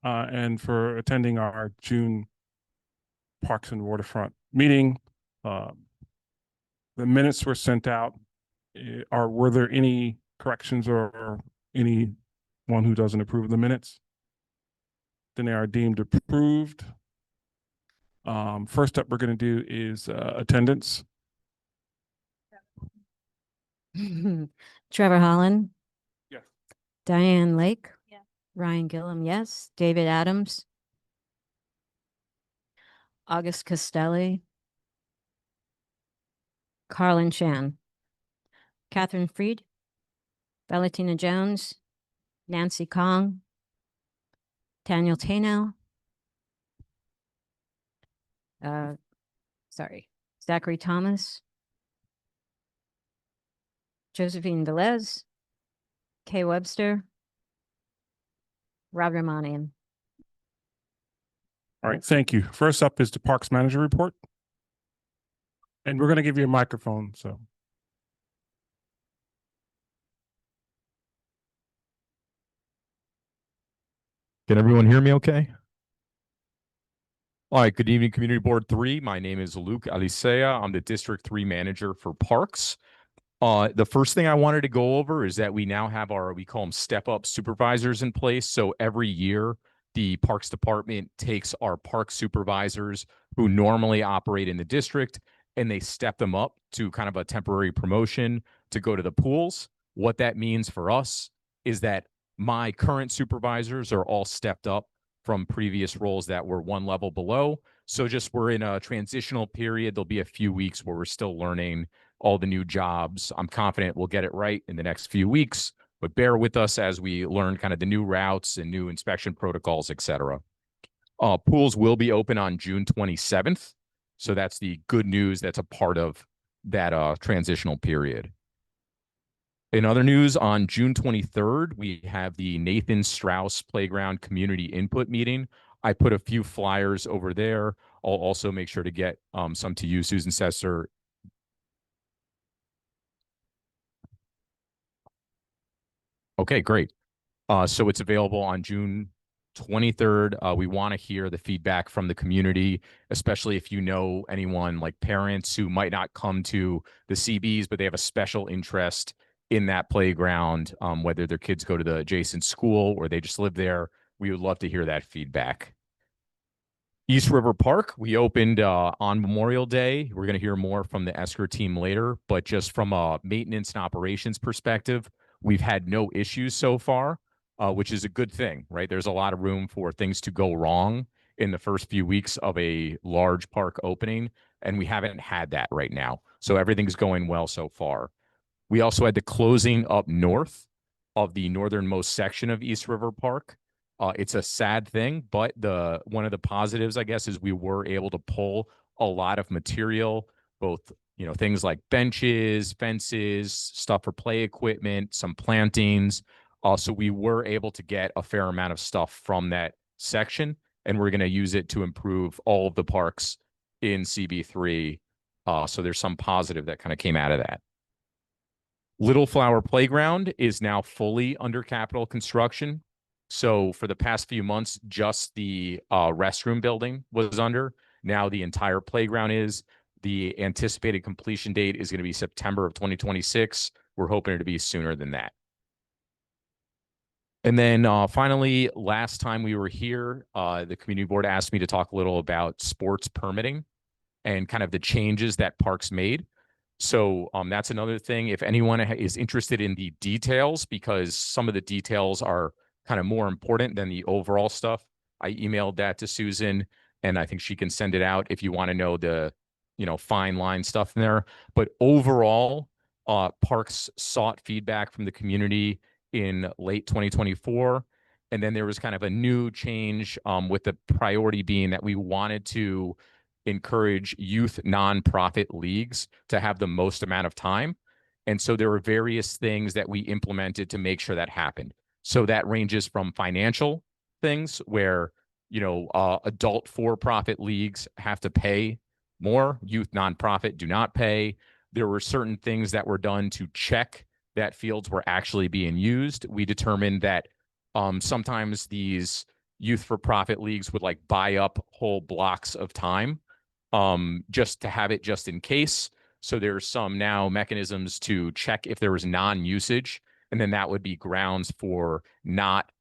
and for attending our June Parks and Waterfront meeting. The minutes were sent out. Were there any corrections or anyone who doesn't approve of the minutes? Then they are deemed approved. First up, we're going to do is attendance. Trevor Holland. Yes. Diane Lake. Yeah. Ryan Gillum, yes. David Adams. August Costelli. Carlin Chan. Catherine Freed. Valentina Jones. Nancy Kong. Daniel Tano. Zachary Thomas. Josephine Velez. Kay Webster. Rob Ramanian. All right, thank you. First up is the Parks Manager report. And we're going to give you a microphone, so. Can everyone hear me okay? All right, good evening, Community Board 3. My name is Luke Alicea. I'm the District 3 Manager for Parks. The first thing I wanted to go over is that we now have we call them step-up supervisors in place. So every year, the Parks Department takes our park supervisors who normally operate in the district, and they step them up to kind of a temporary promotion to go to the pools. What that means for us is that my current supervisors are all stepped up from previous roles that were one level below. So we're in a transitional period. There'll be a few weeks where we're still learning all the new jobs. I'm confident we'll get it right in the next few weeks, but bear with us as we learn kind of the new routes and new inspection protocols, et cetera. Pools will be open on June 27th. So that's the good news. That's a part of that transitional period. In other news, on June 23rd, we have the Nathan Strauss Playground Community Input Meeting. I put a few flyers over there. I'll also make sure to get some to you, Susan Sesser. Okay, great. So it's available on June 23rd. We want to hear the feedback from the community, especially if you know anyone like parents who might not come to the CBs, but they have a special interest in that playground, whether their kids go to the adjacent school or they just live there. We would love to hear that feedback. East River Park, we opened on Memorial Day. We're going to hear more from the Esker team later, but just from a maintenance and operations perspective, we've had no issues so far, which is a good thing, right? There's a lot of room for things to go wrong in the first few weeks of a large park opening, and we haven't had that right now. So everything's going well so far. We also had the closing up north of the northernmost section of East River Park. It's a sad thing, but one of the positives, I guess, is we were able to pull a lot of material, both things like benches, fences, stuff for play equipment, some plantings. So we were able to get a fair amount of stuff from that section, and we're going to use it to improve all of the parks in CB3. So there's some positive that kind of came out of that. Little Flower Playground is now fully under capital construction. So for the past few months, just the restroom building was under. Now the entire playground is. The anticipated completion date is going to be September of 2026. We're hoping it to be sooner than that. And then finally, last time we were here, the community board asked me to talk a little about sports permitting and kind of the changes that parks made. So that's another thing. If anyone is interested in the details, because some of the details are kind of more important than the overall stuff, I emailed that to Susan, and I think she can send it out if you want to know the fine line stuff in there. But overall, parks sought feedback from the community in late 2024. And then there was kind of a new change with the priority being that we wanted to encourage youth nonprofit leagues to have the most amount of time. And so there were various things that we implemented to make sure that happened. So that ranges from financial things where, adult for-profit leagues have to pay more, youth nonprofit do not pay. There were certain things that were done to check that fields were actually being used. We determined that sometimes these youth for profit leagues would like buy up whole blocks of time, just to have it just in case. So there's some now mechanisms to check if there was non-usage, and then that would be grounds for not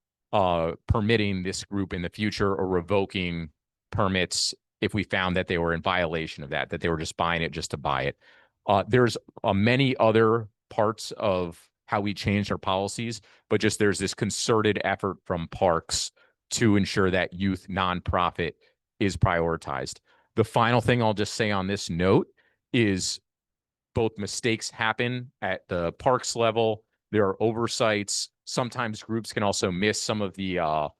permitting this group in the future or revoking permits if we found that they were in violation of that they were just buying it just to buy it. There's many other parts of how we changed our policies, but just there's this concerted effort from parks to ensure that youth nonprofit is prioritized. The final thing I'll just say on this note is both mistakes happen at the parks level. There are oversights. Sometimes groups can also miss some of the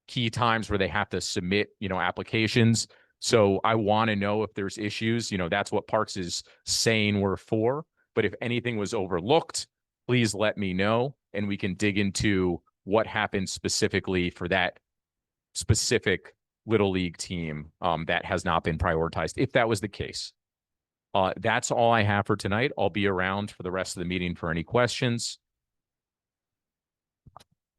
key times where they have to submit, applications. So I want to know if there's issues. That's what Parks is saying we're for. But if anything was overlooked, please let me know, and we can dig into what happened specifically for that specific Little League team that has not been prioritized, if that was the case. That's all I have for tonight. I'll be around for the rest of the meeting for any questions.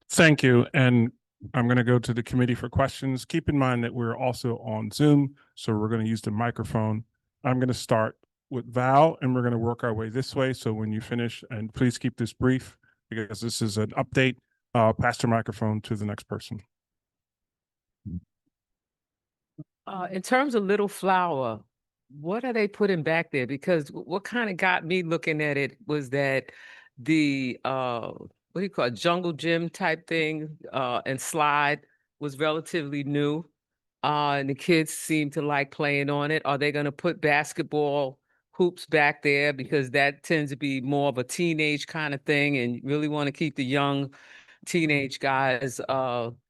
Thank you. And I'm going to go to the committee for questions. Keep in mind that we're also on Zoom, so we're going to use the microphone. I'm going to start with Val, and we're going to work our way this way. So when you finish, and please keep this brief because this is an update, pass the microphone to the next person. In terms of Little Flower, what are they putting back there? Because what kind of got me looking at it was that the what do you call it, jungle gym type thing and slide was relatively new. And the kids seem to like playing on it. Are they going to put basketball hoops back there? Because that tends to be more of a teenage kind of thing, and you really want to keep the young teenage guys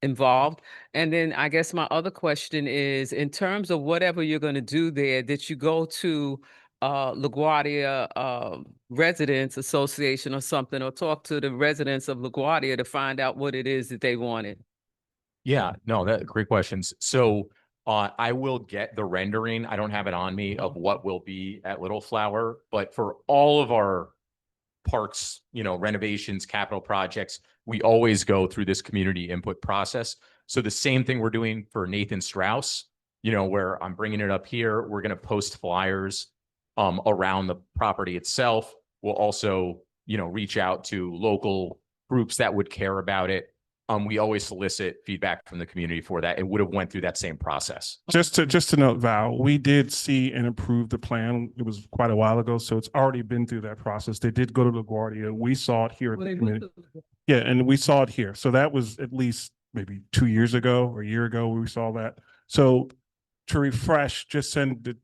involved. And then I guess my other question is, in terms of whatever you're going to do there, did you go to LaGuardia Residents Association or something, or talk to the residents of LaGuardia to find out what it is that they wanted? Yeah, no, that great questions. So I will get the rendering. I don't have it on me of what will be at Little Flower, but for all of our parks, renovations, capital projects, we always go through this community input process. So the same thing we're doing for Nathan Strauss, where I'm bringing it up here, we're going to post flyers around the property itself. We'll also, reach out to local groups that would care about it. We always solicit feedback from the community for that. It would have went through that same process. Just to note, Val, we did see and approve the plan. It was quite a while ago, so it's already been through that process. They did go to LaGuardia. We saw it here at the committee. Yeah, and we saw it here. So that was at least maybe 2 years ago or a year ago we saw that. So to refresh, just send the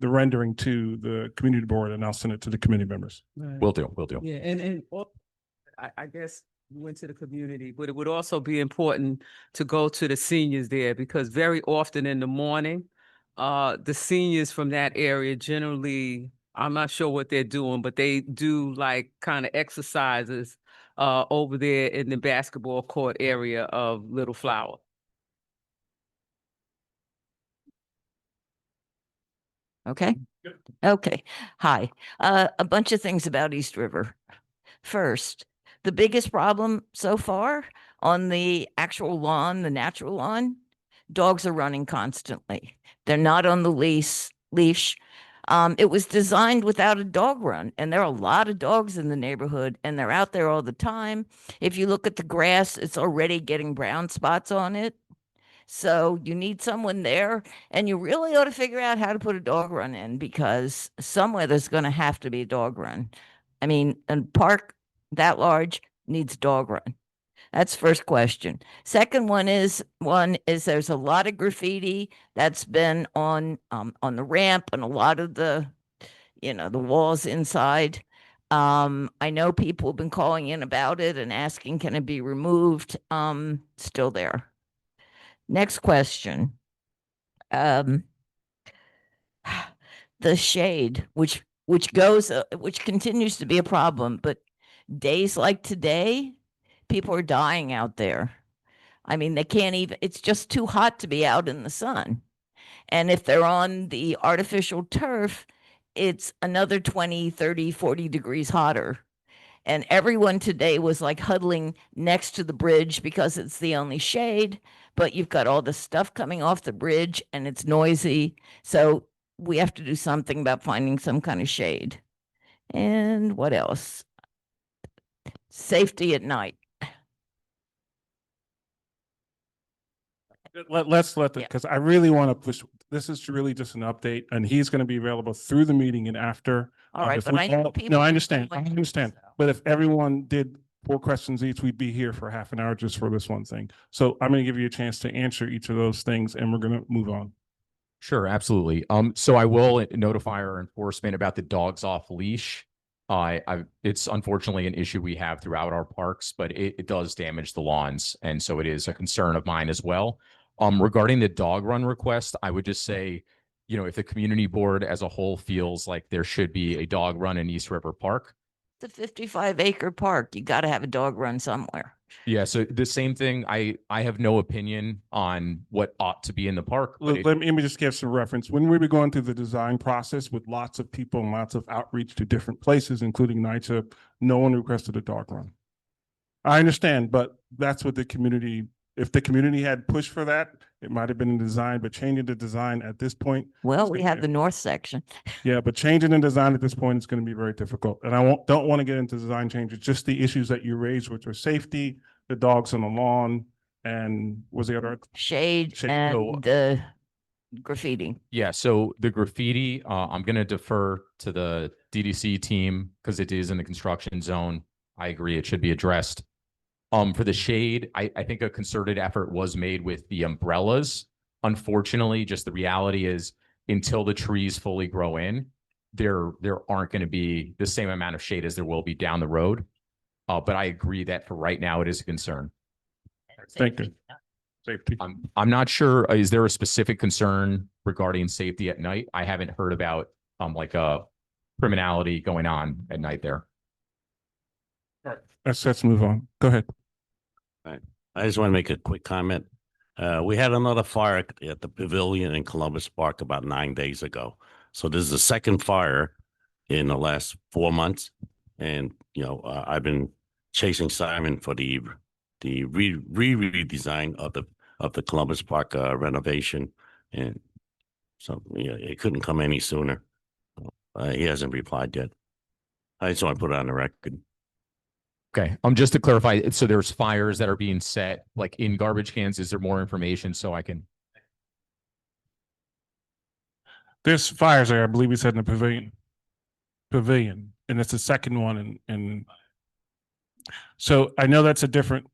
rendering to the community board, and I'll send it to the committee members. Right. Will do. Yeah, and I guess we went to the community, but it would also be important to go to the seniors there, because very often in the morning, the seniors from that area generally, I'm not sure what they're doing, but they do like kind of exercises over there in the basketball court area of Little Flower. Okay. Okay. Hi. A bunch of things about East River. First, the biggest problem so far on the actual lawn, the natural lawn, dogs are running constantly. They're not on the leash. It was designed without a dog run, and there are a lot of dogs in the neighborhood, and they're out there all the time. If you look at the grass, it's already getting brown spots on it. So you need someone there, and you really ought to figure out how to put a dog run in, because somewhere there's going to have to be a dog run. I mean, a park that large needs dog run. That's first question. Second one is there's a lot of graffiti that's been on the ramp and a lot of the walls inside. I know people have been calling in about it and asking, can it be removed? Still there. Next question. The shade, which continues to be a problem, but days like today, people are dying out there. I mean, they can't even, it's just too hot to be out in the sun. And if they're on the artificial turf, it's another 20, 30, 40 degrees hotter. And everyone today was like huddling next to the bridge because it's the only shade, but you've got all the stuff coming off the bridge and it's noisy. So we have to do something about finding some kind of shade. And what else? Safety at night. Let's let the, Yeah. because I really want to push, this is really just an update and he's going to be available through the meeting and after. All right, If but we I know all- people. No, I are understand. I calling, understand. so. But if everyone did 4 questions each, we'd be here for half an hour just for this one thing. So I'm going to give you a chance to answer each of those things and we're going to move on. Sure, absolutely. So I will notify our enforcement about the dogs off leash. It's unfortunately an issue we have throughout our parks, but it does damage the lawns, and so it is a concern of mine as well. Regarding the dog run request, I would just say, if the community board as a whole feels like there should be a dog run in East River Park. It's a 55-acre park. You got to have a dog run somewhere. Yeah, so the same thing. I have no opinion on what ought to be in the park. But Let me just give some reference. When we were going through the design process with lots of people and lots of outreach to different places, including NYCHA, no one requested a dog run. I understand, but that's what the community, if the community had pushed for that, it might have been in design, but changing the design at this point. Well, is we gonna have be- the north section. Yeah, but changing the design at this point is going to be very difficult. And don't want to get into design changes, just the issues that you raised, which are safety, the dogs on the lawn, and was the other? Shade Shade. and the graffiti. Yeah, so the graffiti, I'm going to defer to the DDC team because it is in the construction zone. I agree it should be addressed. For the shade, I think a concerted effort was made with the umbrellas. Unfortunately, just the reality is until the trees fully grow in, there aren't going to be the same amount of shade as there will be down the road. But I agree that for right now, it is a concern. Thank you. Safety. I'm not sure. Is there a specific concern regarding safety at night? I haven't heard about like a criminality going on at night there. All right, let's move on. Go ahead. I just want to make a quick comment. We had another fire at the pavilion in Columbus Park about 9 days ago. So this is the second fire in the last 4 months. And, I've been chasing Simon for the redesign of the Columbus Park renovation. And so, it couldn't come any sooner. He hasn't replied yet. I just want to put it on the record. Okay. Just to clarify, so there's fires that are being set like in garbage cans. Is there more information so I can? There's fires there, I believe we said in the pavilion, and it's the second one. And so I know that's a different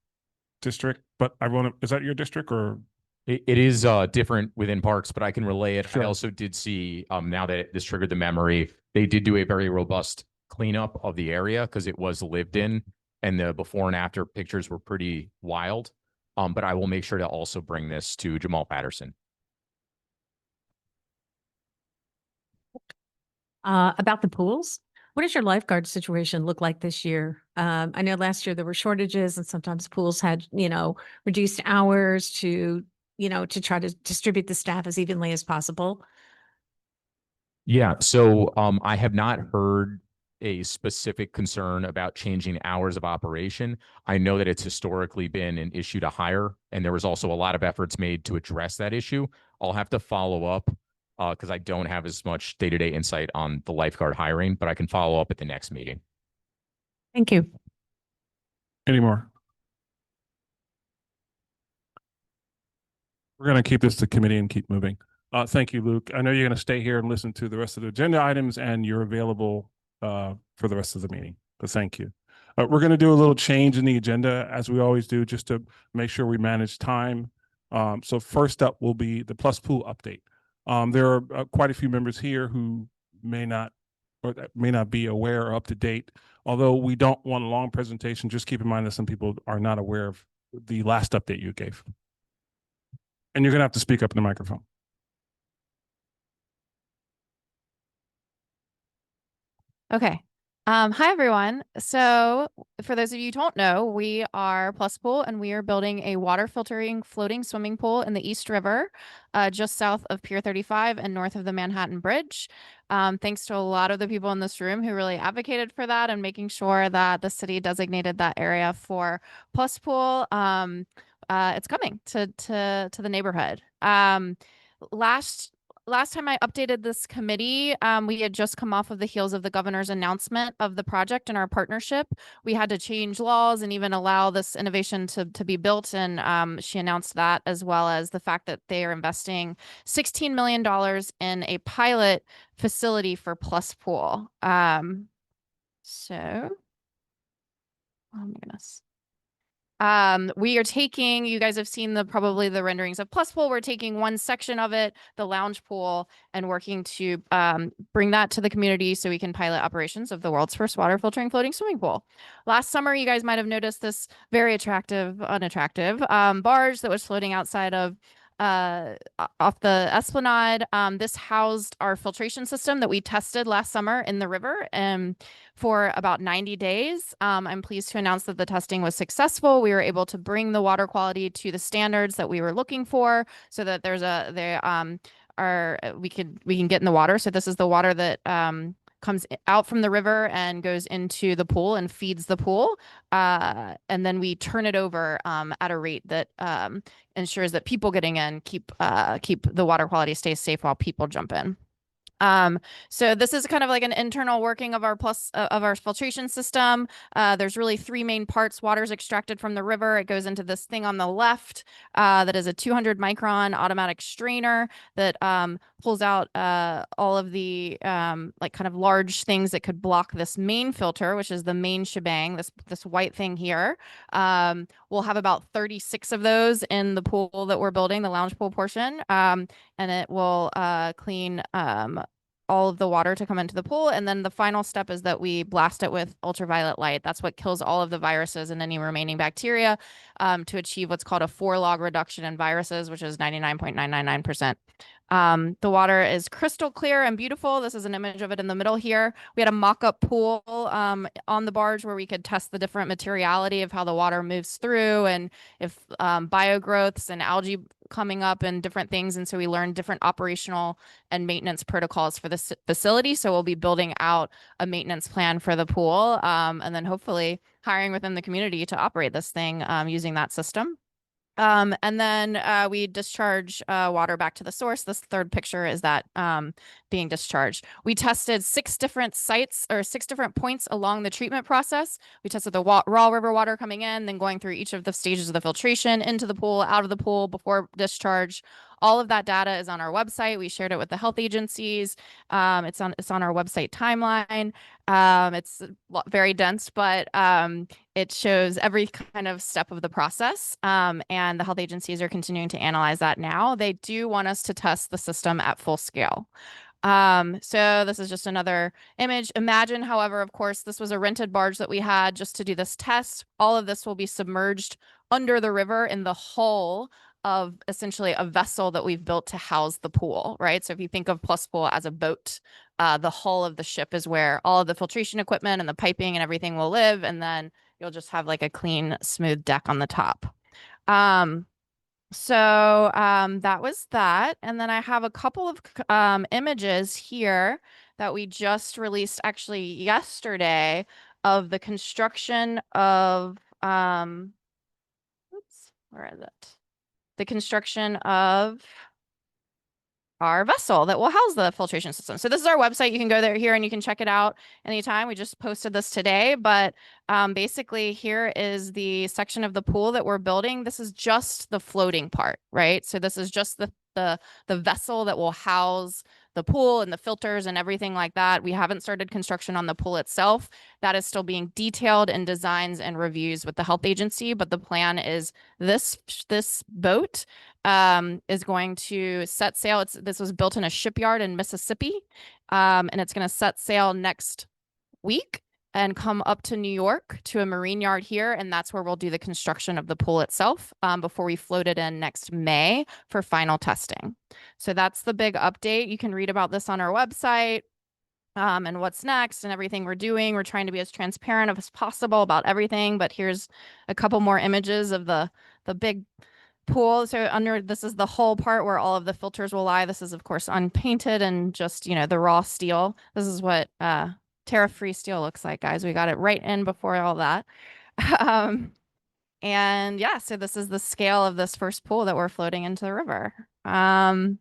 district, but is that your district or? It is different within parks, but I can relay it. Sure. I also did see, now that this triggered the memory, they did do a very robust cleanup of the area because it was lived in, and the before and after pictures were pretty wild. But I will make sure to also bring this to Jamal Patterson. About the pools, what does your lifeguard situation look like this year? I know last year there were shortages and sometimes pools had, reduced hours to try to distribute the staff as evenly as possible. Yeah, so I have not heard a specific concern about changing hours of operation. I know that it's historically been an issue to hire, and there was also a lot of efforts made to address that issue. I'll have to follow up because I don't have as much day-to-day insight on the lifeguard hiring, but I can follow up at the next meeting. Thank you. Any more? We're going to keep this to committee and keep moving. Thank you, Luke. I know you're going to stay here and listen to the rest of the agenda items, and you're available for the rest of the meeting. But thank you. We're going to do a little change in the agenda, as we always do, just to make sure we manage time. So first up will be the Plus Pool update. There are quite a few members here who may not be aware or up to date. Although we don't want a long presentation, just keep in mind that some people are not aware of the last update you gave. And you're going to have to speak up in the microphone. Okay. Hi, everyone. So for those of you who don't know, we are Plus Pool and we are building a water filtering floating swimming pool in the East River, just south of Pier 35 and north of the Manhattan Bridge. Thanks to a lot of the people in this room who really advocated for that and making sure that the city designated that area for Plus Pool. It's coming to the neighborhood. Last time I updated this committee, we had just come off of the heels of the governor's announcement of the project and our partnership. We had to change laws and even allow this innovation to be built. And she announced that, as well as the fact that they are investing $16 million in a pilot facility for Plus Pool. Oh my goodness. We are taking, you guys have seen probably the renderings of Plus Pool. We're taking one section of it, the lounge pool, and working to bring that to the community so we can pilot operations of the world's first water filtering floating swimming pool. Last summer, you guys might have noticed this very unattractive barge that was floating outside of off the Esplanade. This housed our filtration system that we tested last summer in the river for about 90 days. I'm pleased to announce that the testing was successful. We were able to bring the water quality to the standards that we were looking for, so that we can get in the water. So this is the water that comes out from the river and goes into the pool and feeds the pool. And then we turn it over at a rate that ensures that people getting in keep the water quality stays safe while people jump in. So this is kind of like an internal working of our filtration system. There's really three main parts. Water is extracted from the river. It goes into this thing on the left that is a 200 micron automatic strainer that pulls out all of the like kind of large things that could block this main filter, which is the main shebang, this white thing here. We'll have about 36 of those in the pool that we're building, the lounge pool portion, and it will clean all of the water to come into the pool. And then the final step is that we blast it with ultraviolet light. That's what kills all of the viruses and any remaining bacteria to achieve what's called a 4-log reduction in viruses, which is 99.999%. The water is crystal clear and beautiful. This is an image of it in the middle here. We had a mock-up pool on the barge where we could test the different materiality of how the water moves through and if biogrowths and algae coming up and different things. And so we learned different operational and maintenance protocols for this facility. So we'll be building out a maintenance plan for the pool and then hopefully hiring within the community to operate this thing using that system. And then we discharge water back to the source. This third picture is that being discharged. We tested 6 different sites or 6 different points along the treatment process. We tested the raw river water coming in, then going through each of the stages of the filtration, into the pool, out of the pool, before discharge. All of that data is on our website. We shared it with the health agencies. It's on our website timeline. It's very dense, but it shows every kind of step of the process. And the health agencies are continuing to analyze that now. They do want us to test the system at full scale. So this is just another image. Imagine, however, of course, this was a rented barge that we had just to do this test. All of this will be submerged under the river in the hull of essentially a vessel that we've built to house the pool, right? So if you think of Plus Pool as a boat, the hull of the ship is where all of the filtration equipment and the piping and everything will live. And then you'll just have like a clean, smooth deck on the top. So that was that. And then I have a couple of images here that we just released actually yesterday of the construction of, oops, where is it? The construction of our vessel that will house the filtration system. So this is our website. You can go there here and you can check it out anytime. We just posted this today, but basically here is the section of the pool that we're building. This is just the floating part, right? So this is just the vessel that will house the pool and the filters and everything like that. We haven't started construction on the pool itself. That is still being detailed in designs and reviews with the health agency, but the plan is this boat is going to set sail. This was built in a shipyard in Mississippi, and it's going to set sail next week and come up to New York to a marine yard here, and that's where we'll do the construction of the pool itself before we float it in next May for final testing. So that's the big update. You can read about this on our website. and what's next and everything we're doing. We're trying to be as transparent as possible about everything, but here's a couple more images of the big pool. So this is the whole part where all of the filters will lie. This is of course unpainted and just, the raw steel. This is what tariff-free steel looks like, guys. We got it right in before all that. And yeah, so this is the scale of this first pool that we're floating into the river. And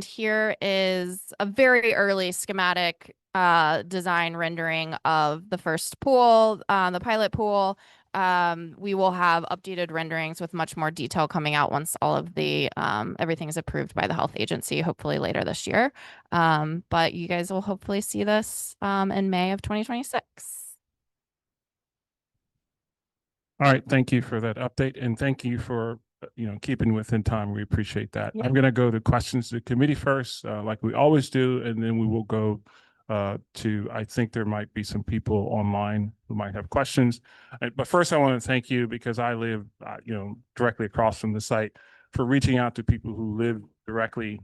here is a very early schematic design rendering of the first pool, the pilot pool. We will have updated renderings with much more detail coming out once all of the everything is approved by the health agency, hopefully later this year. But you guys will hopefully see this in May of 2026. All right, thank you for that update, and thank you for keeping within time. We appreciate that. Yeah. I'm going to go to questions to the committee first, like we always do, and then we will go to, I think there might be some people online who might have questions. But first, I want to thank you because I live, directly across from the site, for reaching out to people who live directly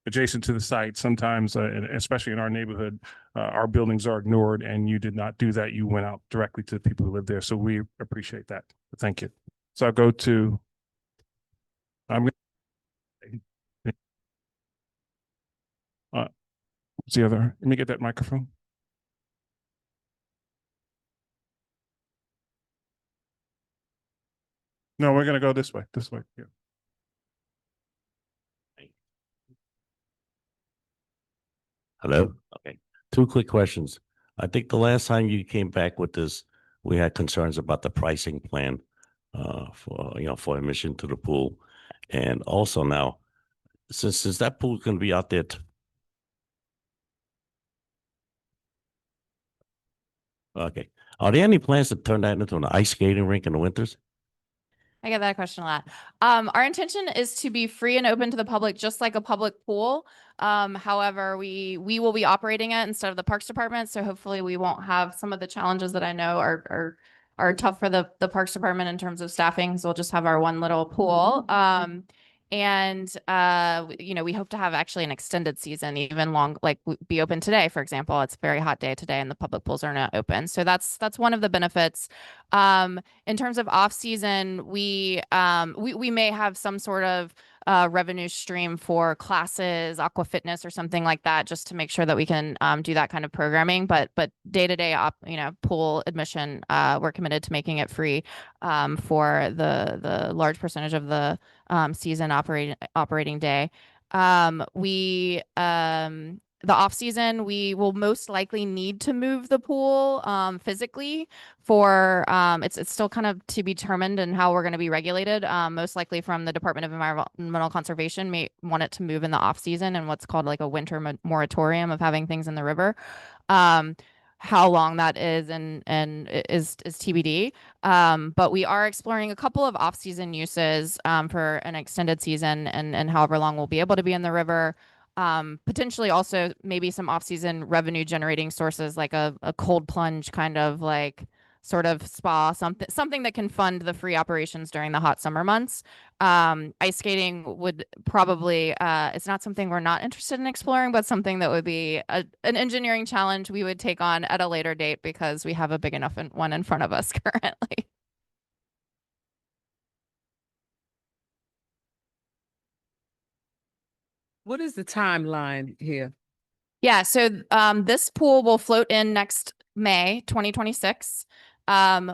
adjacent to the site. Sometimes, and especially in our neighborhood, our buildings are ignored, and you did not do that. You went out directly to the people who live there. So we appreciate that. Thank you. So I'll go to, what's the other? Let me get that microphone. No, we're going to go this way. This way. Yeah. Hello? Okay. 2 quick questions. I think the last time you came back with this, we had concerns about the pricing plan for admission to the pool. And also now, since that pool is going to be out there okay. Are there any plans to turn that into an ice skating rink in the winters? I get that question a lot. Our intention is to be free and open to the public, just like a public pool. However, we will be operating it instead of the Parks Department. So hopefully we won't have some of the challenges that I know are tough for the Parks Department in terms of staffing. So we'll just have our one little pool. And we hope to have actually an extended season, even be open today, for example. It's a very hot day today and the public pools are not open. So that's one of the benefits. In terms of off season, we may have some sort of revenue stream for classes, aqua fitness or something like that, just to make sure that we can do that kind of programming. But day-to-day pool admission, we're committed to making it free for the large percentage of the season operating day. The off season, we will most likely need to move the pool physically for it's still kind of to be determined and how we're going to be regulated. Most likely from the Department of Environmental Conservation may want it to move in the off season and what's called like a winter moratorium of having things in the river. How long that is and is TBD. But we are exploring a couple of off-season uses for an extended season and however long we'll be able to be in the river. Potentially also maybe some off-season revenue generating sources like a cold plunge kind of like sort of spa, something that can fund the free operations during the hot summer months. Ice skating would probably, it's not something we're not interested in exploring, but something that would be an engineering challenge we would take on at a later date because we have a big enough one in front of us currently. What is the timeline here? Yeah, so this pool will float in next May 2026.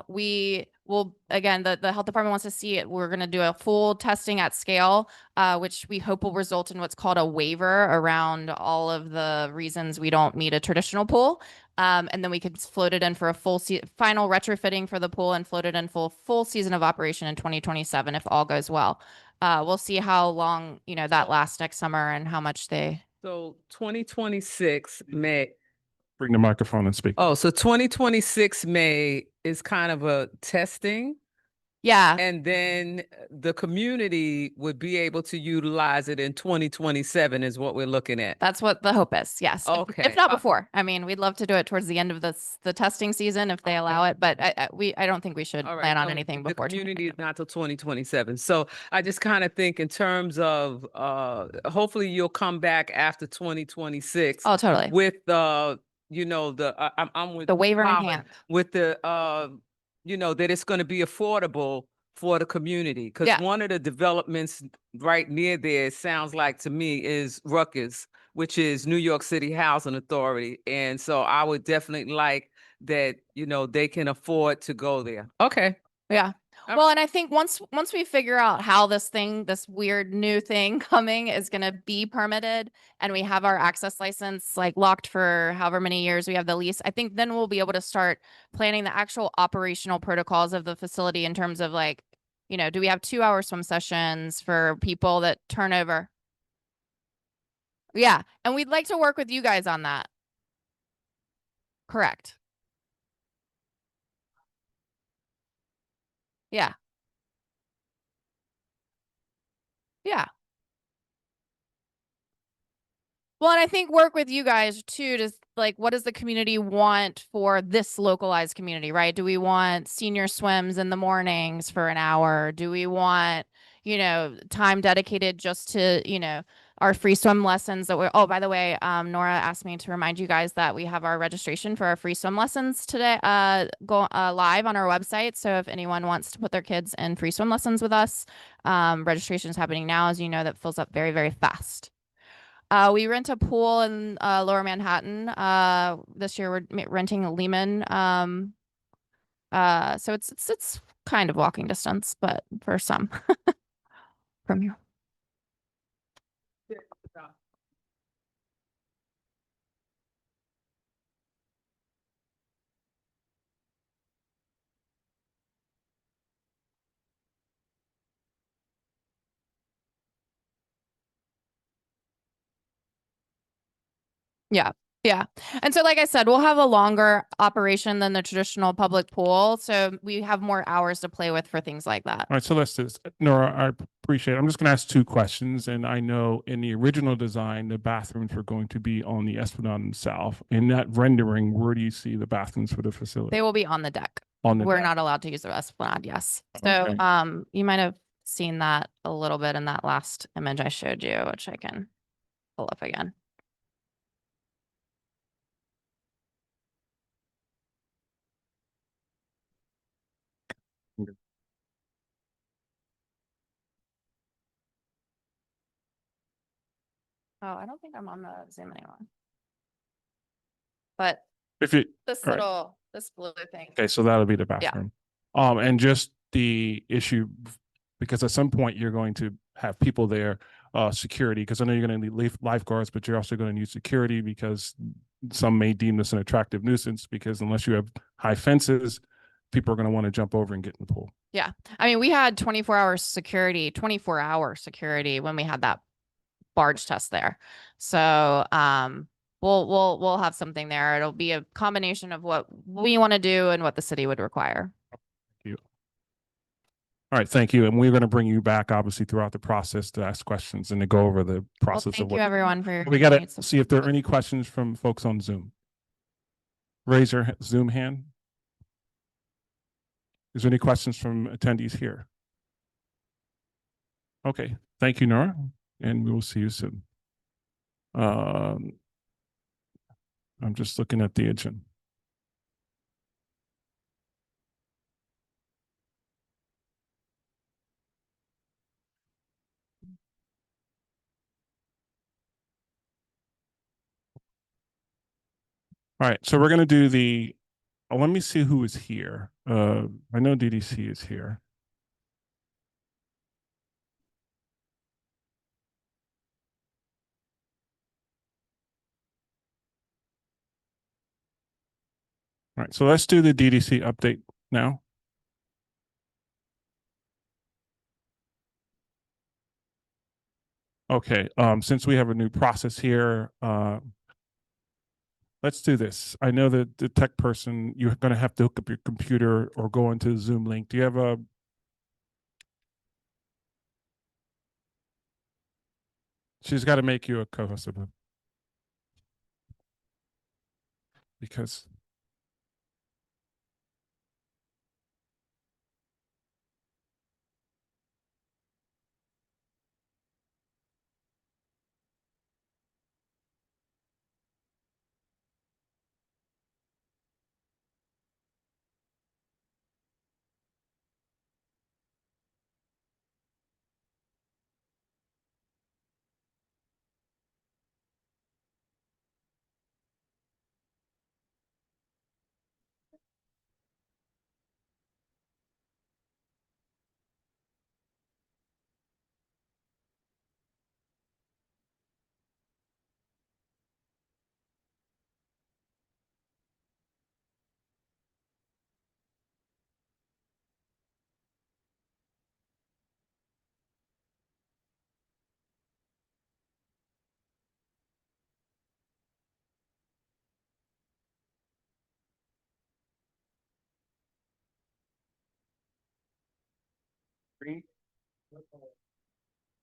We will, again, the health department wants to see it. We're going to do a full testing at scale, which we hope will result in what's called a waiver around all of the reasons we don't need a traditional pool. And then we could float it in for a full final retrofitting for the pool and float it in full season of operation in 2027 if all goes well. We'll see how long, that lasts next summer and how much they. So 2026 May. Bring the microphone and speak. Oh, so 2026 May is kind of a testing. Yeah, And then the community would be able to utilize it in 2027 is what we're looking at. that's what the hope is. Yes. Okay. If not before. I mean, we'd love to do it towards the end of the testing season if they allow it, but I don't think we should All right, plan on so anything the before. community is not till 2027. So I just kind of think in terms of hopefully you'll come back after 2026 Oh, totally. with I'm with The waiver in Colin, hand. with the that it's going to be affordable for the community. Because Yeah. one of the developments right near there, it sounds like to me, is Rutgers, which is New York City Housing Authority. And so I would definitely like that, they can afford to go there. Okay. Yeah. Well, and I think once we figure out how this weird new thing coming is going to be permitted, and we have our access license like locked for however many years we have the lease, I think then we'll be able to start planning the actual operational protocols of the facility in terms of like, do we have 2-hour swim sessions for people that turn over? Yeah. And we'd like to work with you guys on that. Correct. Yeah. Yeah. Well, and I think work with you guys too, to like, what does the community want for this localized community, right? Do we want senior swims in the mornings for an hour? Do we want, time dedicated just to, our free swim lessons that oh, by the way, Nora asked me to remind you guys that we have our registration for our free swim lessons today, go live on our website. So if anyone wants to put their kids in free swim lessons with us, registration is happening now. As you know, that fills up very, very fast. We rent a pool in Lower Manhattan. This year we're renting Lehman. So it's kind of walking distance, but for some from here. Yeah. Yeah. And so, like I said, we'll have a longer operation than the traditional public pool. So we have more hours to play with for things like that. All right, so let's do this. Nora, I appreciate it. I'm just going to ask 2 questions. And I know in the original design, the bathrooms were going to be on the Esplanade and South. In that rendering, where do you see the bathrooms for the facility? They will be on the deck. On the We're deck. not allowed to use the Esplanade. Yes. So, Okay. you might have seen that a little bit in that last image I showed you, which I can pull up again. Oh, I don't think I'm on the Zoom anymore. But If you, this all right. this blue thing. Okay, so that'll be the bathroom. And just the issue, because at some point you're going to have people there, security, because I know you're going to need lifeguards, but you're also going to need security because some may deem this an attractive nuisance, because unless you have high fences, people are going to want to jump over and get in the pool. Yeah. I mean, we had 24-hour security when we had that barge test there. So, we'll have something there. It'll be a combination of what we want to do and what the city would require. Thank you. All right, thank you. And we're going to bring you back, obviously, throughout the process to ask questions and to go over the Well, process thank of you what everyone for your we got to continued see if there are support. any questions from folks on Zoom. Raise your Zoom hand. Is there any questions from attendees here? Okay, thank you, Nora, and we will see you soon. I'm just looking at the agenda. All right, so we're going to do the, let me see who is here. I know DDC is here. All right, so let's do the DDC update now. Okay, since we have a new process here, let's do this. I know that the tech person, you're going to have to hook up your computer or go into the Zoom link. Do you have a She's got to make you a co-host of it. Because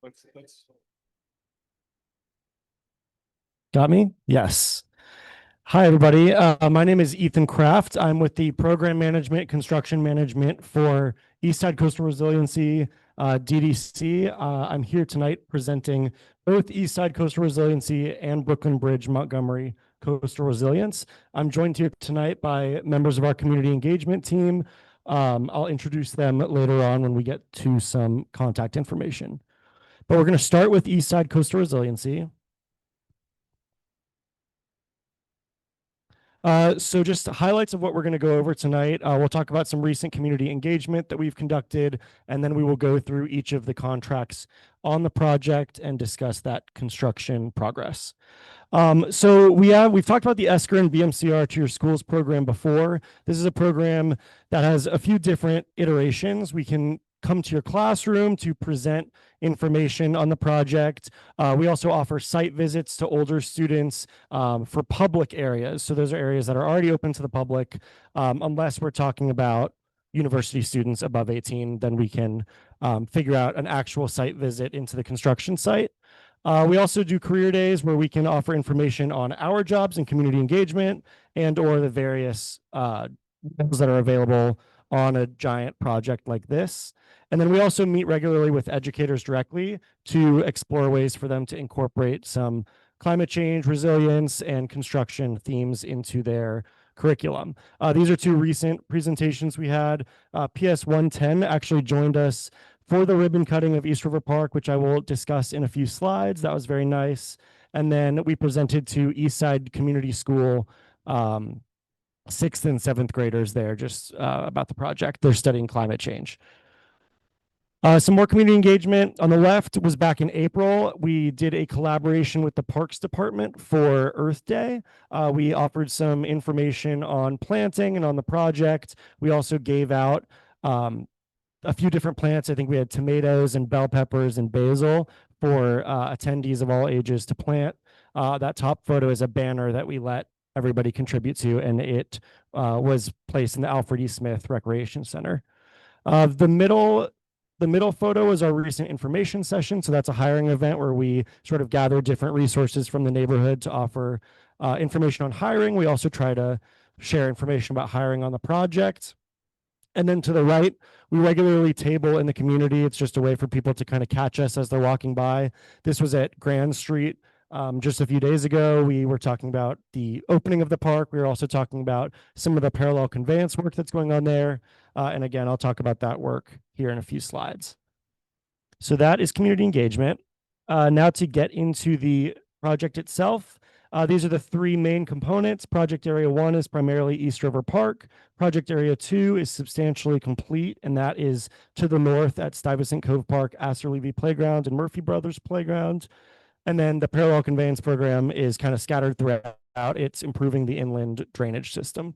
let's Got me? Yes. Hi, everybody. My name is Ethan Kraft. I'm with the Program Management, Construction Management for Eastside Coastal Resiliency, DDC. I'm here tonight presenting both Eastside Coastal Resiliency and Brooklyn Bridge Montgomery Coastal Resilience. I'm joined here tonight by members of our community engagement team. I'll introduce them later on when we get to some contact information. But we're going to start with Eastside Coastal Resiliency. So just highlights of what we're going to go over tonight. We'll talk about some recent community engagement that we've conducted, and then we will go through each of the contracts on the project and discuss that construction progress. So we've talked about the ESCR and BMCR to Your Schools program before. This is a program that has a few different iterations. We can come to your classroom to present information on the project. We also offer site visits to older students for public areas. So those are areas that are already open to the public, unless we're talking about university students above 18, then we can figure out an actual site visit into the construction site. We also do career days where we can offer information on our jobs and community engagement and or the various roles that are available on a giant project like this. And then we also meet regularly with educators directly to explore ways for them to incorporate some climate change, resilience, and construction themes into their curriculum. These are two recent presentations we had. PS 110 actually joined us for the ribbon cutting of East River Park, which I will discuss in a few slides. That was very nice. And then we presented to Eastside Community School, 6th and 7th graders there, just about the project. They're studying climate change. Some more community engagement on the left was back in April. We did a collaboration with the Parks Department for Earth Day. We offered some information on planting and on the project. We also gave out a few different plants. I think we had tomatoes and bell peppers and basil for attendees of all ages to plant. That top photo is a banner that we let everybody contribute to, and it was placed in the Alfred E. Smith Recreation Center. The middle photo is our recent information session. So that's a hiring event where we sort of gather different resources from the neighborhood to offer information on hiring. We also try to share information about hiring on the project. And then to the right, we regularly table in the community. It's just a way for people to kind of catch us as they're walking by. This was at Grand Street just a few days ago. We were talking about the opening of the park. We were also talking about some of the parallel conveyance work that's going on there. And again, I'll talk about that work here in a few slides. So that is community engagement. Now to get into the project itself. These are the three main components. Project Area 1 is primarily East River Park. Project Area 2 is substantially complete, and that is to the north at Stuyvesant Cove Park, Astor Levy Playground, and Murphy Brothers Playground. And then the parallel conveyance program is kind of scattered throughout. It's improving the inland drainage system.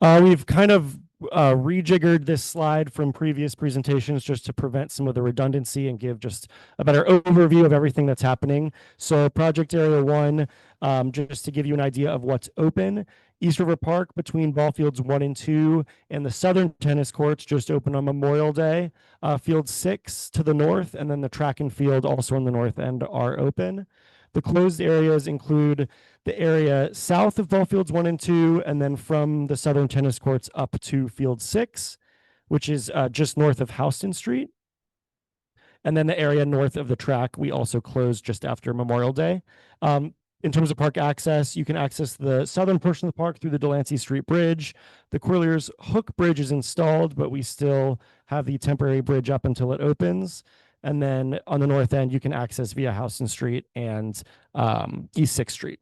We've kind of rejiggered this slide from previous presentations just to prevent some of the redundancy and give just a better overview of everything that's happening. So Project Area 1, just to give you an idea of what's open, East River Park between ball fields 1 and 2 and the southern tennis courts just opened on Memorial Day. Field 6 to the north, and then the track and field also on the north end are open. The closed areas include the area south of ball fields 1 and 2, and then from the southern tennis courts up to field 6, which is just north of Houston Street. And then the area north of the track, we also closed just after Memorial Day. In terms of park access, you can access the southern portion of the park through the Delancey Street Bridge. The Corliers Hook Bridge is installed, but we still have the temporary bridge up until it opens. And then on the north end, you can access via Houston Street and East 6th Street.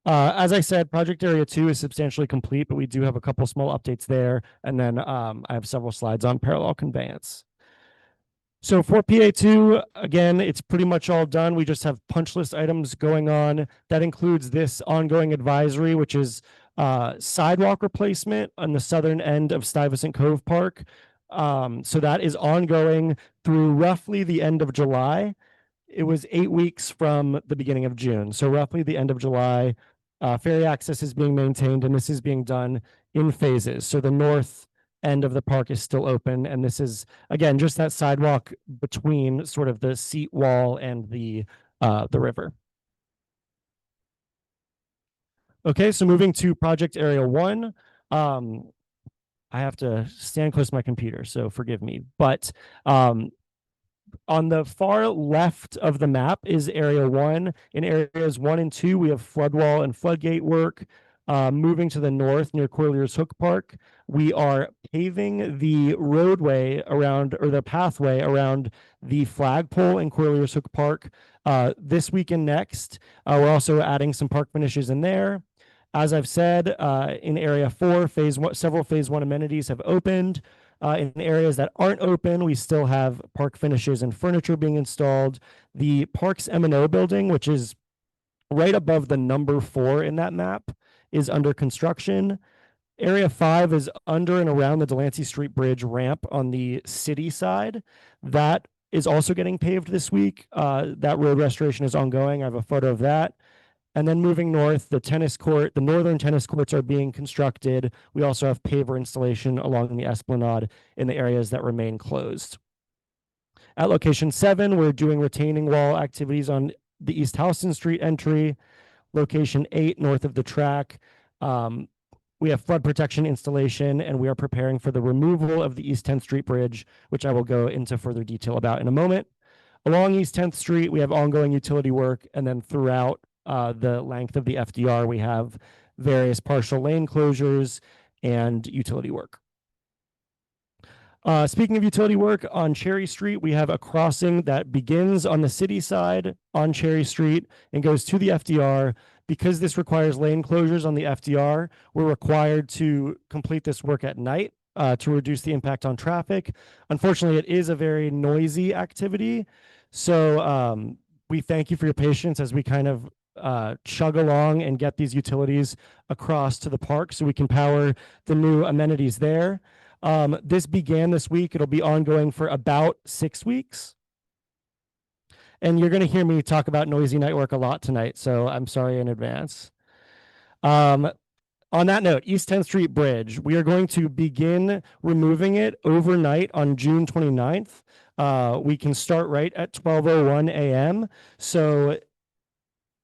As I said, project area 2 is substantially complete, but we do have a couple small updates there. And then I have several slides on parallel conveyance. So for PA2, again, it's pretty much all done. We just have punch list items going on. That includes this ongoing advisory, which is sidewalk replacement on the southern end of Stuyvesant Cove Park. So that is ongoing through roughly the end of July. It was 8 weeks from the beginning of June. So roughly the end of July, ferry access is being maintained, and this is being done in phases. So the north end of the park is still open, and this is again just that sidewalk between sort of the seat wall and the river. Okay, so moving to project area 1. I have to stand close to my computer, so forgive me, but on the far left of the map is area 1. In areas 1 and 2, we have flood wall and floodgate work. Moving to the north near Corliers Hook Park, we are paving the roadway around, or the pathway around the flagpole in Corliers Hook Park this week and next. We're also adding some park finishes in there. As I've said, in area 4, several phase 1 amenities have opened. In areas that aren't open, we still have park finishes and furniture being installed. The Parks M&O building, which is right above the number 4 in that map, is under construction. Area 5 is under and around the Delancey Street Bridge ramp on the city side. That is also getting paved this week. That road restoration is ongoing. I have a photo of that. And then moving north, the northern tennis courts are being constructed. We also have paver installation along the esplanade in the areas that remain closed. At location 7, we're doing retaining wall activities on the East Houston Street entry. Location 8, north of the track, we have flood protection installation, and we are preparing for the removal of the East 10th Street Bridge, which I will go into further detail about in a moment. Along East 10th Street, we have ongoing utility work, and then throughout the length of the FDR, we have various partial lane closures and utility work. Speaking of utility work, on Cherry Street, we have a crossing that begins on the city side on Cherry Street and goes to the FDR. Because this requires lane closures on the FDR, we're required to complete this work at night to reduce the impact on traffic. Unfortunately, it is a very noisy activity. So we thank you for your patience as we kind of chug along and get these utilities across to the park so we can power the new amenities there. This began this week. It'll be ongoing for about 6 weeks. And you're going to hear me talk about noisy night work a lot tonight, so I'm sorry in advance. On that note, East 10th Street Bridge, we are going to begin removing it overnight on June 29th. We can start right at 12:01 a.m. So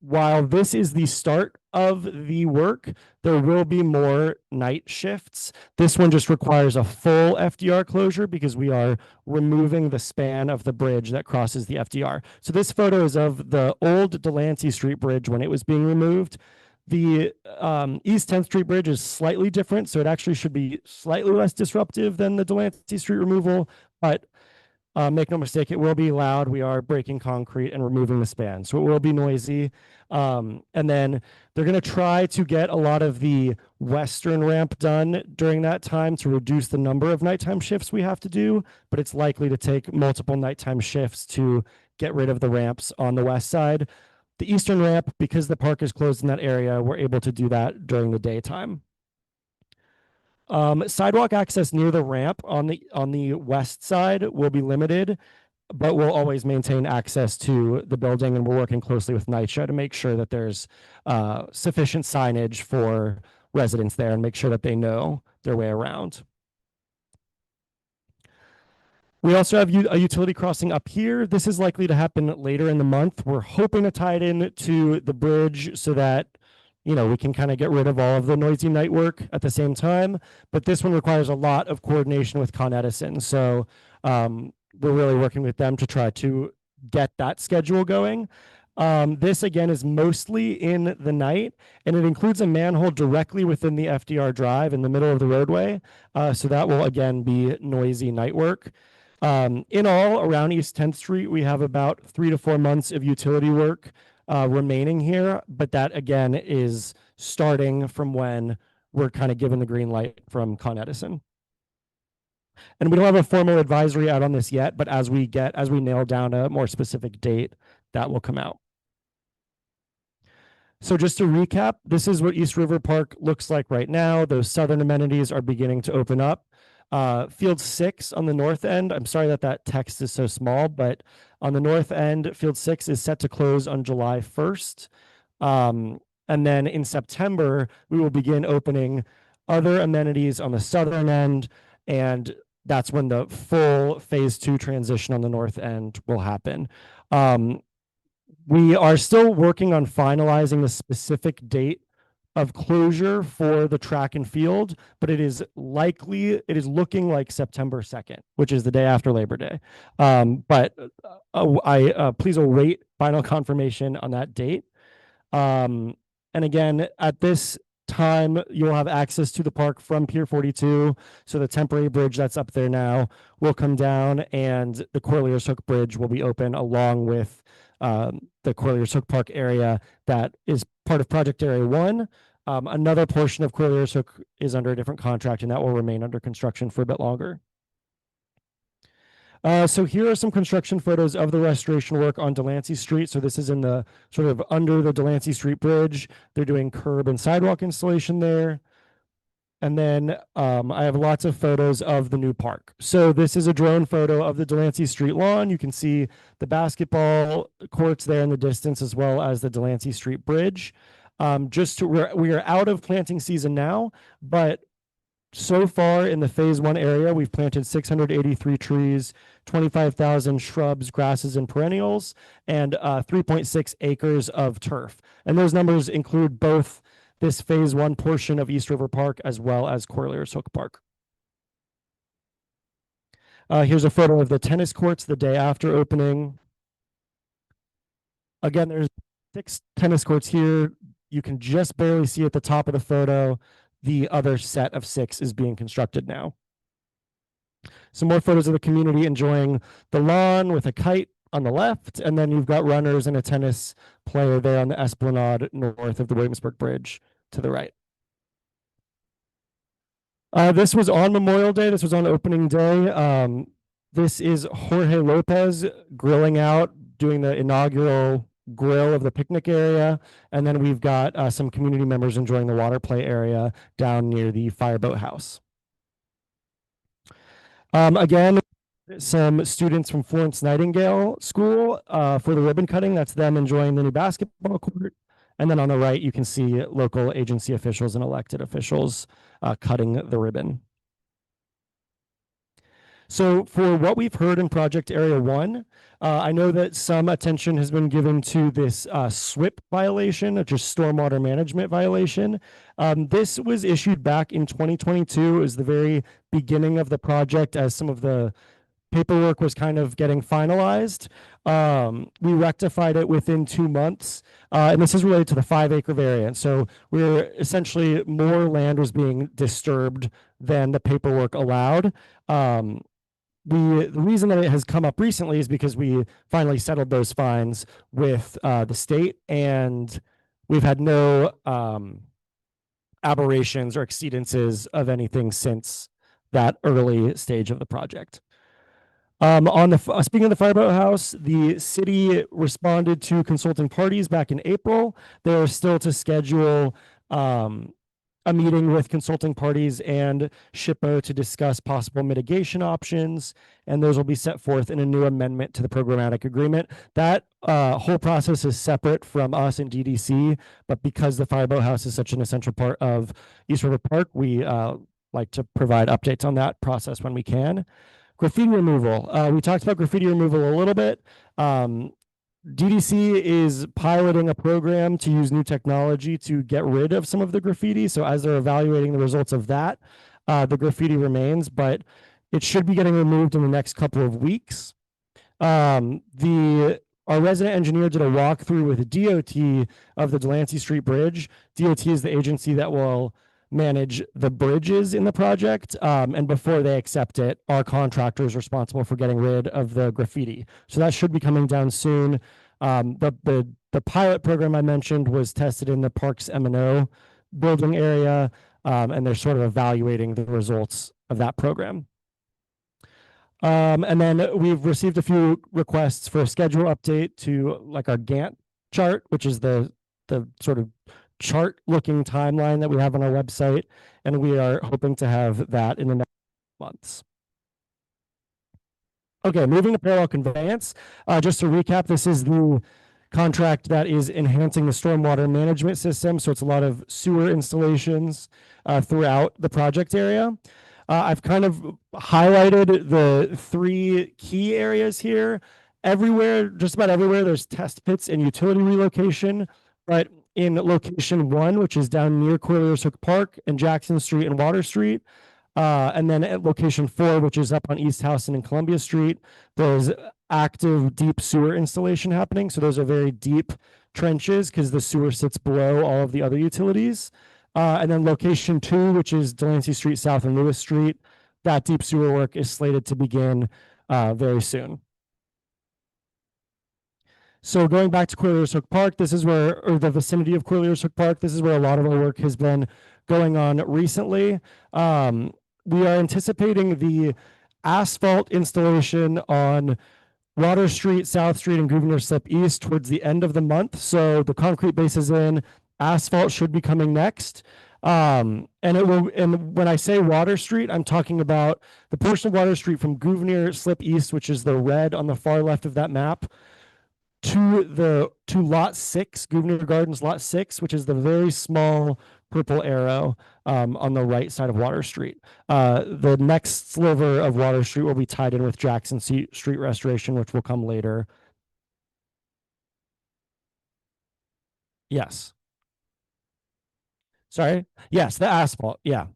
while this is the start of the work, there will be more night shifts. This one just requires a full FDR closure because we are removing the span of the bridge that crosses the FDR. So this photo is of the old Delancey Street Bridge when it was being removed. The East 10th Street Bridge is slightly different, so it actually should be slightly less disruptive than the Delancey Street removal, but make no mistake, it will be loud. We are breaking concrete and removing the span, so it will be noisy. And then they're going to try to get a lot of the western ramp done during that time to reduce the number of nighttime shifts we have to do, but it's likely to take multiple nighttime shifts to get rid of the ramps on the west side. The eastern ramp, because the park is closed in that area, we're able to do that during the daytime. Sidewalk access near the ramp on the west side will be limited. but we'll always maintain access to the building, and we're working closely with NYCHA to make sure that there's sufficient signage for residents there and make sure that they know their way around. We also have a utility crossing up here. This is likely to happen later in the month. We're hoping to tie it in to the bridge so that, you know, we can kind of get rid of all of the noisy night work at the same time. But this one requires a lot of coordination with Con Edison. So we're really working with them to try to get that schedule going. This again is mostly in the night, and it includes a manhole directly within the FDR drive in the middle of the roadway. So that will again be noisy night work. In all, around East 10th Street, we have about 3 to 4 months of utility work remaining here, but that again is starting from when we're kind of given the green light from Con Edison. And we don't have a formal advisory out on this yet, but as we nail down a more specific date, that will come out. So just to recap, this is what East River Park looks like right now. Those southern amenities are beginning to open up. Field 6 on the north end, I'm sorry that text is so small, but on the north end, Field 6 is set to close on July 1st. And then in September, we will begin opening other amenities on the southern end, and that's when the full phase 2 transition on the north end will happen. We are still working on finalizing the specific date of closure for the track and field, but it is looking like September 2nd, which is the day after Labor Day. But I please await final confirmation on that date. And again, at this time, you'll have access to the park from Pier 42. So the temporary bridge that's up there now will come down, and the Corlears Hook Bridge will be open along with the Corlears Hook Park area that is part of Project Area 1. Another portion of Corlears Hook is under a different contract, and that will remain under construction for a bit longer. So here are some construction photos of the restoration work on Delancey Street. So this is in the sort of under the Delancey Street Bridge. They're doing curb and sidewalk installation there. And then I have lots of photos of the new park. So this is a drone photo of the Delancey Street lawn. You can see the basketball courts there in the distance, as well as the Delancey Street Bridge. We are out of planting season now, but so far in the phase 1 area, we've planted 683 trees, 25,000 shrubs, grasses, and perennials, and 3.6 acres of turf. And those numbers include both this phase 1 portion of East River Park as well as Corlears Hook Park. Here's a photo of the tennis courts the day after opening. Again, there's 6 tennis courts here. You can just barely see at the top of the photo. The other set of 6 is being constructed now. Some more photos of the community enjoying the lawn with a kite on the left, and then you've got runners and a tennis player there on the Esplanade north of the Williamsburg Bridge to the right. This was on Memorial Day. This was on opening day. This is Jorge Lopez grilling out, doing the inaugural grill of the picnic area. And then we've got some community members enjoying the water play area down near the fireboat house. Again, some students from Florence Nightingale School for the ribbon cutting. That's them enjoying the new basketball court. And then on the right, you can see local agency officials and elected officials cutting the ribbon. So for what we've heard in Project Area 1, I know that some attention has been given to this SWIP violation, which is stormwater management violation. This was issued back in 2022. It was the very beginning of the project as some of the paperwork was kind of getting finalized. We rectified it within 2 months, and this is related to the 5-acre variant. So we're essentially more land was being disturbed than the paperwork allowed. The reason that it has come up recently is because we finally settled those fines with the state, and we've had no aberrations or exceedances of anything since that early stage of the project. Speaking of the fireboat house, the city responded to consulting parties back in April. They are still to schedule a meeting with consulting parties and SHPO to discuss possible mitigation options, and those will be set forth in a new amendment to the programmatic agreement. That whole process is separate from us and DDC, but because the Fireboat House is such an essential part of East River Park, we like to provide updates on that process when we can. Graffiti removal. We talked about graffiti removal a little bit. DDC is piloting a program to use new technology to get rid of some of the graffiti. So as they're evaluating the results of that, the graffiti remains, but it should be getting removed in the next couple of weeks. Our resident engineer did a walkthrough with DOT of the Delancey Street Bridge. DOT is the agency that will manage the bridges in the project. And before they accept it, our contractor is responsible for getting rid of the graffiti. So that should be coming down soon. The pilot program I mentioned was tested in the Parks M&O building area, and they're sort of evaluating the results of that program. And then we've received a few requests for a schedule update to like our Gantt chart, which is the sort of chart looking timeline that we have on our website. And we are hoping to have that in the next months. Okay, moving to parallel conveyance. Just to recap, this is the contract that is enhancing the stormwater management system. So it's a lot of sewer installations throughout the project area. I've kind of highlighted the three key areas here. Everywhere, just about everywhere, there's test pits and utility relocation. But in location 1, which is down near Corlears Hook Park and Jackson Street and Water Street, and then at location 4, which is up on East Houston and Columbia Street, there's active deep sewer installation happening. So those are very deep trenches because the sewer sits below all of the other utilities. And then location 2, which is Delancey Street South and Lewis Street, that deep sewer work is slated to begin very soon. So going back to Corlears Hook Park, this is where, or the vicinity of Corlears Hook Park, this is where a lot of our work has been going on recently. We are anticipating the asphalt installation on Water Street, South Street, and Gouverneur Slip East towards the end of the month. So the concrete base is in, asphalt should be coming next. And when I say Water Street, I'm talking about the portion of Water Street from Gouverneur Slip East, which is the red on the far left of that map, to lot 6, Gouverneur Gardens lot 6, which is the very small purple arrow on the right side of Water Street. The next sliver of Water Street will be tied in with Jackson Street restoration, which will come later. Yes. Sorry? Yes, the asphalt. Yeah.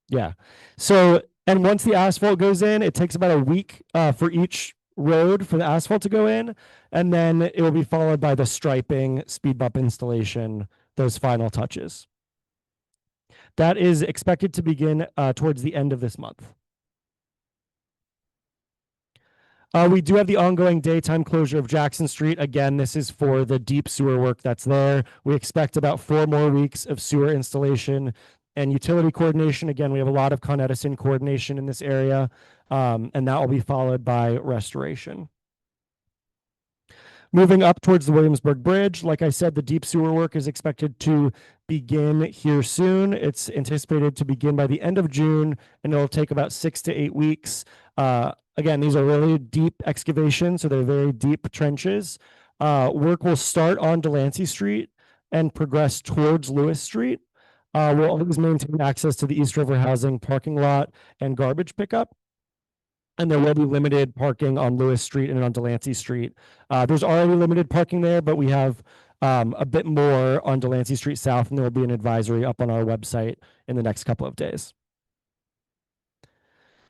Yeah. So, and once the asphalt goes in, it takes about a week for each road for the asphalt to go in. And then it will be followed by the striping, speed bump installation, those final touches. That is expected to begin towards the end of this month. We do have the ongoing daytime closure of Jackson Street. Again, this is for the deep sewer work that's there. We expect about 4 more weeks of sewer installation and utility coordination. Again, we have a lot of Con Edison coordination in this area, and that will be followed by restoration. Moving up towards the Williamsburg Bridge, like I said, the deep sewer work is expected to begin here soon. It's anticipated to begin by the end of June, and it'll take about 6 to 8 weeks. Again, these are really deep excavations, so they're very deep trenches. Work will start on Delancey Street and progress towards Lewis Street. We'll always maintain access to the East River Housing parking lot and garbage pickup. And there will be limited parking on Lewis Street and on Delancey Street. There's already limited parking there, but we have a bit more on Delancey Street South, and there will be an advisory up on our website in the next couple of days.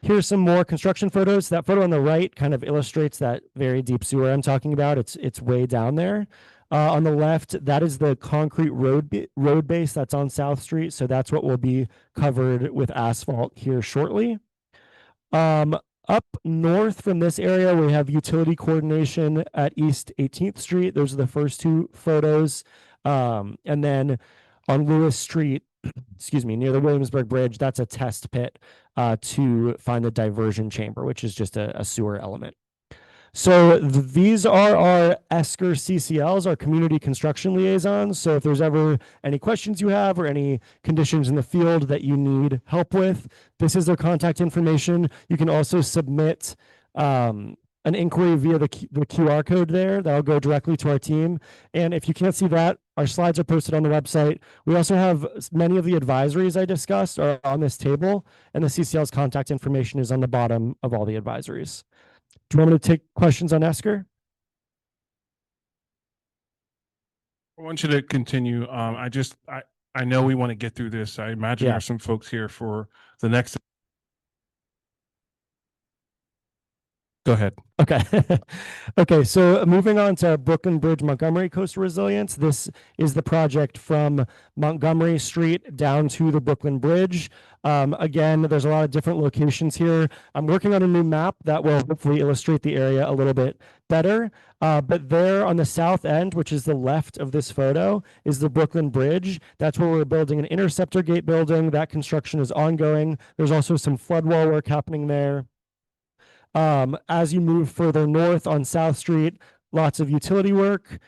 Here's some more construction photos. That photo on the right kind of illustrates that very deep sewer I'm talking about. It's way down there. On the left, that is the concrete road base that's on South Street. So that's what will be covered with asphalt here shortly. Up north from this area, we have utility coordination at East 18th Street. Those are the first 2 photos. And then on Lewis Street, excuse me, near the Williamsburg Bridge, that's a test pit to find the diversion chamber, which is just a sewer element. So these are our ESCR CCLs, our community construction liaisons. So if there's ever any questions you have or any conditions in the field that you need help with, this is their contact information. You can also submit an inquiry via the QR code there. That'll go directly to our team. And if you can't see that, our slides are posted on the website. We also have many of the advisories I discussed are on this table, and the CCL's contact information is on the bottom of all the advisories. Do you want me to take questions on ESCR? I want you to continue. I know we want to get through this. I imagine there Yeah. are some folks here for the next. Go ahead. Okay. Okay. So moving on to Brooklyn Bridge, Montgomery Coastal Resilience. This is the project from Montgomery Street down to the Brooklyn Bridge. Again, there's a lot of different locations here. I'm working on a new map that will hopefully illustrate the area a little bit better. But there on the south end, which is the left of this photo, is the Brooklyn Bridge. That's where we're building an interceptor gate building. That construction is ongoing. There's also some flood wall work happening there. As you move further north on South Street, lots of utility work.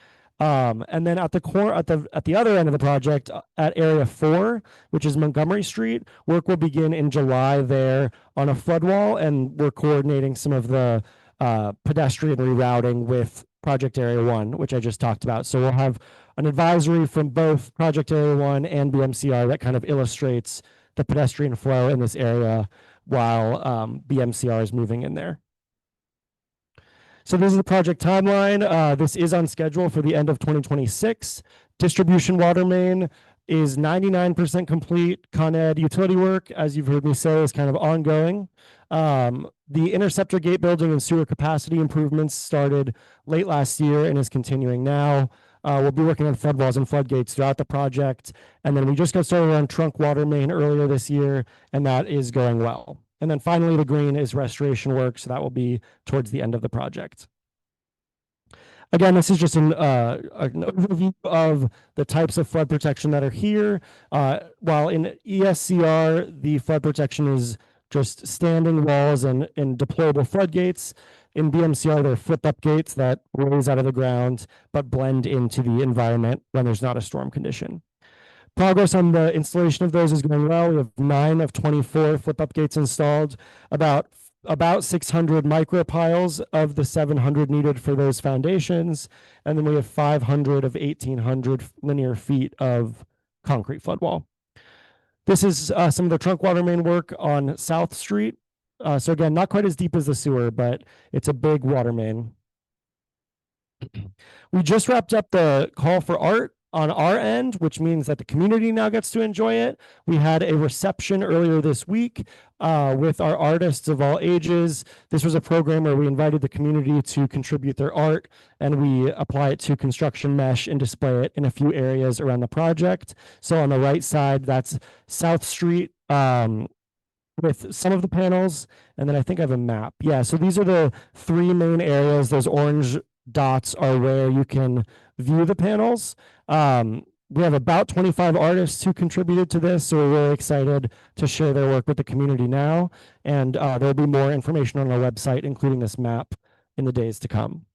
And then at the other end of the project, at Area 4, which is Montgomery Street, work will begin in July there on a flood wall, and we're coordinating some of the pedestrian rerouting with Project Area 1, which I just talked about. So we'll have an advisory from both Project Area 1 and BMCR that kind of illustrates the pedestrian flow in this area while BMCR is moving in there. So this is the project timeline. This is on schedule for the end of 2026. Distribution water main is 99% complete. Con Ed utility work, as you've heard me say, is kind of ongoing. The interceptor gate building and sewer capacity improvements started late last year and is continuing now. We'll be working on flood walls and floodgates throughout the project. And then we just got started on trunk water main earlier this year, and that is going well. And then finally, the green is restoration work, so that will be towards the end of the project. Again, this is just an overview of the types of flood protection that are here. While in ESCR, the flood protection is just standing walls and deployable floodgates. In BMCR, they're flip-up gates that raise out of the ground but blend into the environment when there's not a storm condition. Progress on the installation of those is going well. We have 9 of 24 flip-up gates installed, about 600 micropiles of the 700 needed for those foundations, and then we have 500 of 1,800 linear feet of concrete flood wall. This is some of the trunk water main work on South Street. So again, not quite as deep as the sewer, but it's a big water main. We just wrapped up the call for art on our end, which means that the community now gets to enjoy it. We had a reception earlier this week with our artists of all ages. This was a program where we invited the community to contribute their art, and we apply it to construction mesh and display it in a few areas around the project. So on the right side, that's South Street with some of the panels, and then I think I have a map. Yeah, so these are the 3 main areas. Those orange dots are where you can view the panels. We have about 25 artists who contributed to this, so we're really excited to share their work with the community now. And there'll be more information on our website, including this map, in the days to come.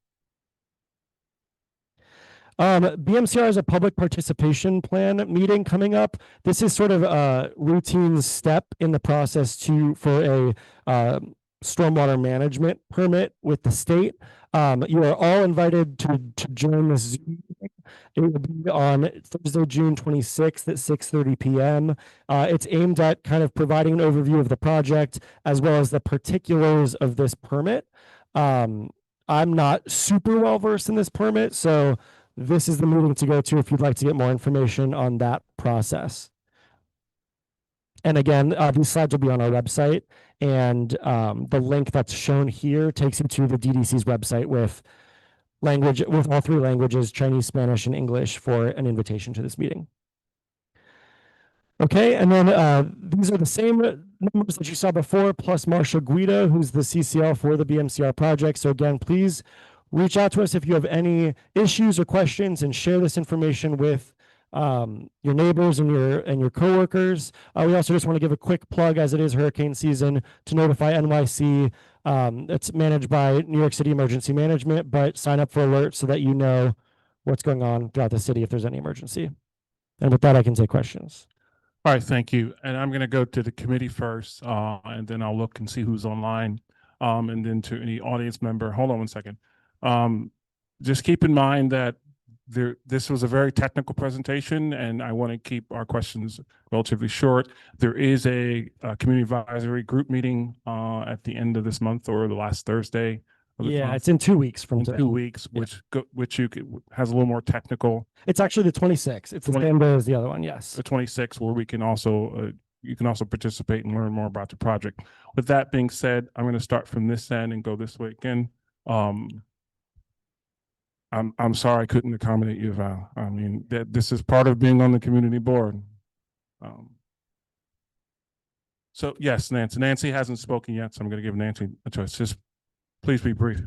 BMCR has a public participation plan meeting coming up. This is sort of a routine step in the process for a stormwater management permit with the state. You are all invited to join this Zoom meeting. It will be on Thursday, June 26th at 6:30 p.m. It's aimed at kind of providing an overview of the project as well as the particulars of this permit. I'm not super well versed in this permit, so this is the meeting to go to if you'd like to get more information on that process. And again, these slides will be on our website, and the link that's shown here takes you to the DDC's website with all 3 languages, Chinese, Spanish, and English, for an invitation to this meeting. Okay, and then these are the same numbers that you saw before, plus Marcia Guida, who's the CCL for the BMCR project. So again, please reach out to us if you have any issues or questions, and share this information with your neighbors and your coworkers. We also just want to give a quick plug, as it is hurricane season, to Notify NYC. It's managed by New York City Emergency Management, but sign up for alerts so that you know what's going on throughout the city if there's any emergency. And with that, I can take questions. All right, thank you. And I'm going to go to the committee first, and then I'll look and see who's online, and then to any audience member. Hold on one second. Just keep in mind that this was a very technical presentation, and I want to keep our questions relatively short. There is a community advisory group meeting at the end of this month or the last Thursday. Yeah, it's in 2 weeks from in today. 2 weeks, which has a little more technical. It's actually the 26th. It's the same day as the other one. Yes. The 26th, where we can also you can also participate and learn more about the project. With that being said, I'm going to start from this end and go this way again. I'm sorry I couldn't accommodate you, Val. I mean, this is part of being on the community board. So yes, Nancy. Nancy hasn't spoken yet, so I'm going to give Nancy a choice. Just please be brief.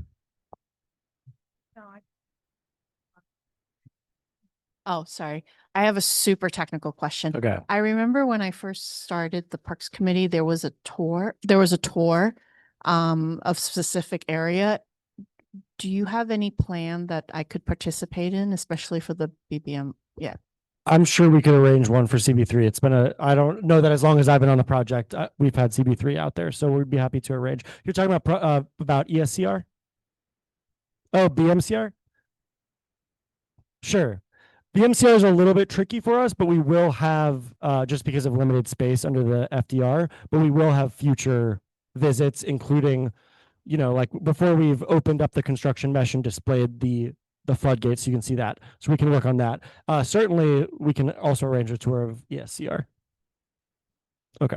Oh, sorry. I have a super technical question. Okay. I remember when I first started the Parks Committee, there was a tour of specific area. Do you have any plan that I could participate in, especially for the BBM? Yeah. I'm sure we could arrange one for CB3. It's been I don't know that as long as I've been on the project, we've had CB3 out there, so we'd be happy to arrange. You're talking about ESCR? Oh, BMCR? Sure. BMCR is a little bit tricky for us, but we will have, just because of limited space under the FDR, but we will have future visits, including, like before we've opened up the construction mesh and displayed the floodgates, you can see that. So we can work on that. Certainly, we can also arrange a tour of ESCR. Okay.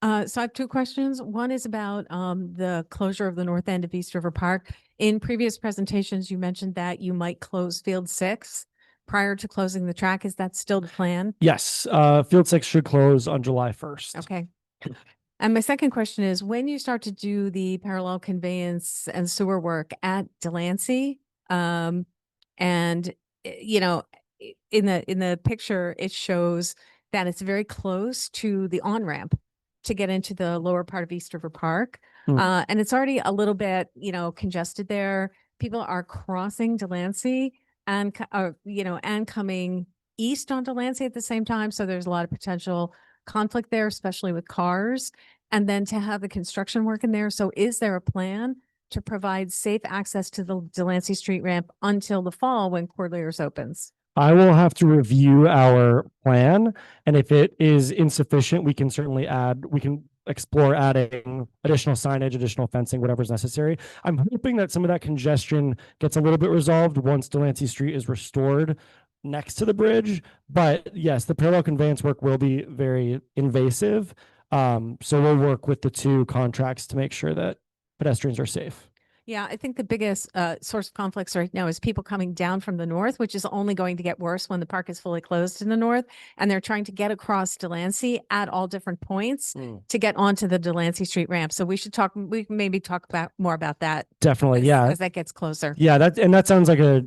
So I have two questions. One is about the closure of the north end of East River Park. In previous presentations, you mentioned that you might close Field 6 prior to closing the track. Is that still the plan? Yes. Field 6 should close on July 1st. Okay. And my second question is, when you start to do the parallel conveyance and sewer work at Delancey, and in the picture, it shows that it's very close to the on-ramp to get into the lower part of East River Park. And it's already a little bit, congested there. People are crossing Delancey and coming east on Delancey at the same time. So there's a lot of potential conflict there, especially with cars, and then to have the construction work in there. So is there a plan to provide safe access to the Delancey Street ramp until the fall when Cordeliers opens? I will have to review our plan, and if it is insufficient, we can certainly explore adding additional signage, additional fencing, whatever's necessary. I'm hoping that some of that congestion gets a little bit resolved once Delancey Street is restored next to the bridge. But yes, the parallel conveyance work will be very invasive. So we'll work with the two contracts to make sure that pedestrians are safe. Yeah, I think the biggest source of conflicts right now is people coming down from the north, which is only going to get worse when the park is fully closed in the north. And they're trying to get across Delancey at all different points to get onto the Delancey Street ramp. So we can maybe talk more about that. Definitely, as that gets closer. Yeah, that sounds like a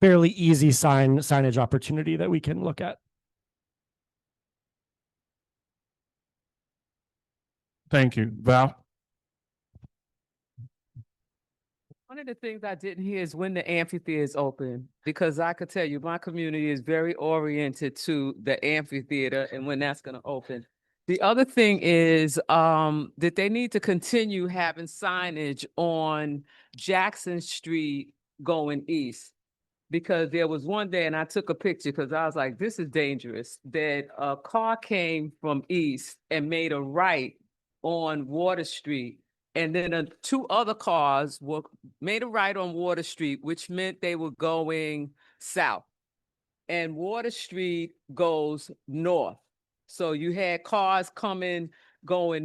fairly easy signage opportunity that we can look at. Thank you, Val. One of the things I didn't hear is when the amphitheater is open, because I could tell you my community is very oriented to the amphitheater and when that's going to open. The other thing is that they need to continue having signage on Jackson Street going east. Because there was one day, and I took a picture because I was like, this is dangerous, that a car came from east and made a right on Water Street. And then two other cars made a right on Water Street, which meant they were going south. And Water Street goes north. So you had cars going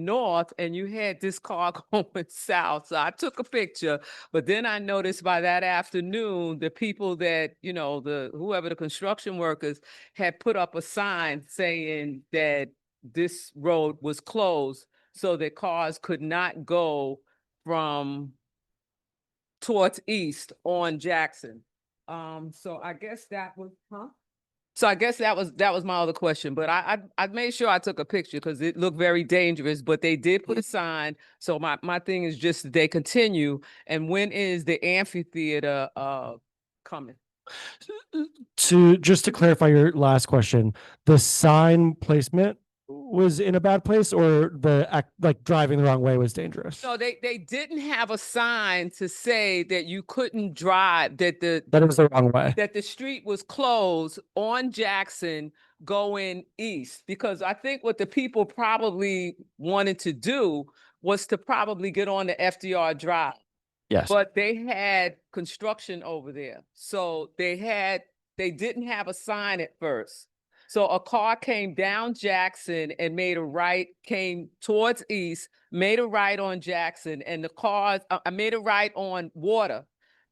north, and you had this car going south. So I took a picture, but then I noticed by that afternoon, the people that, whoever the construction workers had put up a sign saying that this road was closed so that cars could not go from towards east on Jackson. So I guess that was, huh? So I guess that was my other question, but I made sure I took a picture because it looked very dangerous, but they did put a sign. So my thing is just that they continue. And when is the amphitheater coming? Just to clarify your last question, the sign placement was in a bad place, or like driving the wrong way was dangerous? No, they didn't have a sign to say that you couldn't drive, that That was the wrong way. that the street was closed on Jackson going east, because I think what the people probably wanted to do was to probably get on the FDR Drive. Yes. But they had construction over there. So they didn't have a sign at first. So a car came down Jackson and made a right, came towards east, made a right on Jackson, and the cars, I made a right on Water,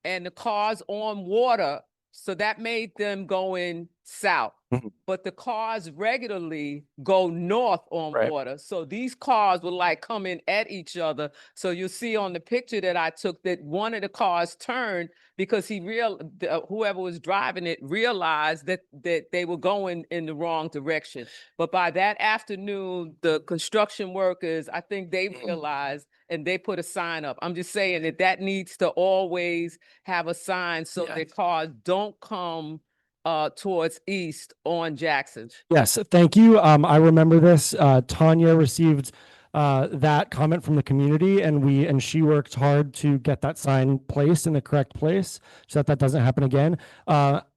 and the cars on Water, so that made them going south. Mhm. But the cars regularly go north on Right. Water. So these cars were like coming at each other. So you'll see on the picture that I took that one of the cars turned because whoever was driving it realized that they were going in the wrong direction. But by that afternoon, the construction workers, I think they realized and they put a sign up. I'm just saying that needs to always have a sign so Yeah. that cars don't come towards east on Jackson. Yes, thank you. I remember this. Tanya received that comment from the community, and she worked hard to get that sign placed in the correct place so that doesn't happen again.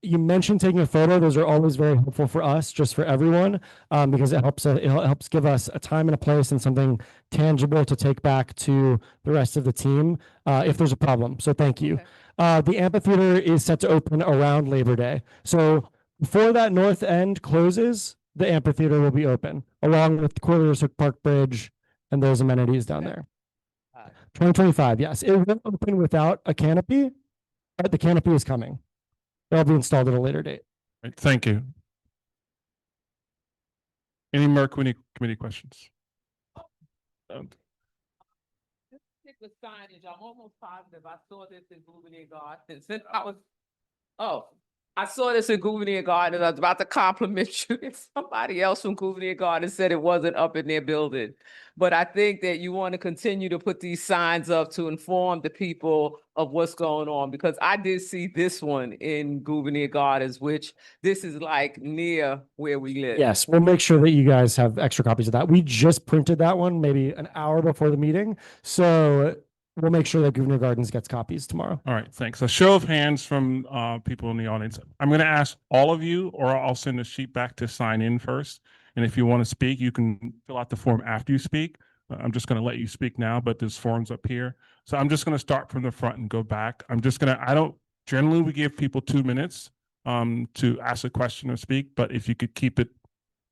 You mentioned taking a photo. Those are always very helpful for us, just for everyone, because it helps give us a time and a place and something tangible to take back to the rest of the team if there's a problem. So thank you. Okay. The amphitheater is set to open around Labor Day. So before that north end closes, the amphitheater will be open, along with Corliers Hook Park Bridge and those amenities down there. 2025, yes. It will open without a canopy, but the canopy is coming. It'll be installed at a later date. Right, thank you. Any more committee questions? This particular signage, I'm almost positive I saw this in Gouverneur Gardens. And I saw this in Gouverneur Gardens. I was about to compliment you. Somebody else from Gouverneur Gardens said it wasn't up in their building. But I think that you want to continue to put these signs up to inform the people of what's going on, because I did see this one in Gouverneur Gardens, which this is like near where we live. Yes, we'll make sure that you guys have extra copies of that. We just printed that one maybe an hour before the meeting. So we'll make sure that Gouverneur Gardens gets copies tomorrow. All right, thanks. A show of hands from people in the audience. I'm going to ask all of you, or I'll send a sheet back to sign in first. And if you want to speak, you can fill out the form after you speak. I'm just going to let you speak now, but there's forms up here. So I'm just going to start from the front and go back. Generally we give people 2 minutes to ask a question or speak, but if you could keep it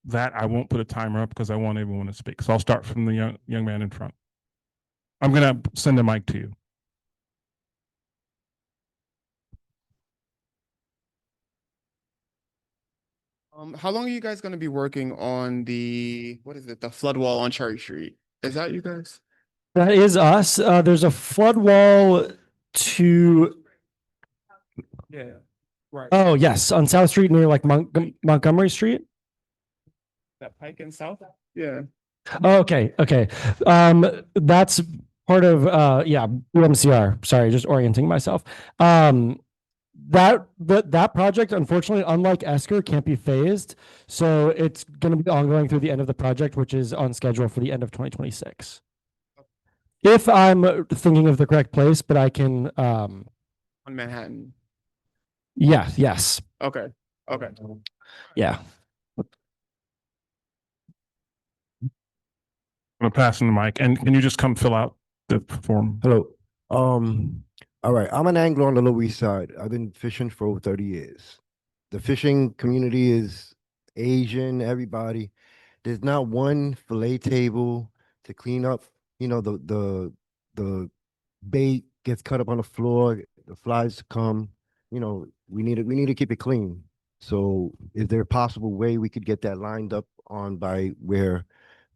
that, I won't put a timer up because I want everyone to speak. So I'll start from the young man in front. I'm going to send a mic to you. How long are you guys going to be working on the flood wall on Cherry Street? Is that you guys? That is us. There's a flood wall to, Yeah. Right. oh yes, on South Street near like Montgomery Street. That Pike and South? Yeah. Oh, okay. That's part of UMCR. Sorry, just orienting myself. That project, unfortunately, unlike Esker, can't be phased. So it's going to be ongoing through the end of the project, which is on schedule for the end of 2026. If I'm thinking of the correct place, but I can On Manhattan. yes. Okay. Okay. Yeah. I'm going to pass him the mic, and can you just come fill out the form? Hello. All right. I'm an angler on the Lower East Side. I've been fishing for over 30 years. The fishing community is Asian, everybody. There's not one fillet table to clean up. You know, the bait gets cut up on the floor, the flies come. You know, we need to keep it clean. So is there a possible way we could get that lined up on by where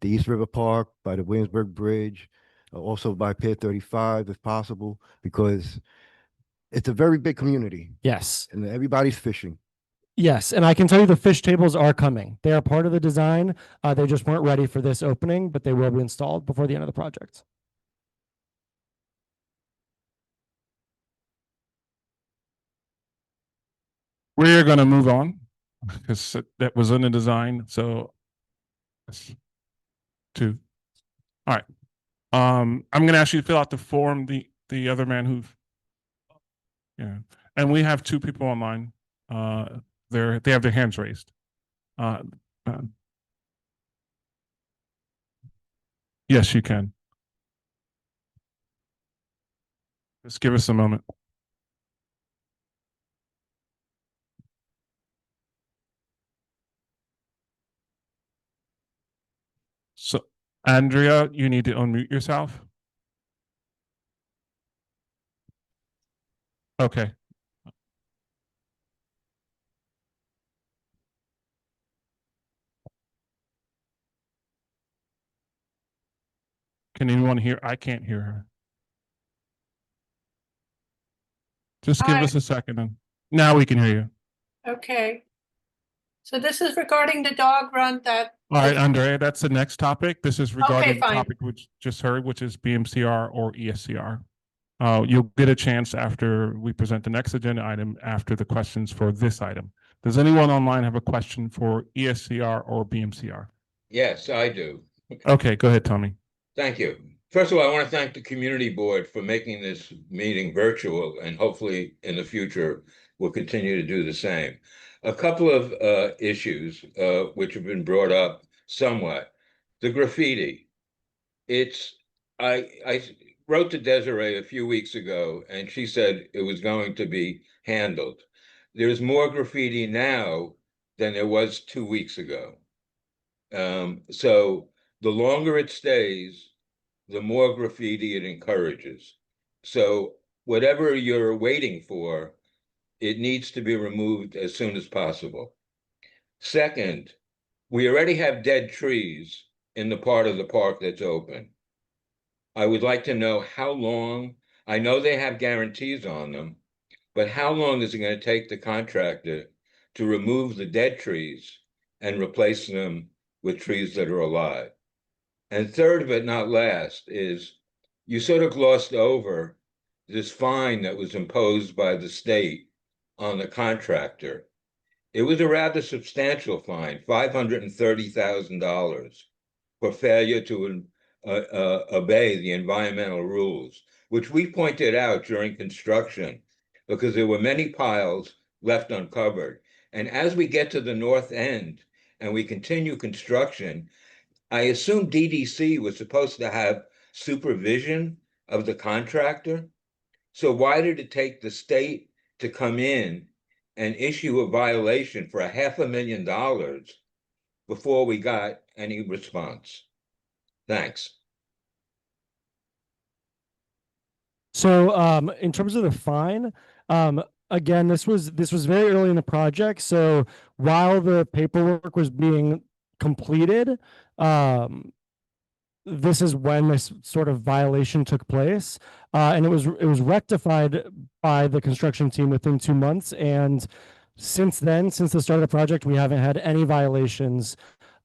the East River Park, by the Williamsburg Bridge, also by Pier 35 if possible, because It's a very big community Yes. and everybody's fishing. Yes, and I can tell you the fish tables are coming. They are part of the design. They just weren't ready for this opening, but they will be installed before the end of the project. We're going to move on because that was in the design. So, two. All right. I'm going to ask you to fill out the form. The other man who, yeah, and we have two people online. They have their hands raised. Yes, you can. Just give us a moment. So, Andrea, you need to unmute yourself. Okay. Can anyone hear? I can't hear her. Just give Hi. us a second. And now we can hear you. Okay. So this is regarding the dog run that. All right, Andrea, that's the next topic. This is regarding the fine. topic which just heard, which is BMCR or ESCR. You'll get a chance after we present the next agenda item after the questions for this item. Does anyone online have a question for ESCR or BMCR? Yes, I do. Okay, go ahead, Tommy. Thank you. First of all, I want to thank the community board for making this meeting virtual, and hopefully in the future we'll continue to do the same. A couple of issues which have been brought up somewhat. The graffiti. I wrote to Desiree a few weeks ago, and she said it was going to be handled. There's more graffiti now than there was 2 weeks ago. So the longer it stays, the more graffiti it encourages. So whatever you're waiting for, it needs to be removed as soon as possible. Second, we already have dead trees in the part of the park that's open. I would like to know how long, I know they have guarantees on them, but how long is it going to take the contractor to remove the dead trees and replace them with trees that are alive? And third but not last is you sort of glossed over this fine that was imposed by the state on the contractor. It was a rather substantial fine, $530,000 for failure to obey the environmental rules, which we pointed out during construction because there were many piles left uncovered. And as we get to the north end and we continue construction, I assume DDC was supposed to have supervision of the contractor. So why did it take the state to come in and issue a violation for $500,000 before we got any response? Thanks. So in terms of the fine, again, this was very early in the project. So while the paperwork was being completed, this is when this sort of violation took place. And it was rectified by the construction team within 2 months. And since then, since the start of the project, we haven't had any violations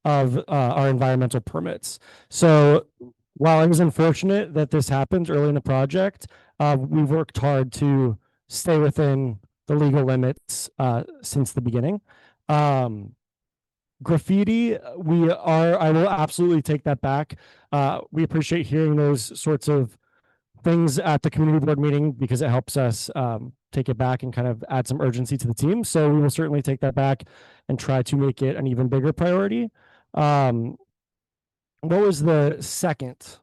of our environmental permits. So while it was unfortunate that this happened early in the project, we worked hard to stay within the legal limits since the beginning. Graffiti, I will absolutely take that back. We appreciate hearing those sorts of things at the community board meeting because it helps us take it back and kind of add some urgency to the team. So we will certainly take that back and try to make it an even bigger priority. What was the second?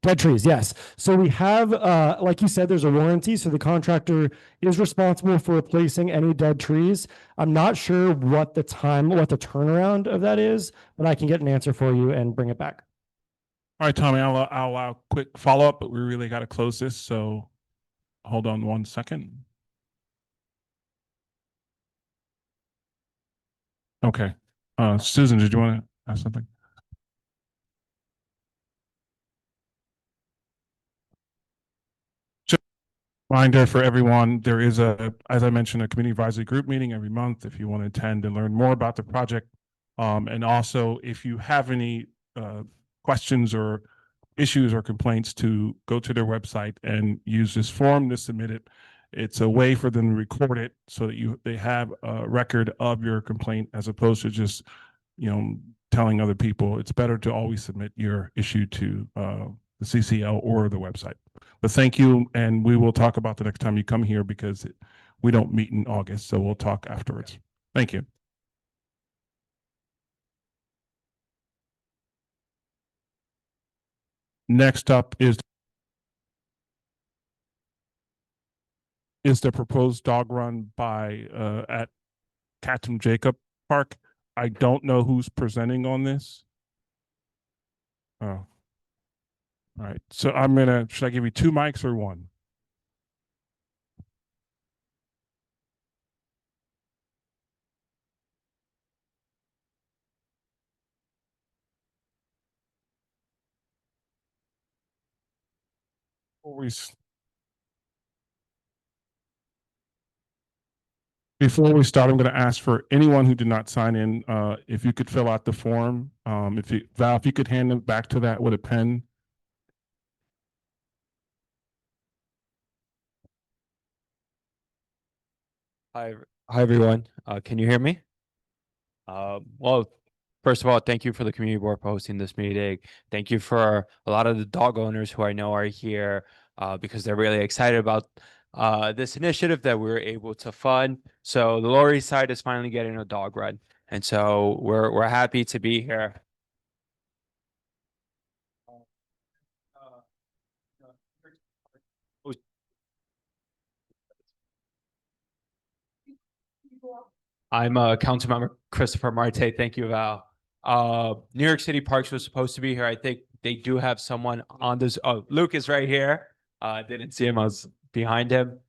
Dead trees, yes. So we have, like you said, there's a warranty. So the contractor is responsible for replacing any dead trees. I'm not sure what the turnaround of that is, but I can get an answer for you and bring it back. All right, Tommy, I'll allow a quick follow-up, but we really got to close this. So hold on 1 second. Okay. Susan, did you want to ask something? Reminder for everyone, there is as I mentioned, a community advisory group meeting every month if you want to attend and learn more about the project. And also, if you have any questions or issues or complaints, to go to their website and use this form to submit it. It's a way for them to record it so that they have a record of your complaint, as opposed to just, telling other people. It's better to always submit your issue to the CCL or the website. But thank you, and we will talk about the next time you come here, because we don't meet in August, so we'll talk afterwards. Thank you. Next up is the proposed dog run by at Captain Jacob Park. I don't know who's presenting on this. Oh. All right. So should I give you 2 mics or 1? Before we start, I'm going to ask for anyone who did not sign in, if you could fill out the form. Val, if you could hand them back to that with a pen. Hi, everyone. Can you hear me? Well, first of all, thank you for the community board for hosting this meeting. Thank you for a lot of the dog owners who I know are here because they're really excited about this initiative that we were able to fund. So the Lower East Side is finally getting a dog run, and so we're happy to be here. I'm Councilmember Christopher Marte. Thank you, Val. New York City Parks was supposed to be here. I think they do have someone on this. Oh, Luke is right here. Didn't see him. I was behind him.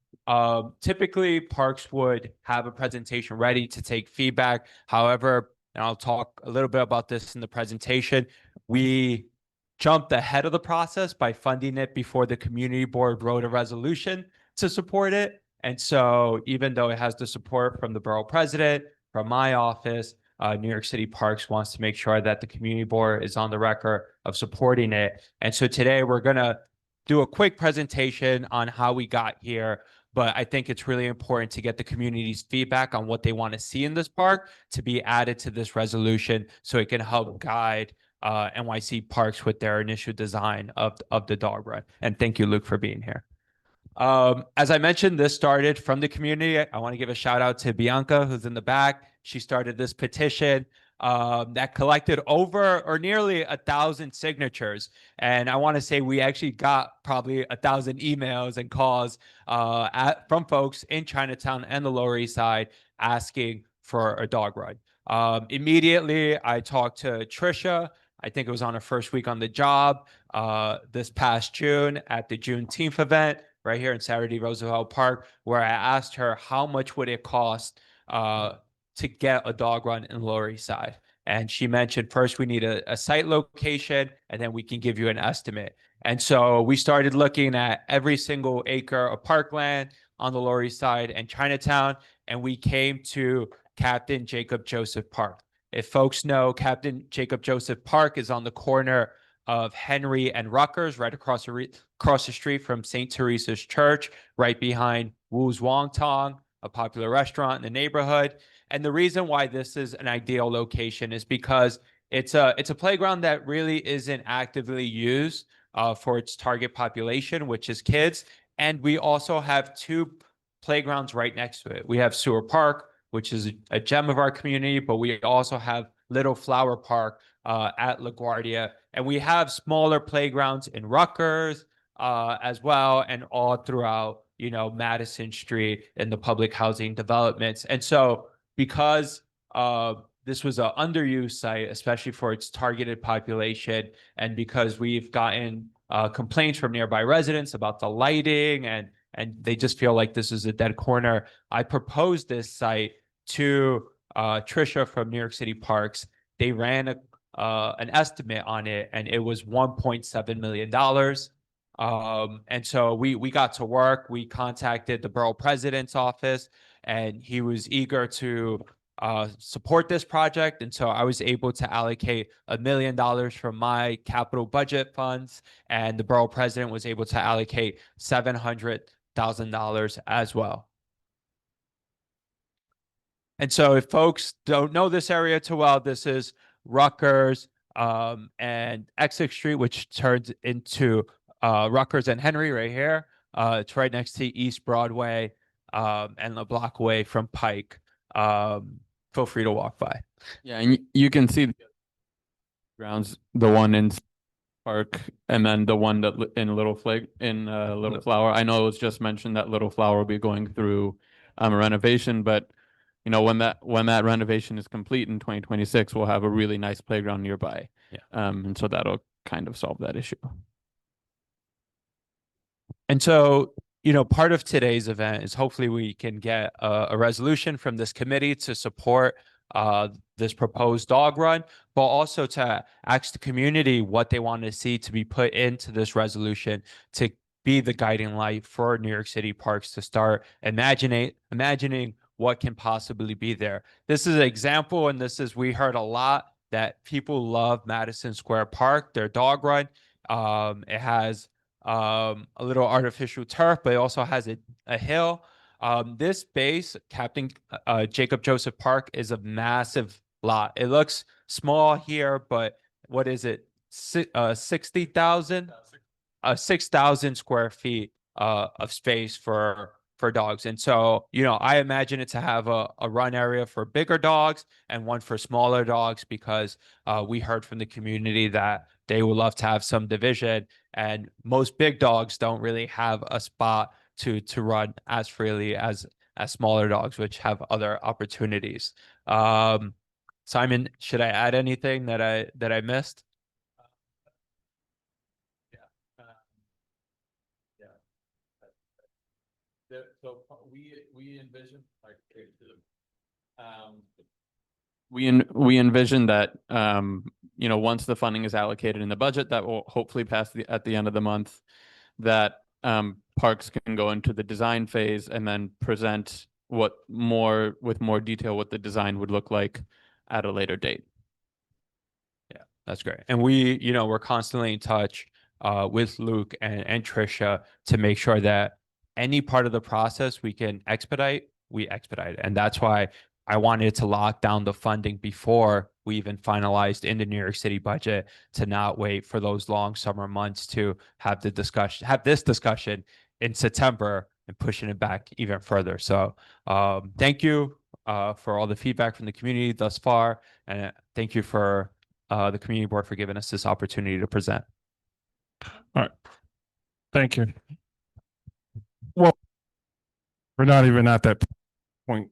Typically, Parks would have a presentation ready to take feedback. However, and I'll talk a little bit about this in the presentation, we jumped ahead of the process by funding it before the community board wrote a resolution to support it. And so even though it has the support from the borough president, from my office, New York City Parks wants to make sure that the community board is on the record of supporting it. And so today we're going to do a quick presentation on how we got here. But I think it's really important to get the community's feedback on what they want to see in this park to be added to this resolution so it can help guide NYC Parks with their initial design of the dog run. And thank you, Luke, for being here. As I mentioned, this started from the community. I want to give a shout out to Bianca, who's in the back. She started this petition that collected over or nearly 1,000 signatures. And I want to say we actually got probably 1,000 emails and calls from folks in Chinatown and the Lower East Side asking for a dog run. Immediately, I talked to Trisha. I think it was on her first week on the job this past June at the Juneteenth event right here in Saturday Roosevelt Park, where I asked her how much would it cost to get a dog run in Lower East Side. And she mentioned first we need a site location, and then we can give you an estimate. And so we started looking at every single acre of parkland on the Lower East Side and Chinatown, and we came to Captain Jacob Joseph Park. If folks know, Captain Jacob Joseph Park is on the corner of Henry and Rutgers, right across the street from St. Teresa's Church, right behind Wu's Wong Tong, a popular restaurant in the neighborhood. And the reason why this is an ideal location is because it's a playground that really isn't actively used for its target population, which is kids. And we also have 2 playgrounds right next to it. We have Sewer Park, which is a gem of our community, but we also have Little Flower Park at LaGuardia. And we have smaller playgrounds in Rutgers as well, and all throughout, Madison Street and the public housing developments. And so because this was an underused site, especially for its targeted population, and because we've gotten complaints from nearby residents about the lighting and they just feel like this is a dead corner, I proposed this site to Trisha from New York City Parks. They ran an estimate on it, and it was $1.7 million. And so we got to work. We contacted the borough president's office, and he was eager to support this project. And so I was able to allocate $1 million from my capital budget funds, and the borough president was able to allocate $700,000 as well. And so if folks don't know this area too well, this is Rutgers and Essex Street, which turns into Rutgers and Henry right here. It's right next to East Broadway and the block away from Pike. Feel free to walk by. Yeah, and you can see the grounds, the one in Park, and then the one that in Little Flower. I know it was just mentioned that Little Flower will be going through a renovation, but you know, when that renovation is complete in 2026, we'll have a really nice playground nearby. Yeah. And so that'll kind of solve that issue. And so, you know, part of today's event is hopefully we can get a resolution from this committee to support this proposed dog run, but also to ask the community what they want to see to be put into this resolution to be the guiding light for New York City parks to start imagining what can possibly be there. This is an example, and we heard a lot that people love Madison Square Park, their dog run. It has a little artificial turf, but it also has a hill. This base, Captain Jacob Joseph Park, is a massive lot. It looks small here, but what is it? 60,000? 6,000 square feet of space for dogs. And so, you know, I imagine it to have a run area for bigger dogs and one for smaller dogs, because we heard from the community that they would love to have some division, and most big dogs don't really have a spot to run as freely as smaller dogs, which have other opportunities. Simon, should I add anything that I missed? So we envision we envision that you know, once the funding is allocated in the budget that will hopefully pass at the end of the month, that parks can go into the design phase and then present with more detail what the design would look like at a later date. Yeah, that's great. And we're constantly in touch with Luke and Trisha to make sure that any part of the process we can expedite, we expedite. And that's why I wanted to lock down the funding before we even finalized in the New York City budget, to not wait for those long summer months to have this discussion in September and pushing it back even further. So thank you for all the feedback from the community thus far. And thank you for the community board for giving us this opportunity to present. All right. Thank you. Well, we're not even at that point.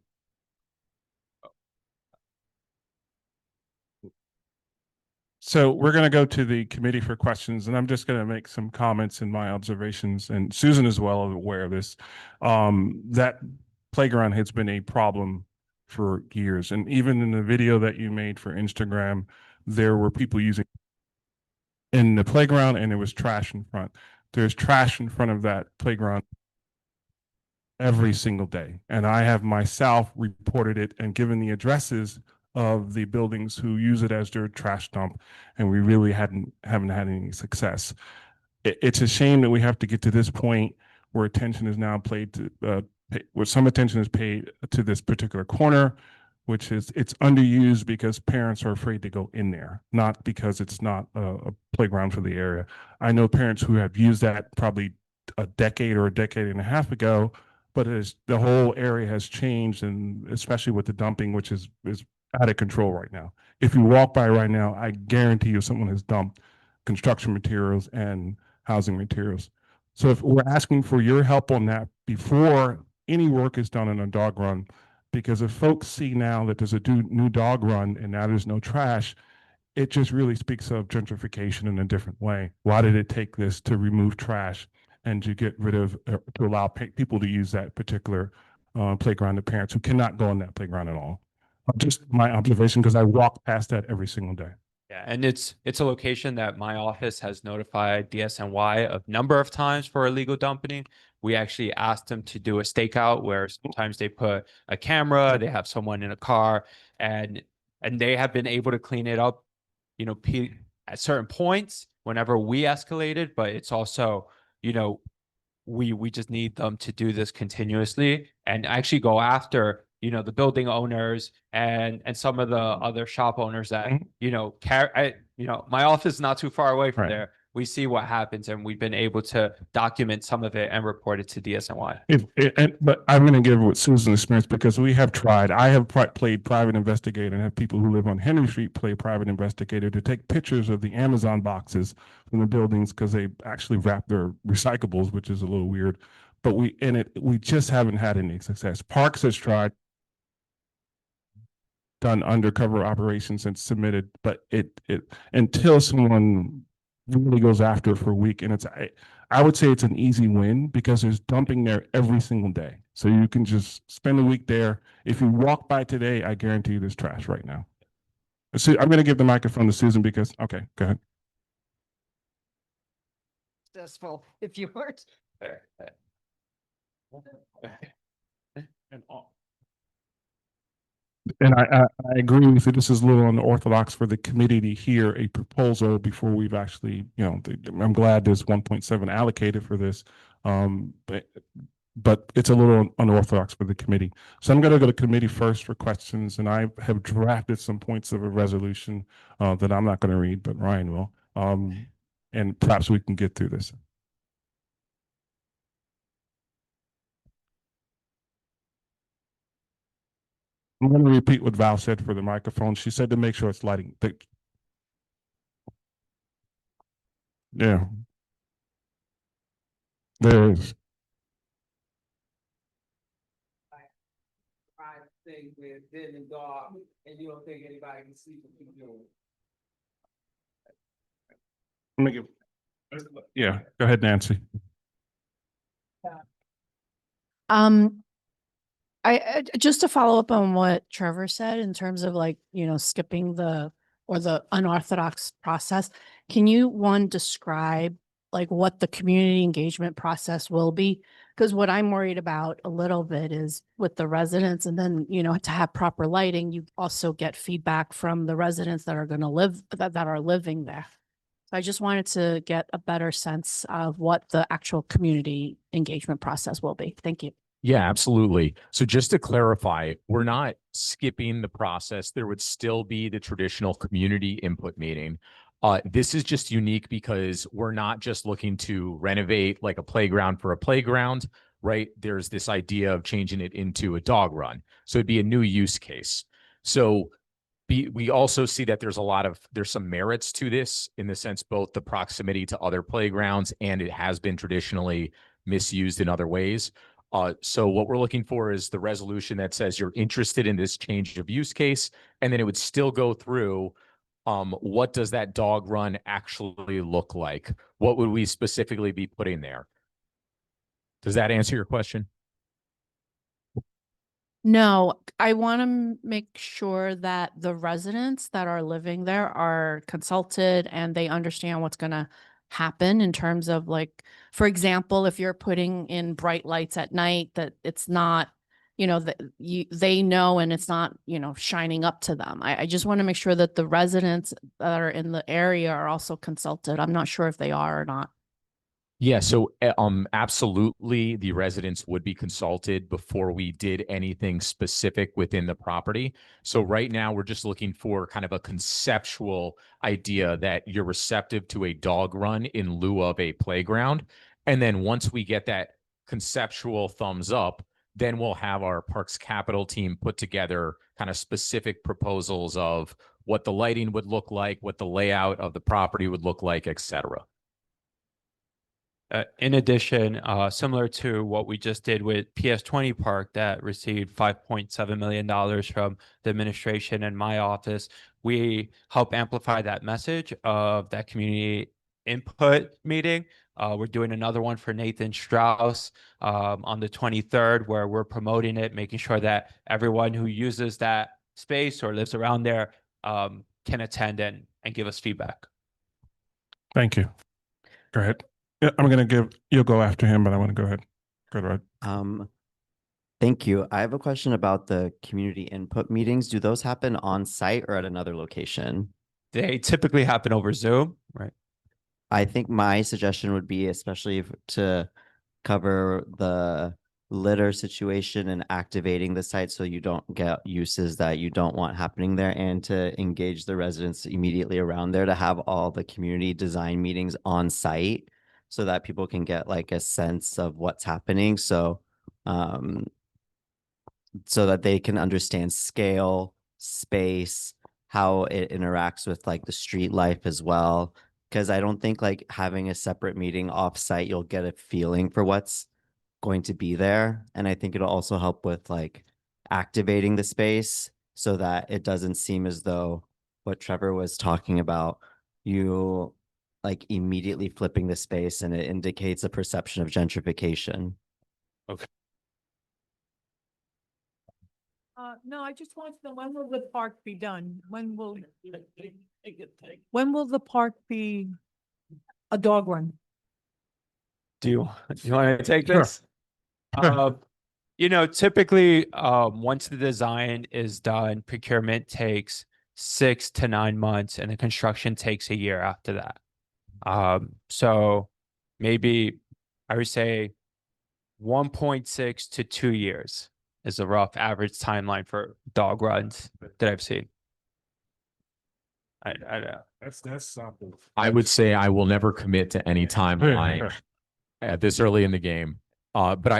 So we're going to go to the committee for questions, and I'm just going to make some comments in my observations, and Susan is well aware of this. That playground has been a problem for years, and even in the video that you made for Instagram, there were people using in the playground, and there was trash in front. There's trash in front of that playground every single day. And I have myself reported it and given the addresses of the buildings who use it as their trash dump. And we really haven't had any success. It's a shame that we have to get to this point where attention is now where some attention is paid to this particular corner, which is it's underused because parents are afraid to go in there, not because it's not a playground for the area. I know parents who have used that probably a decade or a decade and a half ago, but the whole area has changed, and especially with the dumping, which is out of control right now. If you walk by right now, I guarantee you someone has dumped construction materials and housing materials. So if we're asking for your help on that before any work is done in a dog run, because if folks see now that there's a new dog run and now there's no trash, it just really speaks of gentrification in a different way. Why did it take this to remove trash and to get rid of, to allow people to use that particular playground to parents who cannot go on that playground at all? Just my observation, because I walk past that every single day. Yeah, and it's a location that my office has notified DSNY a number of times for illegal dumping. We actually asked them to do a stakeout where sometimes they put a camera, they have someone in a car, and they have been able to clean it up, you know, at certain points whenever we escalated, but it's also, you know, we just need them to do this continuously and actually go after, you know, the building owners and some of the other shop owners that, you know, you know, my office is not too far away from there. We see what happens, and we've been able to document some of it and report it to DSNY. But I'm going to give what Susan's experience, because we have tried. I have played private investigator and have people who live on Henry Street play private investigator to take pictures of the Amazon boxes from the buildings, because they actually wrap their recyclables, which is a little weird. But we just haven't had any success. Parks has tried, done undercover operations and submitted, but it until someone really goes after it for a week, and I would say it's an easy win because there's dumping there every single day. So you can just spend a week there. If you walk by today, I guarantee you there's trash right now. So I'm going to give the microphone to Susan because, okay, go ahead. Successful if you weren't. And I agree with you. This is a little unorthodox for the committee to hear a proposal before we've actually, you know, I'm glad there's 1.7 allocated for this. But it's a little unorthodox for the committee. So I'm going to go to committee first for questions, and I have drafted some points of a resolution that I'm not going to read, but Ryan will. And perhaps we can get through this. I'm going to repeat what Val said for the microphone. She said to make sure it's lighting. Yeah. There is. Thing with dead and dark, and you don't think anybody can see what you're doing. Let me give. Yeah, go ahead, Nancy. I just to follow up on what Trevor said in terms of like, you know, skipping the unorthodox process. Can you describe like what the community engagement process will be? Because what I'm worried about a little bit is with the residents, and then, you know, to have proper lighting, you also get feedback from the residents that are going to live, that are living there. So I just wanted to get a better sense of what the actual community engagement process will be. Thank you. Yeah, absolutely. So just to clarify, we're not skipping the process. There would still be the traditional community input meeting. This is just unique because we're not just looking to renovate like a playground for a playground, right? There's this idea of changing it into a dog run. So it'd be a new use case. So we also see that there's some merits to this in the sense, both the proximity to other playgrounds and it has been traditionally misused in other ways. So what we're looking for is the resolution that says you're interested in this change of use case, and then it would still go through what does that dog run actually look like? What would we specifically be putting there? Does that answer your question? No, I want to make sure that the residents that are living there are consulted and they understand what's going to happen in terms of like, for example, if you're putting in bright lights at night, that it's not, you know, that they know, and it's not, you know, shining up to them. I just want to make sure that the residents that are in the area are also consulted. I'm not sure if they are or not. Yeah, so absolutely, the residents would be consulted before we did anything specific within the property. So right now, we're just looking for kind of a conceptual idea that you're receptive to a dog run in lieu of a playground. And then once we get that conceptual thumbs up, then we'll have our Parks Capital team put together kind of specific proposals of what the lighting would look like, what the layout of the property would look like, et cetera. In addition, similar to what we just did with PS20 Park that received $5.7 million from the administration and my office, we help amplify that message of that community input meeting. We're doing another one for Nathan Strauss on the 23rd, where we're promoting it, making sure that everyone who uses that space or lives around there can attend and give us feedback. Thank you. Go ahead. Yeah, you'll go after him, but I want to go ahead. Go ahead. Thank you. I have a question about the community input meetings. Do those happen on site or at another location? They typically happen over Zoom, right? I think my suggestion would be, especially to cover the litter situation and activating the site so you don't get uses that you don't want happening there, and to engage the residents immediately around there, to have all the community design meetings on site so that people can get like a sense of what's happening. So that they can understand scale, space, how it interacts with like the street life as well. Because I don't think like having a separate meeting off-site, you'll get a feeling for what's going to be there. And I think it'll also help with like activating the space so that it doesn't seem as though what Trevor was talking about, you like immediately flipping the space and it indicates a perception of gentrification. Okay. No, I just want to know, when will the park be done? When will the park be a dog run? Do you want to take Sure. this? Typically, once the design is done, procurement takes 6 to 9 months, and the construction takes a year after that. So maybe I would say 1.6 to 2 years is a rough average timeline for dog runs that I've seen. I know. That's something. I would say I will never commit to any timeline at this early in the game. But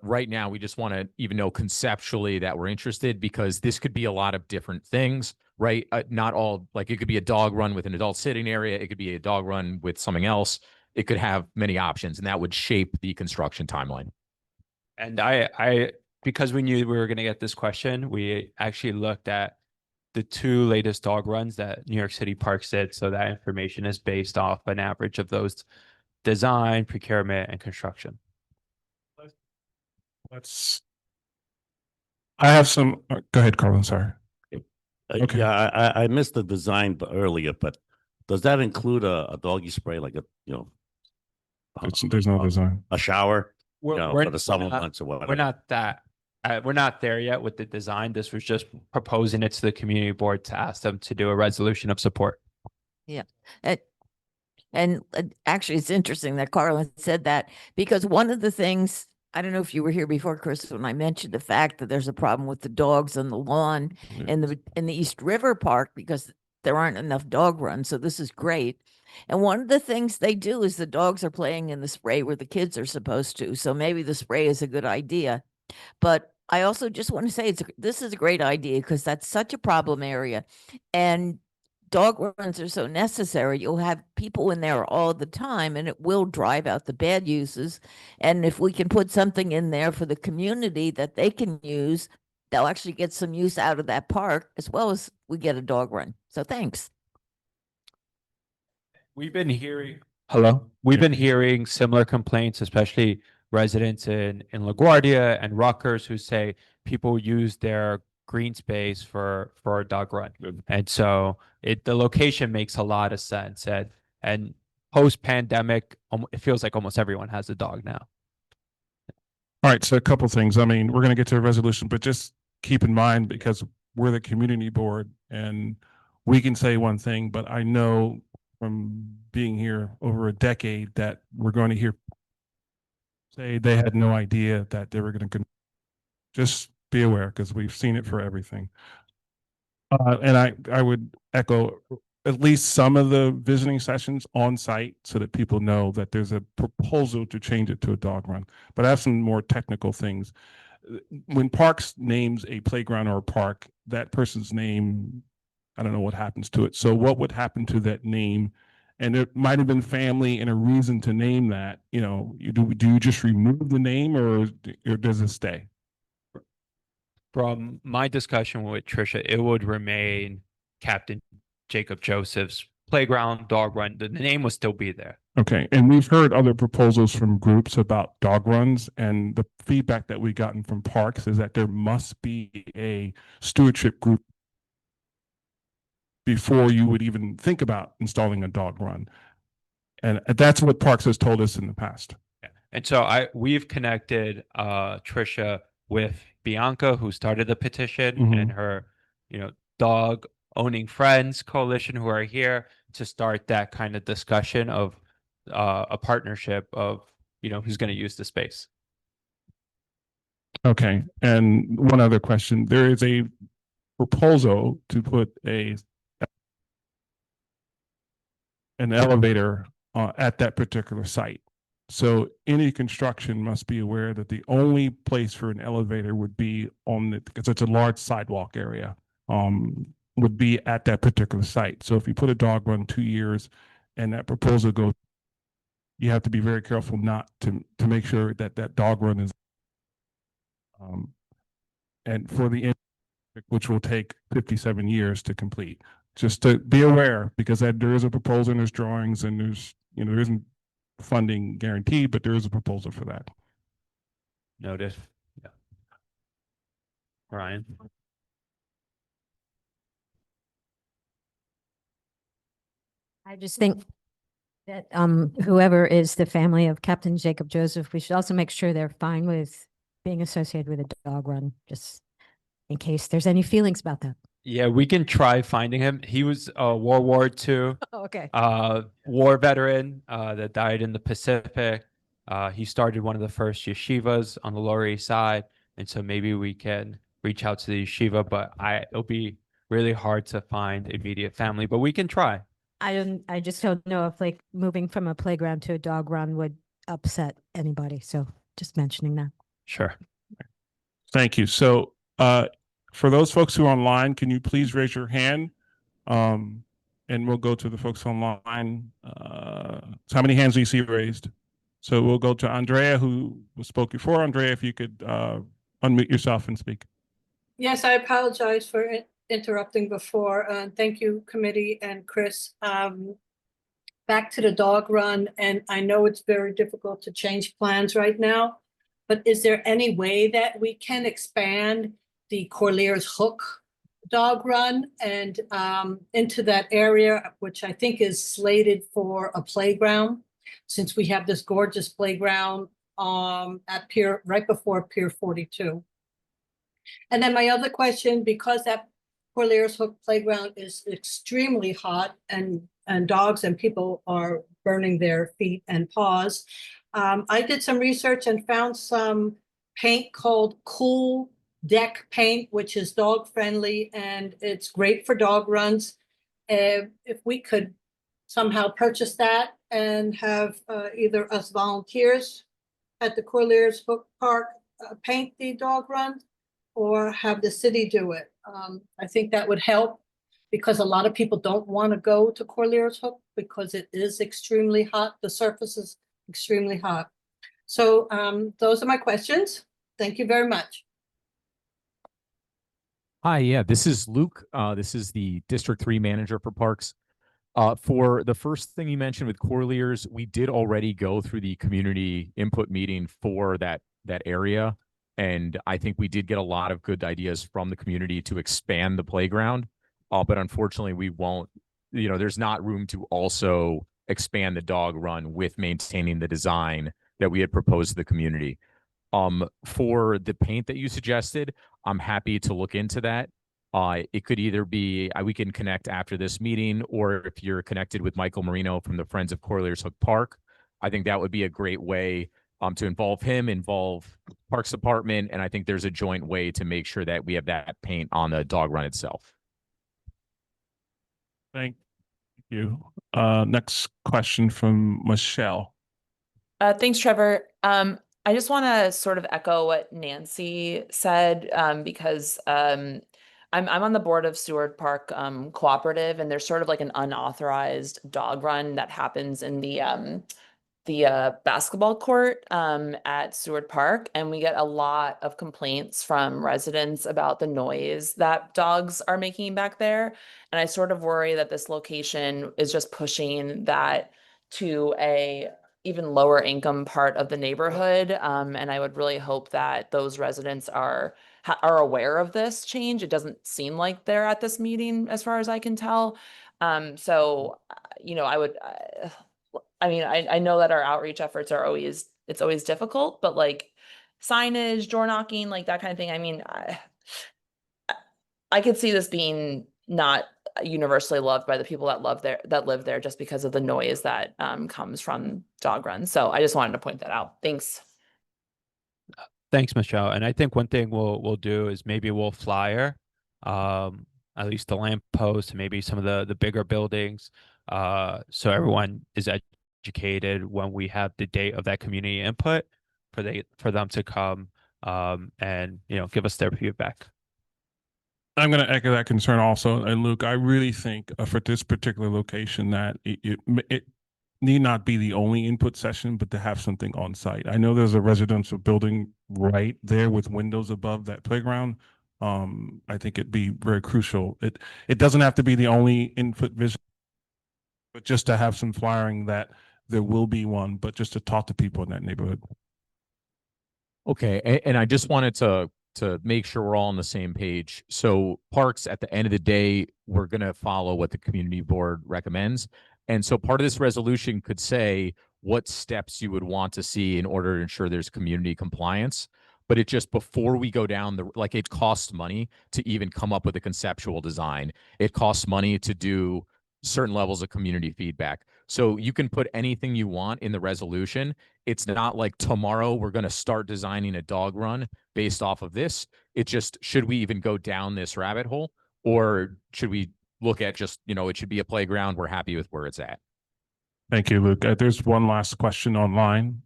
right now we just want to even know conceptually that we're interested, because this could be a lot of different things, right? Not all, like it could be a dog run with an adult sitting area. It could be a dog run with something else. It could have many options, and that would shape the construction timeline. And I because we knew we were going to get this question, we actually looked at the 2 latest dog runs that New York City Parks did. So that information is based off an average of those design, procurement, and construction. I have some. Go ahead, Carlin. Sorry. Okay. Yeah, I missed the design earlier, but does that include a doggy spray, like There's no design. a shower? We're for the summer months or whatever. We're not there yet with the design. This was just proposing it to the community board to ask them to do a resolution of support. Yeah. And actually, it's interesting that Carlin said that, because one of the things, I don't know if you were here before, Chris, when I mentioned the fact that there's a problem with the dogs on the lawn in the East River Park, because there aren't enough dog runs. So this is great. And one of the things they do is the dogs are playing in the spray where the kids are supposed to. So maybe the spray is a good idea. But I also just want to say this is a great idea, because that's such a problem area. And dog runs are so necessary. You'll have people in there all the time, and it will drive out the bad uses. And if we can put something in there for the community that they can use, they'll actually get some use out of that park, as well as we get a dog run. So thanks. We've been hearing similar complaints, especially residents in LaGuardia and Rutgers, who say people use their green space for a dog run. And so the location makes a lot of sense. And post pandemic, it feels like almost everyone has a dog now. All right. So a couple things. I mean, we're going to get to a resolution, but just keep in mind, because we're the community board and we can say one thing, but I know from being here over a decade that we're going to hear say they had no idea that they were going to just be aware, because we've seen it for everything. And I would echo at least some of the visiting sessions on site so that people know that there's a proposal to change it to a dog run. But I have some more technical things. When Parks names a playground or a park, that person's name, I don't know what happens to it. So what would happen to that name? And it might have been family and a reason to name that. Do you just remove the name, or does it stay? From my discussion with Tricia, it would remain Captain Jacob Joseph's playground dog run. The name will still be there. Okay. And we've heard other proposals from groups about dog runs, and the feedback that we've gotten from Parks is that there must be a stewardship group. before you would even think about installing a dog run. And that's what Parks has told us in the past. And so we've connected Trisha with Bianca, who started the petition, and her, dog owning friends coalition, who are here to start that kind of discussion of a partnership of, who's going to use the space. Okay. And one other question. There is a proposal to put an elevator at that particular site. So any construction must be aware that the only place for an elevator would be because it's a large sidewalk area, would be at that particular site. So if you put a dog run 2 years and that proposal goes, you have to be very careful not to make sure that that dog run is, and for the, which will take 57 years to complete. Just to be aware, because there is a proposal and there's drawings and there's, there isn't funding guaranteed, but there is a proposal for that. Noted. Yeah. Ryan. I just think that whoever is the family of Captain Jacob Joseph, we should also make sure they're fine with being associated with a dog run, just in case there's any feelings about that. Yeah, we can try finding him. He was a World War II Okay. War veteran that died in the Pacific. He started one of the first yeshivas on the Lower East Side, and so maybe we can reach out to the yeshiva, but it'll be really hard to find immediate family, but we can try. I just don't know if like moving from a playground to a dog run would upset anybody. So just mentioning that. Sure. Thank you. So for those folks who are online, can you please raise your hand? And we'll go to the folks online. So how many hands do you see raised? So we'll go to Andrea, who spoke before. Andrea, if you could unmute yourself and speak. Yes, I apologize for interrupting before. Thank you, committee and Chris. Back to the dog run, and I know it's very difficult to change plans right now, but is there any way that we can expand the Corlears Hook dog run and into that area, which I think is slated for a playground, since we have this gorgeous playground at Pier, right before Pier 42. And then my other question, because that Corlears Hook playground is extremely hot and dogs and people are burning their feet and paws, I did some research and found some paint called Cool Deck paint, which is dog friendly and it's great for dog runs. If we could somehow purchase that and have either us volunteers at the Corlears Hook Park paint the dog runs, or have the city do it. I think that would help, because a lot of people don't want to go to Corlears Hook because it is extremely hot. The surface is extremely hot. So those are my questions. Thank you very much. Hi, yeah, this is Luke. This is the District 3 manager for Parks. For the first thing you mentioned with Corlears, we did already go through the community input meeting for that area. And I think we did get a lot of good ideas from the community to expand the playground. But unfortunately, we won't, there's not room to also expand the dog run with maintaining the design that we had proposed to the community. For the paint that you suggested, I'm happy to look into that. It could either be, we can connect after this meeting, or if you're connected with Michael Marino from the Friends of Corlears Hook Park, I think that would be a great way to involve him, involve Parks Department, and I think there's a joint way to make sure that we have that paint on the dog run itself. Thank you. Next question from Michelle. Thanks, Trevor. I just want to sort of echo what Nancy said, because I'm on the board of Seward Park Cooperative, and there's sort of like an unauthorized dog run that happens in the basketball court at Seward Park, and we get a lot of complaints from residents about the noise that dogs are making back there. And I sort of worry that this location is just pushing that to a even lower income part of the neighborhood. And I would really hope that those residents are aware of this change. It doesn't seem like they're at this meeting as far as I can tell. You know, I mean, I know that our outreach efforts are it's always difficult, but like signage, door knocking, like that kind of thing. I mean, I could see this being not universally loved by the people that live there just because of the noise that comes from dog runs. So I just wanted to point that out. Thanks. Thanks, Michelle. And I think one thing we'll do is maybe we'll flyer, at least the lamp post, maybe some of the bigger buildings, so everyone is educated when we have the date of that community input for them to come and give us their feedback. I'm going to echo that concern also. And Luke, I really think for this particular location that it need not be the only input session, but to have something on site. I know there's a residential building right there with windows above that playground. I think it'd be very crucial. It doesn't have to be the only input vision, but just to have some flyering that there will be one, but just to talk to people in that neighborhood. Okay, and I just wanted to make sure we're all on the same page. So parks, at the end of the day, we're going to follow what the community board recommends. And so part of this resolution could say what steps you would want to see in order to ensure there's community compliance. But it just, before we go down it costs money to even come up with a conceptual design. It costs money to do certain levels of community feedback. So you can put anything you want in the resolution. It's not like tomorrow we're going to start designing a dog run based off of this. It's just, should we even go down this rabbit hole, or should we look at just, it should be a playground. We're happy with where it's at. Thank you, Luke. There's one last question online.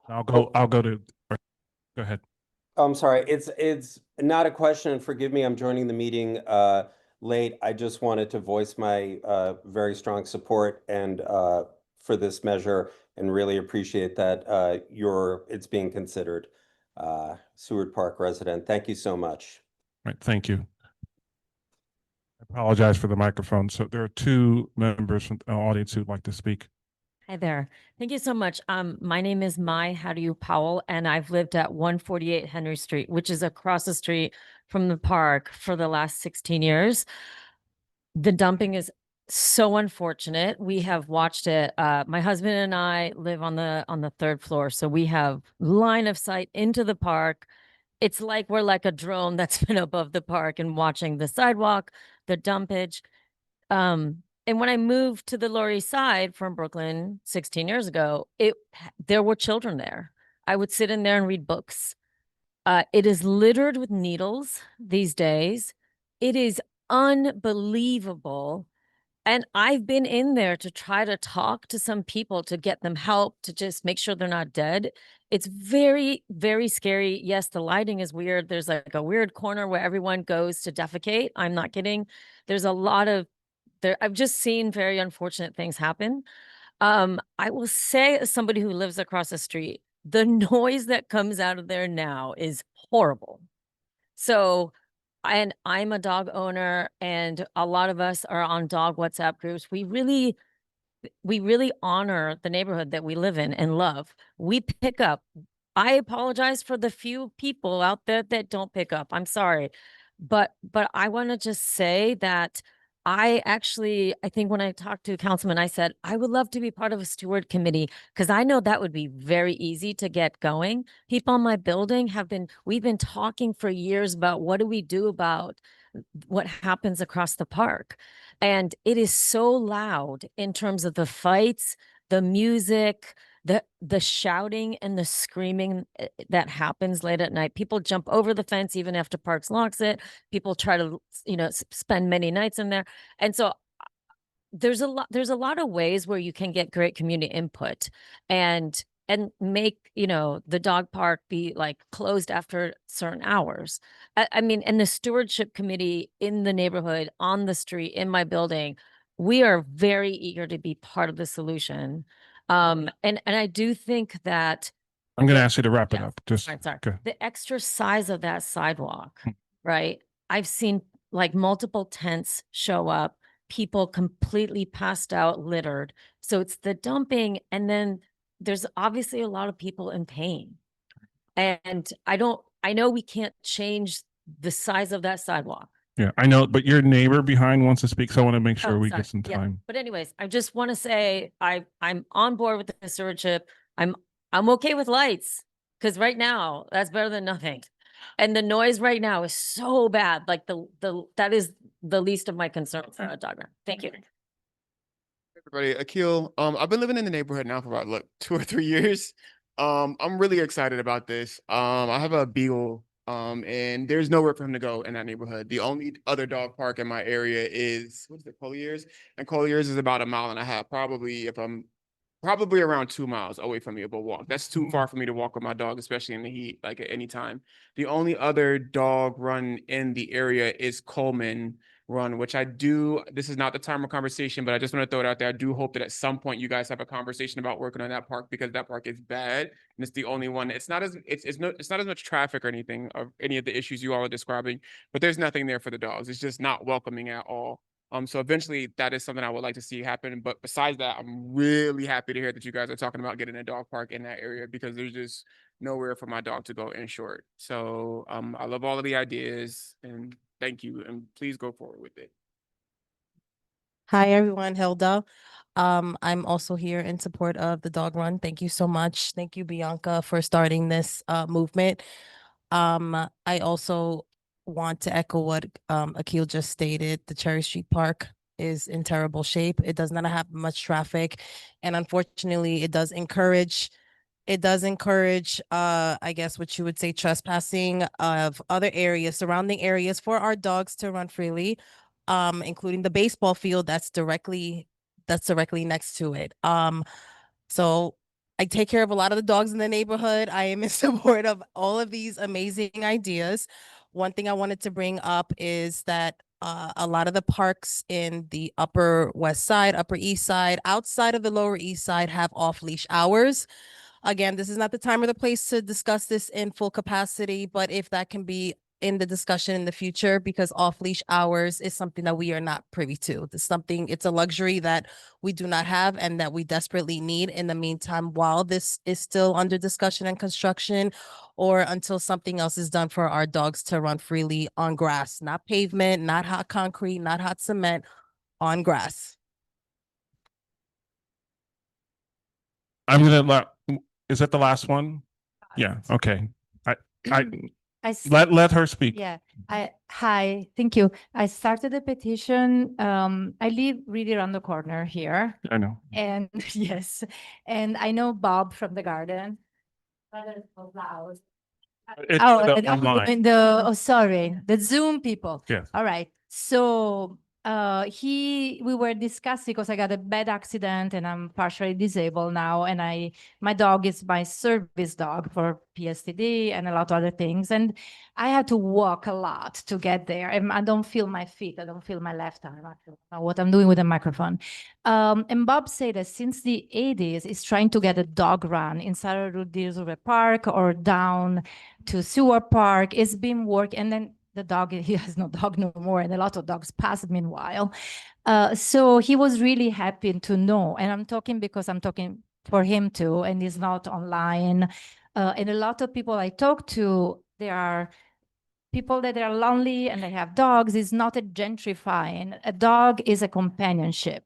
I'll go to, go ahead. I'm sorry. It's not a question. Forgive me. I'm joining the meeting late. I just wanted to voice my very strong support and for this measure, and really appreciate that it's being considered. Seward Park resident. Thank you so much. Right. Thank you. I apologize for the microphone. So there are two members from the audience who'd like to speak. Hi there. Thank you so much. My name is Mai Powell, and I've lived at 148 Henry Street, which is across the street from the park for the last 16 years. The dumping is so unfortunate. We have watched it. My husband and I live on the third floor, so we have line of sight into the park. It's like we're like a drone that's been above the park and watching the sidewalk, the dumpage. And when I moved to the Lower East Side from Brooklyn 16 years ago, there were children there. I would sit in there and read books. It is littered with needles these days. It is unbelievable. And I've been in there to try to talk to some people to get them help, to just make sure they're not dead. It's very, very scary. Yes, the lighting is weird. There's like a weird corner where everyone goes to defecate. I'm not kidding. There's a lot of I've just seen very unfortunate things happen. I will say, as somebody who lives across the street, the noise that comes out of there now is horrible. So, and I'm a dog owner, and a lot of us are on dog WhatsApp groups. We really honor the neighborhood that we live in and love. We pick up. I apologize for the few people out there that don't pick up. I'm sorry. But I want to just say that I think when I talked to Councilman, I said, I would love to be part of a steward committee, because I know that would be very easy to get going. People in my building we've been talking for years about what do we do about what happens across the park. And it is so loud in terms of the fights, the music, the shouting and the screaming that happens late at night. People jump over the fence even after Parks locks it. People try to, spend many nights in there. And so there's a lot of ways where you can get great community input and make, the dog park be like closed after certain hours. I mean, and the stewardship committee in the neighborhood, on the street, in my building, we are very eager to be part of the solution. And I do think that I'm going to ask you to wrap it up. Just sorry. okay. The extra size of that sidewalk, right? I've seen like multiple tents show up, people completely passed out, littered. So it's the dumping, and then there's obviously a lot of people in pain. And I know we can't change the size of that sidewalk. Yeah, I know, but your neighbor behind wants to speak, so I want to make sure Oh, we sorry. get some Yeah. time. But anyways, I just want to say I'm on board with the stewardship. I'm okay with lights because right now that's better than nothing. And the noise right now is so bad. Like that is the least of my concerns for a dog run. Thank you. Everybody, Akil, I've been living in the neighborhood now for about 2 or 3 years. I'm really excited about this. I have a beagle, and there's nowhere for him to go in that neighborhood. The only other dog park in my area is, what is it, Collier's? And Collier's is about 1.5 miles, probably around 2 miles away from me of a walk. That's too far for me to walk with my dog, especially in the heat, like at any time. The only other dog run in the area is Coleman Run, which this is not the time of conversation, but I just want to throw it out there. I do hope that at some point you guys have a conversation about working on that park, because that park is bad. And it's the only one. It's not as much traffic or anything of any of the issues you all are describing, but there's nothing there for the dogs. It's just not welcoming at all. So eventually that is something I would like to see happen. But besides that, I'm really happy to hear that you guys are talking about getting a dog park in that area, because there's just nowhere for my dog to go, in short. So I love all of the ideas, and thank you, and please go forward with it. Hi, everyone. Hilda. I'm also here in support of the dog run. Thank you so much. Thank you, Bianca, for starting this movement. I also want to echo what Akil just stated. The Cherry Street Park is in terrible shape. It does not have much traffic, and unfortunately, it does encourage I guess what you would say, trespassing of other areas, surrounding areas, for our dogs to run freely, including the baseball field that's directly next to it. So I take care of a lot of the dogs in the neighborhood. I am in support of all of these amazing ideas. One thing I wanted to bring up is that a lot of the parks in the Upper West Side, Upper East Side, outside of the Lower East Side have off-leash hours. Again, this is not the time or the place to discuss this in full capacity, but if that can be in the discussion in the future, because off-leash hours is something that we are not privy to. It's a luxury that we do not have and that we desperately need in the meantime, while this is still under discussion and construction, or until something else is done for our dogs to run freely on grass, not pavement, not hot concrete, not hot cement, on grass. Is that the last one? Yeah, okay. I I let her speak. Yeah, hi, thank you. I started a petition. I live really around the corner here. I know. And yes, and I know Bob from the garden. It's online. Sorry, the Zoom people. Yes. All right. So we were discussing, because I got a bad accident and I'm partially disabled now, and my dog is my service dog for PSTD and a lot of other things, and I had to walk a lot to get there, and I don't feel my feet, I don't feel my left arm. I don't know what I'm doing with the microphone. And Bob said that since the 80s, he's trying to get a dog run inside of Rudinsky Park or down to Seward Park. It's been work, and then the dog, he has no dog no more, and a lot of dogs passed meanwhile. So he was really happy to know, and I'm talking because I'm talking for him too, and he's not online. And a lot of people I talk to, they are people that are lonely and they have dogs. It's not a gentrifying. A dog is a companionship.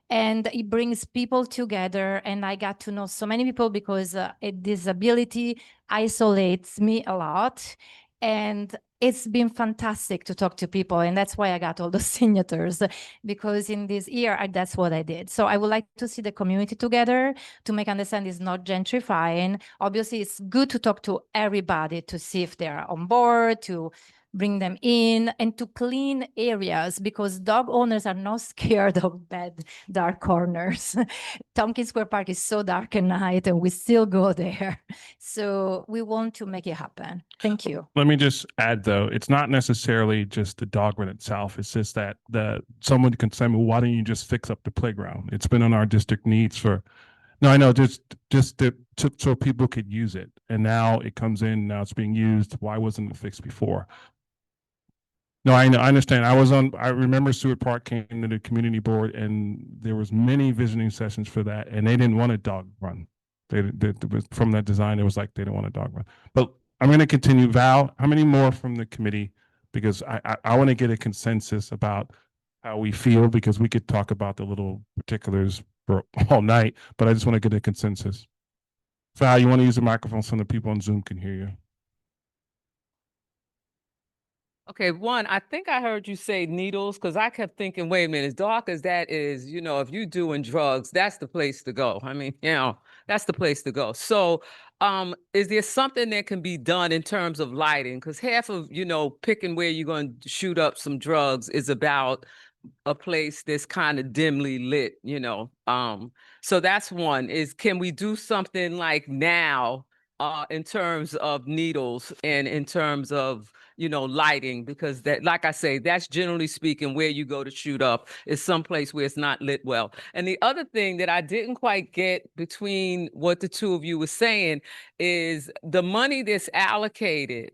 And it brings people together. And I got to know so many people, because a disability isolates me a lot. And it's been fantastic to talk to people. And that's why I got all those signatures, because in this year, that's what I did. So I would like to see the community together to make understand it's not gentrifying. Obviously, it's good to talk to everybody to see if they're on board, to bring them in, and to clean areas, because dog owners are not scared of bad dark corners. Tompkins Square Park is so dark at night, and we still go there. So we want to make it happen. Thank you. Let me just add, though, it's not necessarily just the dog run itself. It's just that someone can say, well, why don't you just fix up the playground? It's been on our district needs for, no, I know, just so people could use it. And now it comes in, now it's being used. Why wasn't it fixed before? No, I know, I understand. I remember Seward Park came to the community board, and there was many visiting sessions for that, and they didn't want a dog run. from that design, it was like they didn't want a dog run. But I'm going to continue. Val, how many more from the committee? Because I want to get a consensus about how we feel, because we could talk about the little particulars for all night, but I just want to get a consensus. Val, you want to use the microphone so the people on Zoom can hear you? Okay, one, I think I heard you say needles, because I kept thinking, wait a minute, as dark as that is, if you're doing drugs, that's the place to go. I mean, that's the place to go. So, is there something that can be done in terms of lighting? Because half of, picking where you're going to shoot up some drugs is about a place that's kind of dimly lit, so that's one, is can we do something like now in terms of needles and in terms of lighting, because that, like I say, that's generally speaking where you go to shoot up, is someplace where it's not lit well. And the other thing that I didn't quite get between what the two of you were saying is the money that's allocated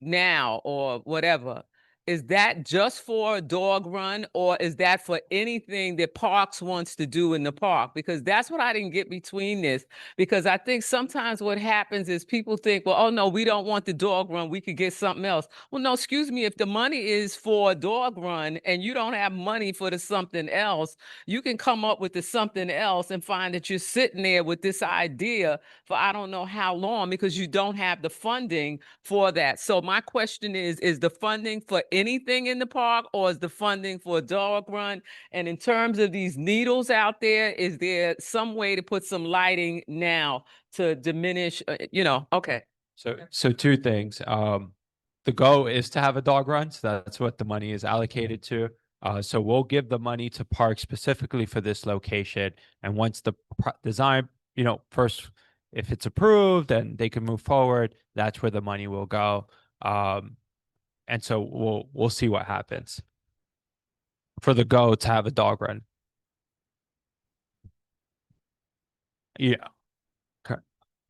now or whatever, is that just for a dog run, or is that for anything that Parks wants to do in the park? Because that's what I didn't get between this. Because I think sometimes what happens is people think, well, oh no, we don't want the dog run, we could get something else. Well, no, excuse me, if the money is for a dog run and you don't have money for the something else, you can come up with the something else and find that you're sitting there with this idea for I don't know how long, because you don't have the funding for that. So my question is the funding for anything in the park, or is the funding for a dog run? And in terms of these needles out there, is there some way to put some lighting now to diminish, okay. So two things. The goal is to have a dog run. So that's what the money is allocated to. So we'll give the money to parks specifically for this location. And once the design, first, if it's approved and they can move forward, that's where the money will go. And so we'll see what happens for the go to have a dog run. Yeah. Okay.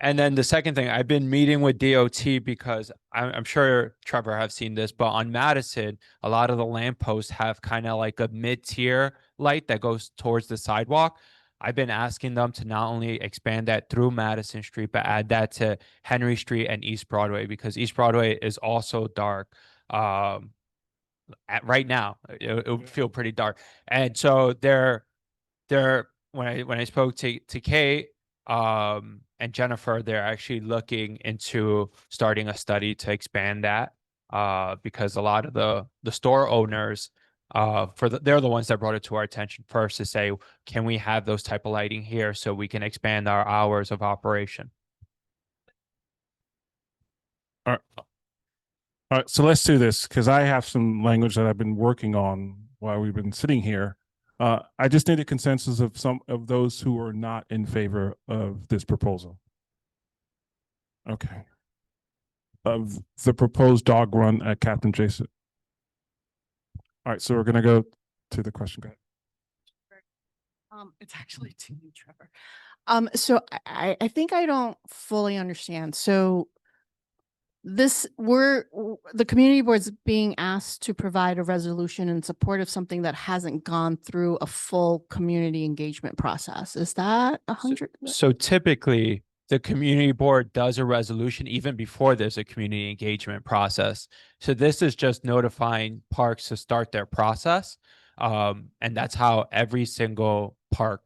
And then the second thing, I've been meeting with DOT because I'm sure Trevor have seen this, but on Madison, a lot of the lampposts have kind of like a mid-tier light that goes towards the sidewalk. I've been asking them to not only expand that through Madison Street, but add that to Henry Street and East Broadway, because East Broadway is also dark. Right now, it would feel pretty dark. And so when I spoke to Kate and Jennifer, they're actually looking into starting a study to expand that because a lot of the store owners they're the ones that brought it to our attention first to say, can we have those type of lighting here so we can expand our hours of operation? All right, so let's do this, because I have some language that I've been working on while we've been sitting here. I just need a consensus of some of those who are not in favor of this proposal. Okay. Of the proposed dog run at Captain Jason. All right, so we're gonna go to the question. Go ahead. It's actually to you, Trevor. So I think I don't fully understand. So the community board's being asked to provide a resolution in support of something that hasn't gone through a full community engagement process. Is that 100? So typically the community board does a resolution even before there's a community engagement process. So this is just notifying parks to start their process. And that's how every single park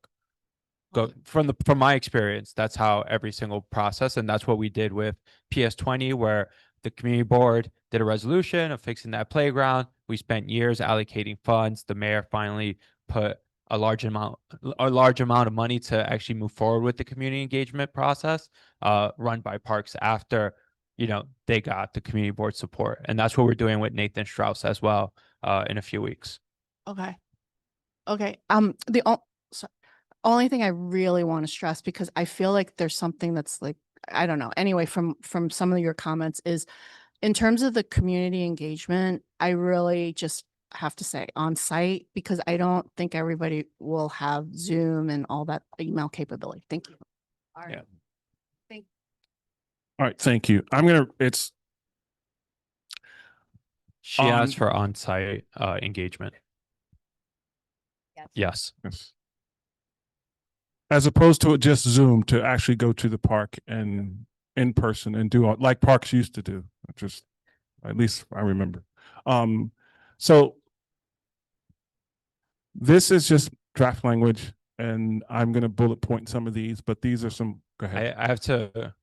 go from my experience, that's how every single process. And that's what we did with PS20, where the community board did a resolution of fixing that playground. We spent years allocating funds. The mayor finally put a large amount of money to actually move forward with the community engagement process run by parks after they got the community board support. And that's what we're doing with Nathan Strauss as well in a few weeks. Okay. Only thing I really want to stress, because I feel like there's something that's like, I don't know. Anyway, from some of your comments, is in terms of the community engagement, I really just have to say on site, because I don't think everybody will have Zoom and all that email capability. Thank you. All right. Yeah. All right, thank you. She asked for on-site engagement. Yes. as opposed to just Zoom, to actually go to the park and in person and do all, like parks used to do. Just at least I remember. So this is just draft language, and I'm going to bullet point some of these, but these are some. Go ahead.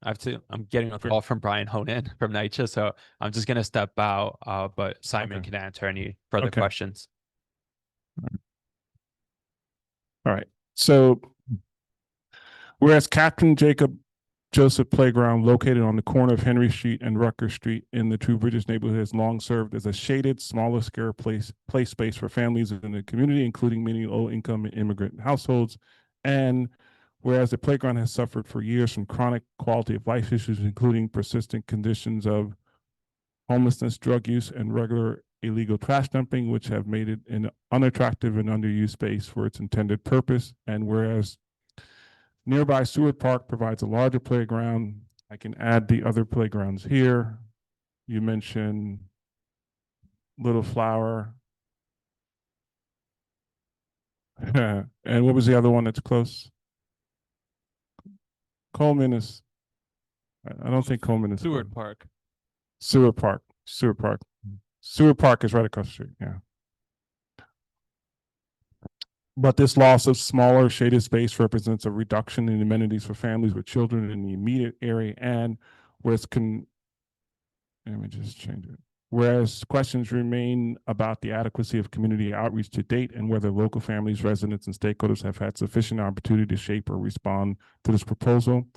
I'm getting a call from Brian Honan from NYCHA, so I'm just gonna step out. But Simon Okay. can answer any further Okay. questions. All right. So whereas Captain Jacob Joseph Playground, located on the corner of Henry Street and Rutgers Street in the Two Bridges neighborhood, has long served as a shaded, smaller scale play space for families in the community, including many low-income and immigrant households. And whereas the playground has suffered for years from chronic quality of life issues, including persistent conditions of homelessness, drug use, and regular illegal trash dumping, which have made it an unattractive and underused space for its intended purpose. And whereas nearby Seward Park provides a larger playground. I can add the other playgrounds here. You mentioned Little Flower. And what was the other one that's close? Coleman is, I don't think Coleman is. Seward Park. Seward Park. Seward Park. Seward Park is right across the street. Yeah. But this loss of smaller shaded space represents a reduction in amenities for families with children in the immediate area, and whereas let me just change it. Whereas questions remain about the adequacy of community outreach to date and whether local families, residents, and stakeholders have had sufficient opportunity to shape or respond to this proposal.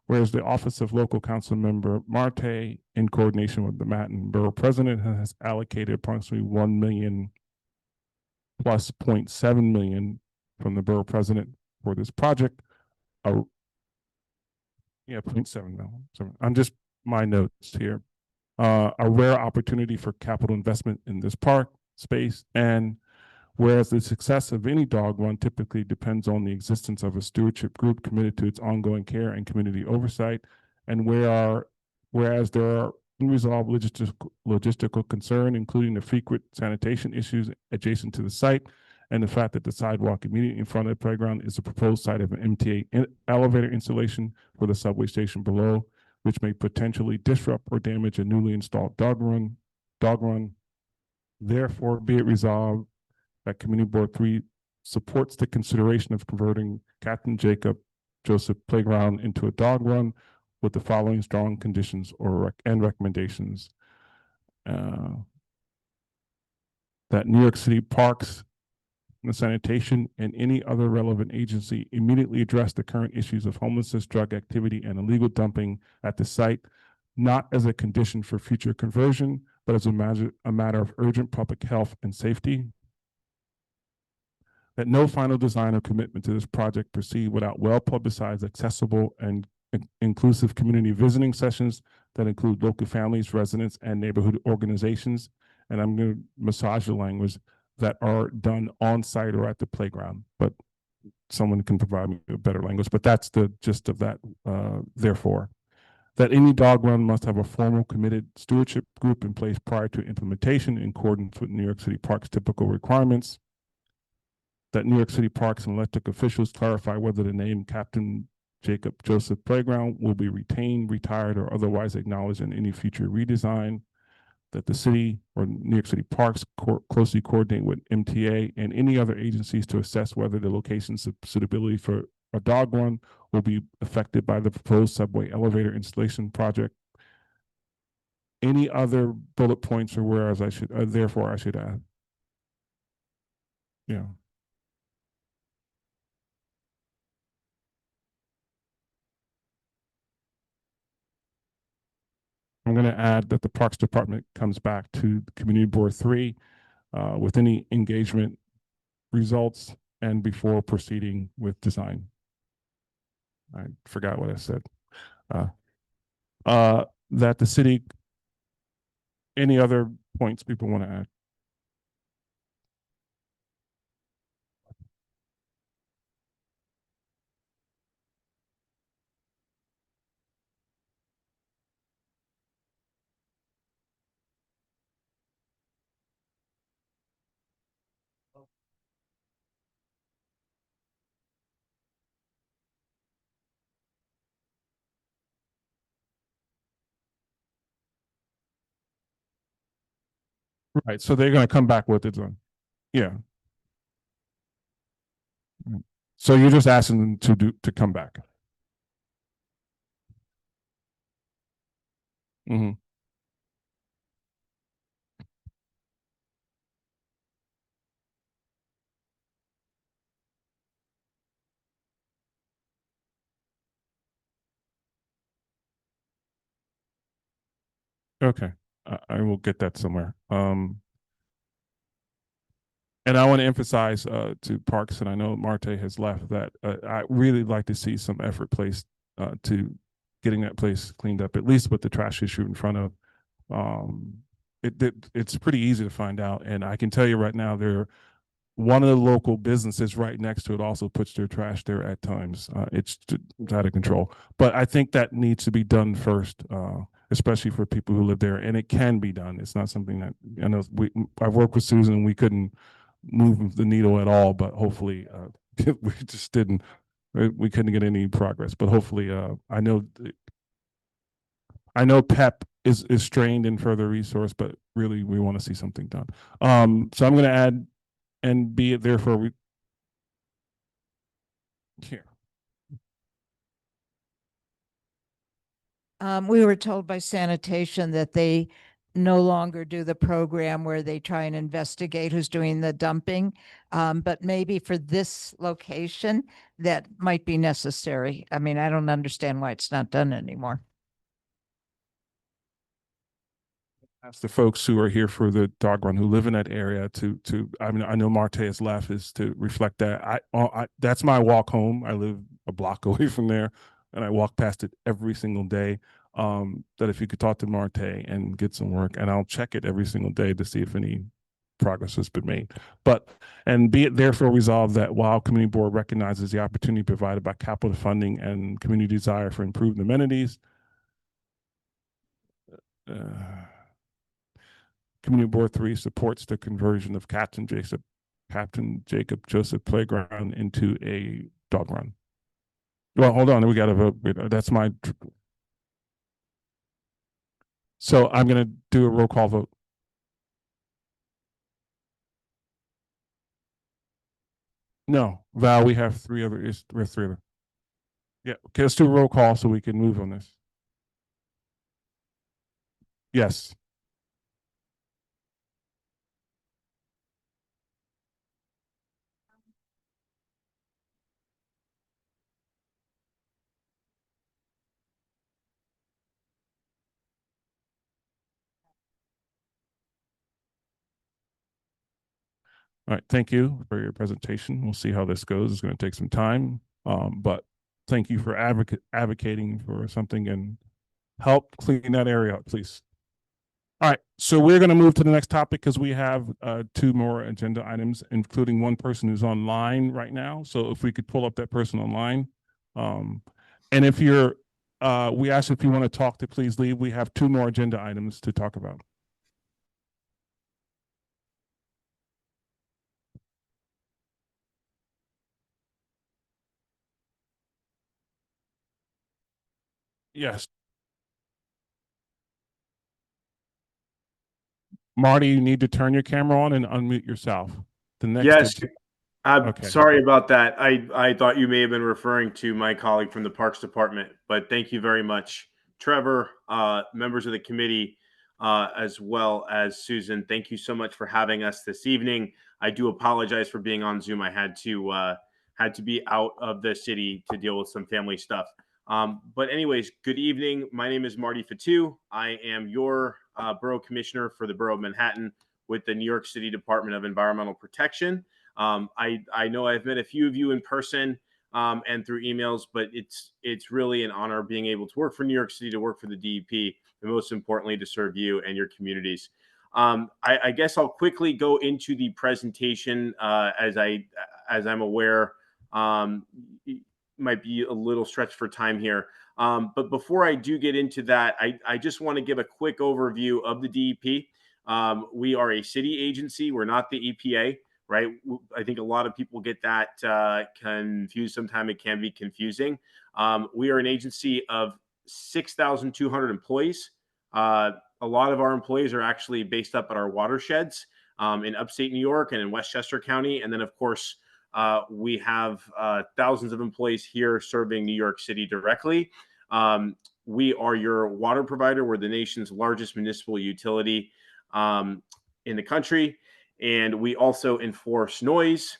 Whereas the Office of Local Council Member Marte, in coordination with the Manhattan Borough President, has allocated approximately 1 million plus 0.7 million from the Borough President for this project. Yeah, 0.7 million. So I'm just my notes here. A rare opportunity for capital investment in this park space. And whereas the success of any dog run typically depends on the existence of a stewardship group committed to its ongoing care and community oversight, and whereas there are unresolved logistical concern, including the frequent sanitation issues adjacent to the site, and the fact that the sidewalk immediately in front of the playground is a proposed site of an MTA elevator installation for the subway station below, which may potentially disrupt or damage a newly installed dog run. Therefore, be it resolved that Community Board 3 supports the consideration of converting Captain Jacob Joseph Playground into a dog run with the following strong conditions and recommendations. That New York City Parks and Sanitation and any other relevant agency immediately address the current issues of homelessness, drug activity, and illegal dumping at the site, not as a condition for future conversion, but as a matter of urgent public health and safety. That no final design or commitment to this project proceed without well-publicized, accessible, and inclusive community visiting sessions that include local families, residents, and neighborhood organizations. And I'm going to massage the language, that are done on site or at the playground, but someone can provide me a better language, but that's the gist of that. Therefore, that any dog run must have a formal committed stewardship group in place prior to implementation in accordance with New York City Parks typical requirements. That New York City Parks and elected officials clarify whether the name Captain Jacob Joseph Playground will be retained, retired, or otherwise acknowledged in any future redesign. That the city or New York City Parks closely coordinate with MTA and any other agencies to assess whether the location's suitability for a dog run will be affected by the proposed subway elevator installation project. Any other bullet points or whereas I should, therefore I should add? Yeah. I'm going to add that the Parks Department comes back to Community Board 3 with any engagement results and before proceeding with design. I forgot what I said. That the city, any other points people want to add? Right, so they're gonna come back with it, yeah. So you're just asking them to come back. Mm-hmm. Okay, I will get that somewhere. And I want to emphasize to Parks, and I know Marte has left, that I really like to see some effort placed to getting that place cleaned up, at least with the trash issue in front of. It's pretty easy to find out, and I can tell you right now, one of the local businesses right next to it also puts their trash there at times. It's out of control, but I think that needs to be done first, especially for people who live there, and it can be done. It's not something that I know. I've worked with Susan, and we couldn't move the needle at all, but hopefully we just didn't. We couldn't get any progress, but hopefully, I know PEP is strained in further resource, but really we want to see something done. So I'm going to add and be it therefore we here. We were told by sanitation that they no longer do the program where they try and investigate who's doing the dumping. But maybe for this location, that might be necessary. I mean, I don't understand why it's not done anymore. Ask the folks who are here for the dog run, who live in that area, I mean, I know Marte has left, is to reflect that. That's my walk home. I live a block away from there, and I walk past it every single day. That if you could talk to Marte and get some work, and I'll check it every single day to see if any progress has been made. And be it therefore resolved that while Community Board recognizes the opportunity provided by capital funding and community desire for improved amenities, Community Board 3 supports the conversion of Captain Jacob Joseph Playground into a dog run. Well, hold on, we got to vote. That's my. So I'm going to do a roll call vote. No, Val, we have three other. We have three other. Yeah, okay, let's do a roll call so we can move on this. Yes. All right, thank you for your presentation. We'll see how this goes. It's going to take some time, but thank you for advocating for something and help clean that area up, please. All right, so we're going to move to the next topic because we have two more agenda items, including one person who's online right now. So if we could pull up that person online. And if you're, we ask if you want to talk to please leave. We have two more agenda items to talk about. Yes. Marty, you need to turn your camera on and unmute yourself. The next. Yes, I'm Okay. sorry about that. I thought you may have been referring to my colleague from the Parks Department, but thank you very much, Trevor, members of the committee, as well as Susan. Thank you so much for having us this evening. I do apologize for being on Zoom. I had to be out of the city to deal with some family stuff. But anyways, good evening. My name is Marty Fatu. I am your borough commissioner for the borough of Manhattan with the New York City Department of Environmental Protection. I know I've met a few of you in person and through emails, but it's really an honor being able to work for New York City, to work for the DEP, and most importantly, to serve you and your communities. I guess I'll quickly go into the presentation as I'm aware might be a little stretched for time here. But before I do get into that, I just want to give a quick overview of the DEP. We are a city agency. We're not the EPA, right? I think a lot of people get that confused. Sometimes it can be confusing. We are an agency of 6,200 employees. a lot of our employees are actually based up at our watersheds in upstate New York and in Westchester County. And then, of course, we have thousands of employees here serving New York City directly. We are your water provider. We're the nation's largest municipal utility in the country. And we also enforce noise.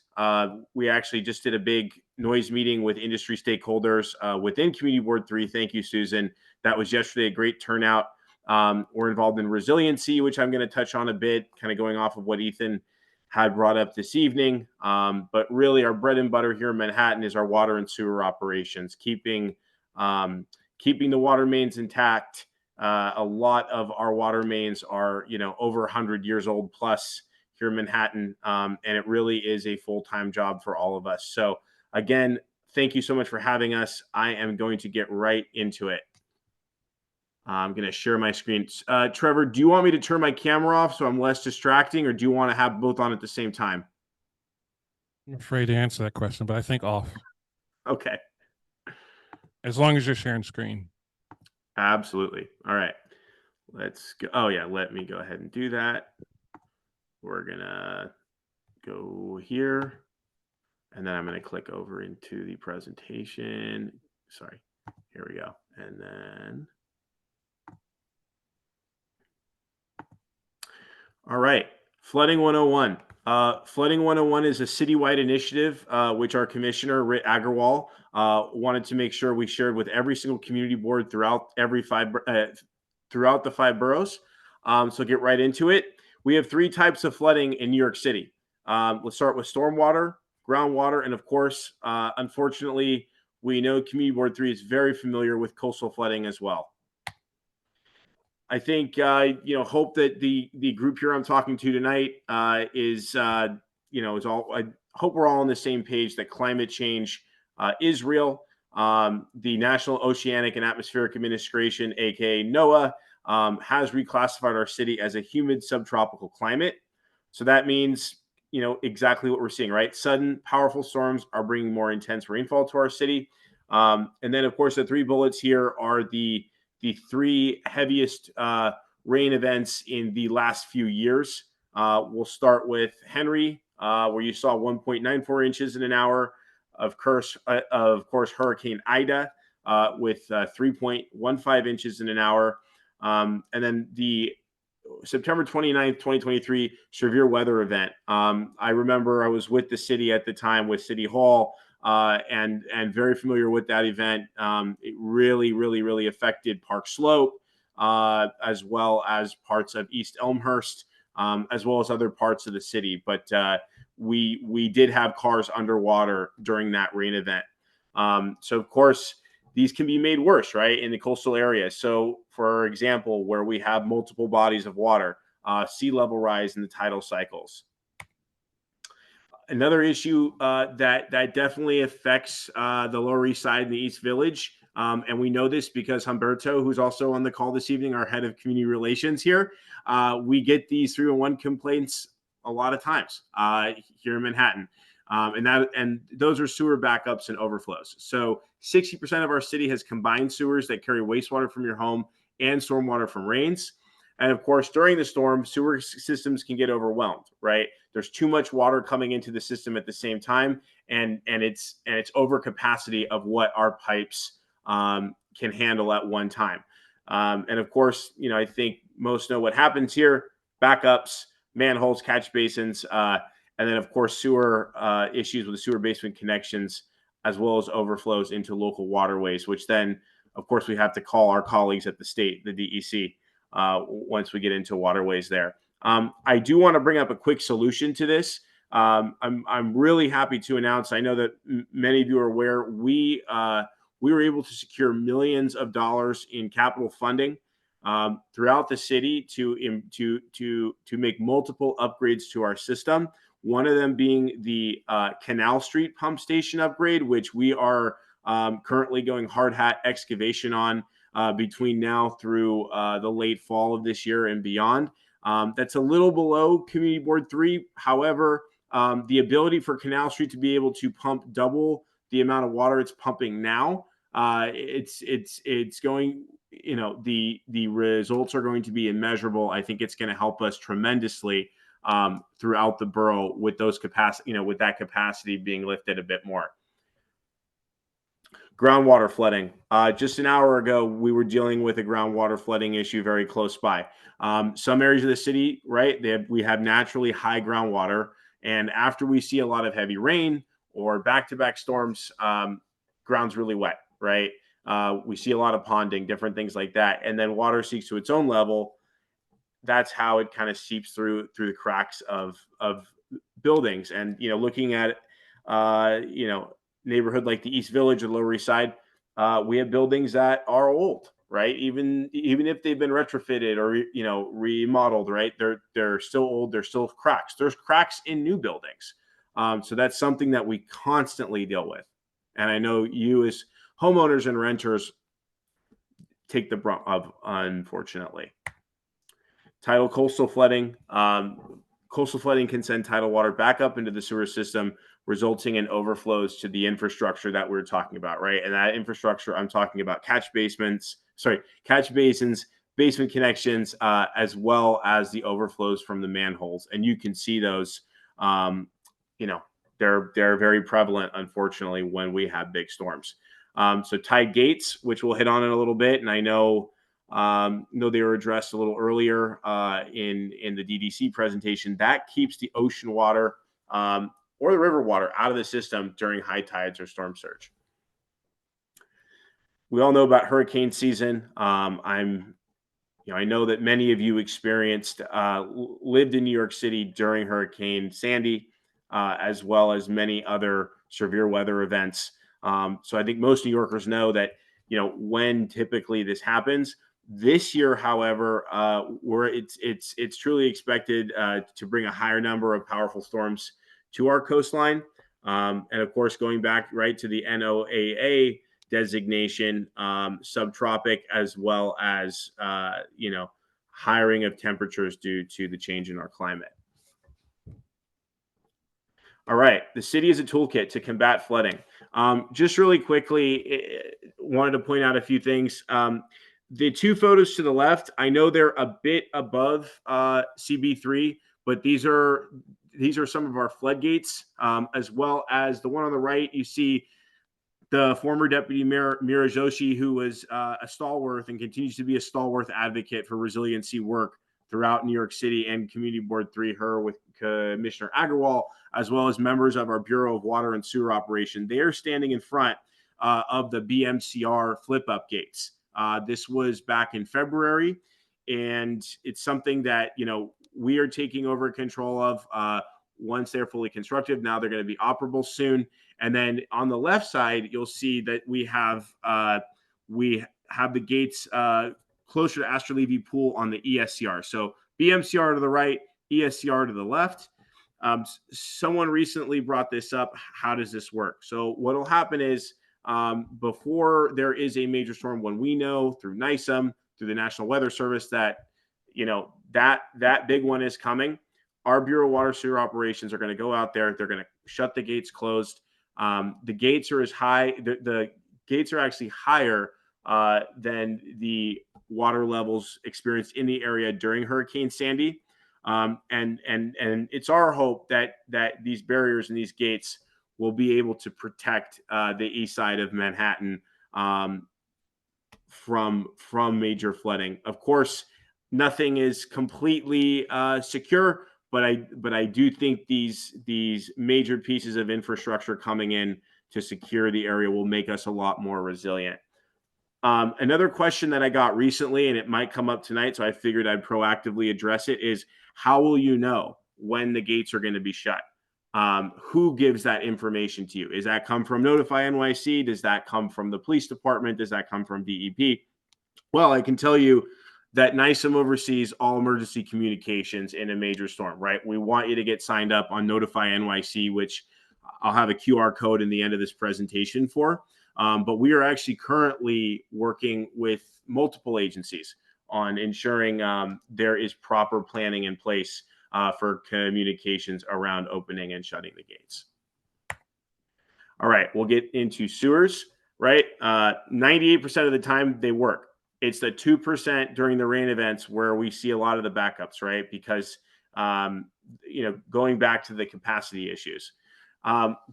We actually just did a big noise meeting with industry stakeholders within Community Board 3. Thank you, Susan. That was yesterday, a great turnout. We're involved in Resiliency, which I'm going to touch on a bit, kind of going off of what Ethan had brought up this evening. But really, our bread and butter here in Manhattan is our water and sewer operations, keeping the water mains intact. A lot of our water mains are, over 100 years old plus here in Manhattan, and it really is a full-time job for all of us. So again, thank you so much for having us. I am going to get right into it. I'm going to share my screen. Trevor, do you want me to turn my camera off so I'm less distracting, or do you want to have both on at the same time? I'm afraid to answer that question, but I think off. Okay. As long as you're sharing screen. Absolutely. All right. Let's go. Oh, yeah. Let me go ahead and do that. We're going to go here. And then I'm going to click over into the presentation. Sorry. Here we go. And then. All right. Flooding 101. Flooding 101 is a citywide initiative, which our commissioner, Rit Agarwal, wanted to make sure we shared with every single community board throughout throughout the 5 boroughs. So get right into it. We have 3 types of flooding in New York City. Let's start with stormwater, groundwater, and of course, unfortunately, we know Community Board 3 is very familiar with coastal flooding as well. I think, hope that the group here I'm talking to tonight is all. I hope we're all on the same page that climate change is real. The National Oceanic and Atmospheric Administration, aka NOAA, has reclassified our city as a humid subtropical climate. So that means, exactly what we're seeing, right? Sudden, powerful storms are bringing more intense rainfall to our city. And then, of course, the 3 bullets here are the 3 heaviest rain events in the last few years. We'll start with Henry, where you saw 1.94 inches in an hour. Of course, Hurricane Ida with 3.15 inches in an hour. And then the September 29th, 2023 severe weather event. I remember I was with the city at the time with City Hall, and very familiar with that event. It really affected Park Slope, as well as parts of East Elmhurst, as well as other parts of the city. But we did have cars underwater during that rain event. So of course, these can be made worse, right, in the coastal area. So, for example, where we have multiple bodies of water, sea level rise in the tidal cycles. Another issue that definitely affects the Lower East Side and the East Village, and we know this because Humberto, who's also on the call this evening, our head of community relations here, we get these 311 complaints a lot of times here in Manhattan. And those are sewer backups and overflows. So 60% of our city has combined sewers that carry wastewater from your home and stormwater from rains. And of course, during the storm, sewer systems can get overwhelmed, right? There's too much water coming into the system at the same time, and it's over capacity of what our pipes can handle at one time. And of course, I think most know what happens here: backups, manholes, catch basins, and then, of course, sewer issues with the sewer basement connections, as well as overflows into local waterways, which then, of course, we have to call our colleagues at the state, the DEC, once we get into waterways there. I do want to bring up a quick solution to this. I'm really happy to announce, I know that many of you are aware, we were able to secure millions of dollars in capital funding throughout the city to make multiple upgrades to our system. One of them being the Canal Street pump station upgrade, which we are currently going hard hat excavation on between now through the late fall of this year and beyond. That's a little below Community Board 3. However, the ability for Canal Street to be able to pump double the amount of water it's pumping now, it's going the results are going to be immeasurable. I think it's going to help us tremendously throughout the borough with those capacity, with that capacity being lifted a bit more. Groundwater flooding. Just an hour ago, we were dealing with a groundwater flooding issue very close by. Some areas of the city, right, we have naturally high groundwater. And after we see a lot of heavy rain or back-to-back storms, ground's really wet, right? We see a lot of ponding, different things like that. And then water seeps to its own level. That's how it kind of seeps through the cracks of buildings. And, looking at, neighborhood like the East Village or Lower East Side, we have buildings that are old, right? Even if they've been retrofitted or remodeled, right? They're still old. There's still cracks. There's cracks in new buildings. So that's something that we constantly deal with. And I know you as homeowners and renters take the brunt of, unfortunately. Tidal coastal flooding. Coastal flooding can send tidal water back up into the sewer system, resulting in overflows to the infrastructure that we're talking about, right? And that infrastructure, I'm talking about catch basins, basement connections, as well as the overflows from the manholes. And you can see those, they're very prevalent, unfortunately, when we have big storms. So tide gates, which we'll hit on in a little bit, and I know they were addressed a little earlier in the DDC presentation. That keeps the ocean water or the river water out of the system during high tides or storm surge. We all know about hurricane season. I know that many of you lived in New York City during Hurricane Sandy, as well as many other severe weather events. So I think most New Yorkers know that, when typically this happens. This year, however, it's truly expected to bring a higher number of powerful storms to our coastline. And of course, going back right to the NOAA designation, subtropic, as well as, hiring of temperatures due to the change in our climate. All right. The city is a toolkit to combat flooding. Just really quickly, wanted to point out a few things. The two photos to the left, I know they're a bit above CB3, but these are some of our floodgates, as well as the one on the right. You see the former Deputy Mayor Mira Joshi, who was a stalwart and continues to be a stalwart advocate for resiliency work throughout New York City, and Community Board 3, her with Commissioner Agarwal, as well as members of our Bureau of Water and Sewer Operation. They are standing in front of the BMCR flip-up gates. This was back in February, and it's something that, we are taking over control of once they're fully constructed. Now they're going to be operable soon. And then on the left side, you'll see that we have the gates closer to Astor Levy Pool on the ESCR. So BMCR to the right, ESCR to the left. Someone recently brought this up. How does this work? So what will happen is, before there is a major storm, when we know through NISM, through the National Weather Service, that that big one is coming, our Bureau of Water Sewer Operations are going to go out there. They're going to shut the gates closed. The gates are as high. The gates are actually higher than the water levels experienced in the area during Hurricane Sandy. And it's our hope that these barriers and these gates will be able to protect the east side of Manhattan from major flooding. Of course, nothing is completely secure, but I do think these major pieces of infrastructure coming in to secure the area will make us a lot more resilient. Another question that I got recently, and it might come up tonight, so I figured I'd proactively address it, is how will you know when the gates are going to be shut? Who gives that information to you? Does that come from Notify NYC? Does that come from the police department? Does that come from DEP? Well, I can tell you that NISM oversees all emergency communications in a major storm, right? We want you to get signed up on Notify NYC, which I'll have a QR code in the end of this presentation for. But we are actually currently working with multiple agencies on ensuring there is proper planning in place for communications around opening and shutting the gates. All right, we'll get into sewers, right? 98% of the time they work. It's the 2% during the rain events where we see a lot of the backups, right? Because, going back to the capacity issues.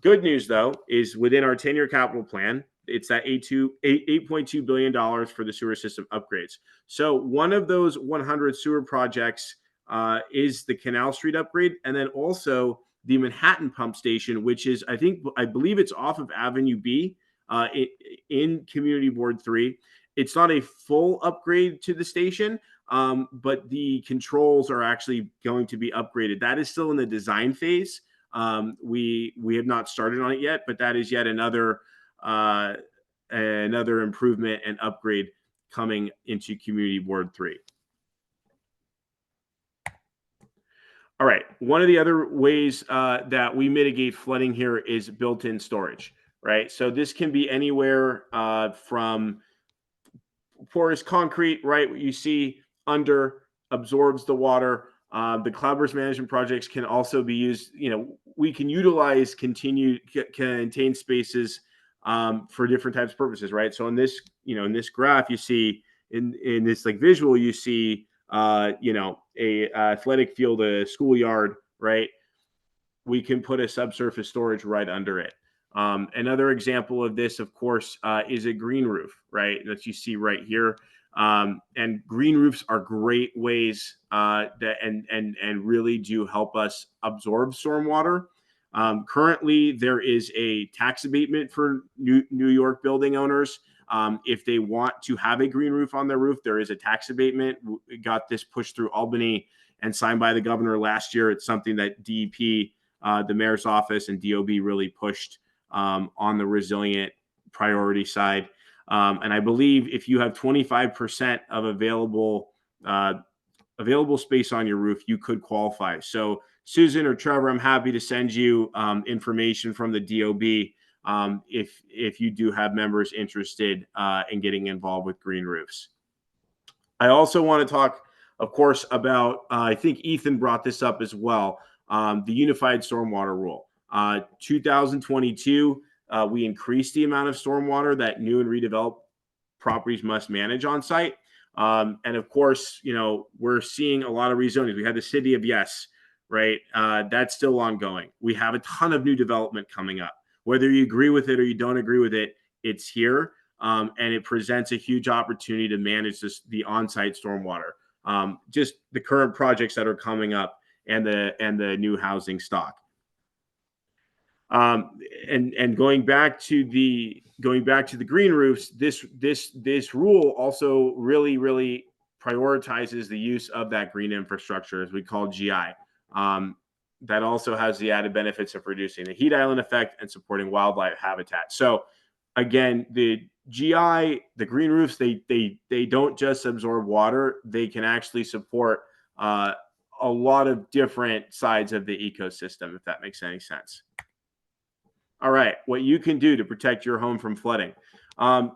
Good news, though, is within our 10-year capital plan, it's that $8.2 billion for the sewer system upgrades. So one of those 100 sewer projects is the Canal Street upgrade, and then also the Manhattan pump station, which is, I believe it's off of Avenue B in Community Board 3. It's not a full upgrade to the station, but the controls are actually going to be upgraded. That is still in the design phase. We have not started on it yet, but that is yet another improvement and upgrade coming into Community Board 3. All right. One of the other ways that we mitigate flooding here is built-in storage, right? So this can be anywhere from porous concrete, right? What you see under absorbs the water. The cloudburst management projects can also be used. We can utilize contained spaces for different types of purposes, right? So in this, in this graph, you see in this like visual, you see, a athletic field, a schoolyard, right? We can put a subsurface storage right under it. Another example of this, of course, is a green roof, right? That you see right here. And green roofs are great ways and really do help us absorb stormwater. Currently, there is a tax abatement for New York building owners. If they want to have a green roof on their roof, there is a tax abatement. We got this pushed through Albany and signed by the governor last year. It's something that DEP, the mayor's office, and DOB really pushed on the resilient priority side. And I believe if you have 25% of available space on your roof, you could qualify. So Susan or Trevor, I'm happy to send you information from the DOB if you do have members interested in getting involved with green roofs. I also want to talk, of course, about, I think Ethan brought this up as well, the unified stormwater rule. 2022, we increased the amount of stormwater that new and redeveloped properties must manage on site. And of course, we're seeing a lot of rezonings. We had the city of Yes, right? That's still ongoing. We have a ton of new development coming up. Whether you agree with it or you don't agree with it, it's here. And it presents a huge opportunity to manage the on-site stormwater. Just the current projects that are coming up and the new housing stock. And going back to the green roofs, this rule also really prioritizes the use of that green infrastructure, as we call GI. That also has the added benefits of reducing the heat island effect and supporting wildlife habitat. So again, the GI, the green roofs, they don't just absorb water; they can actually support a lot of different sides of the ecosystem, if that makes any sense. All right, what you can do to protect your home from flooding.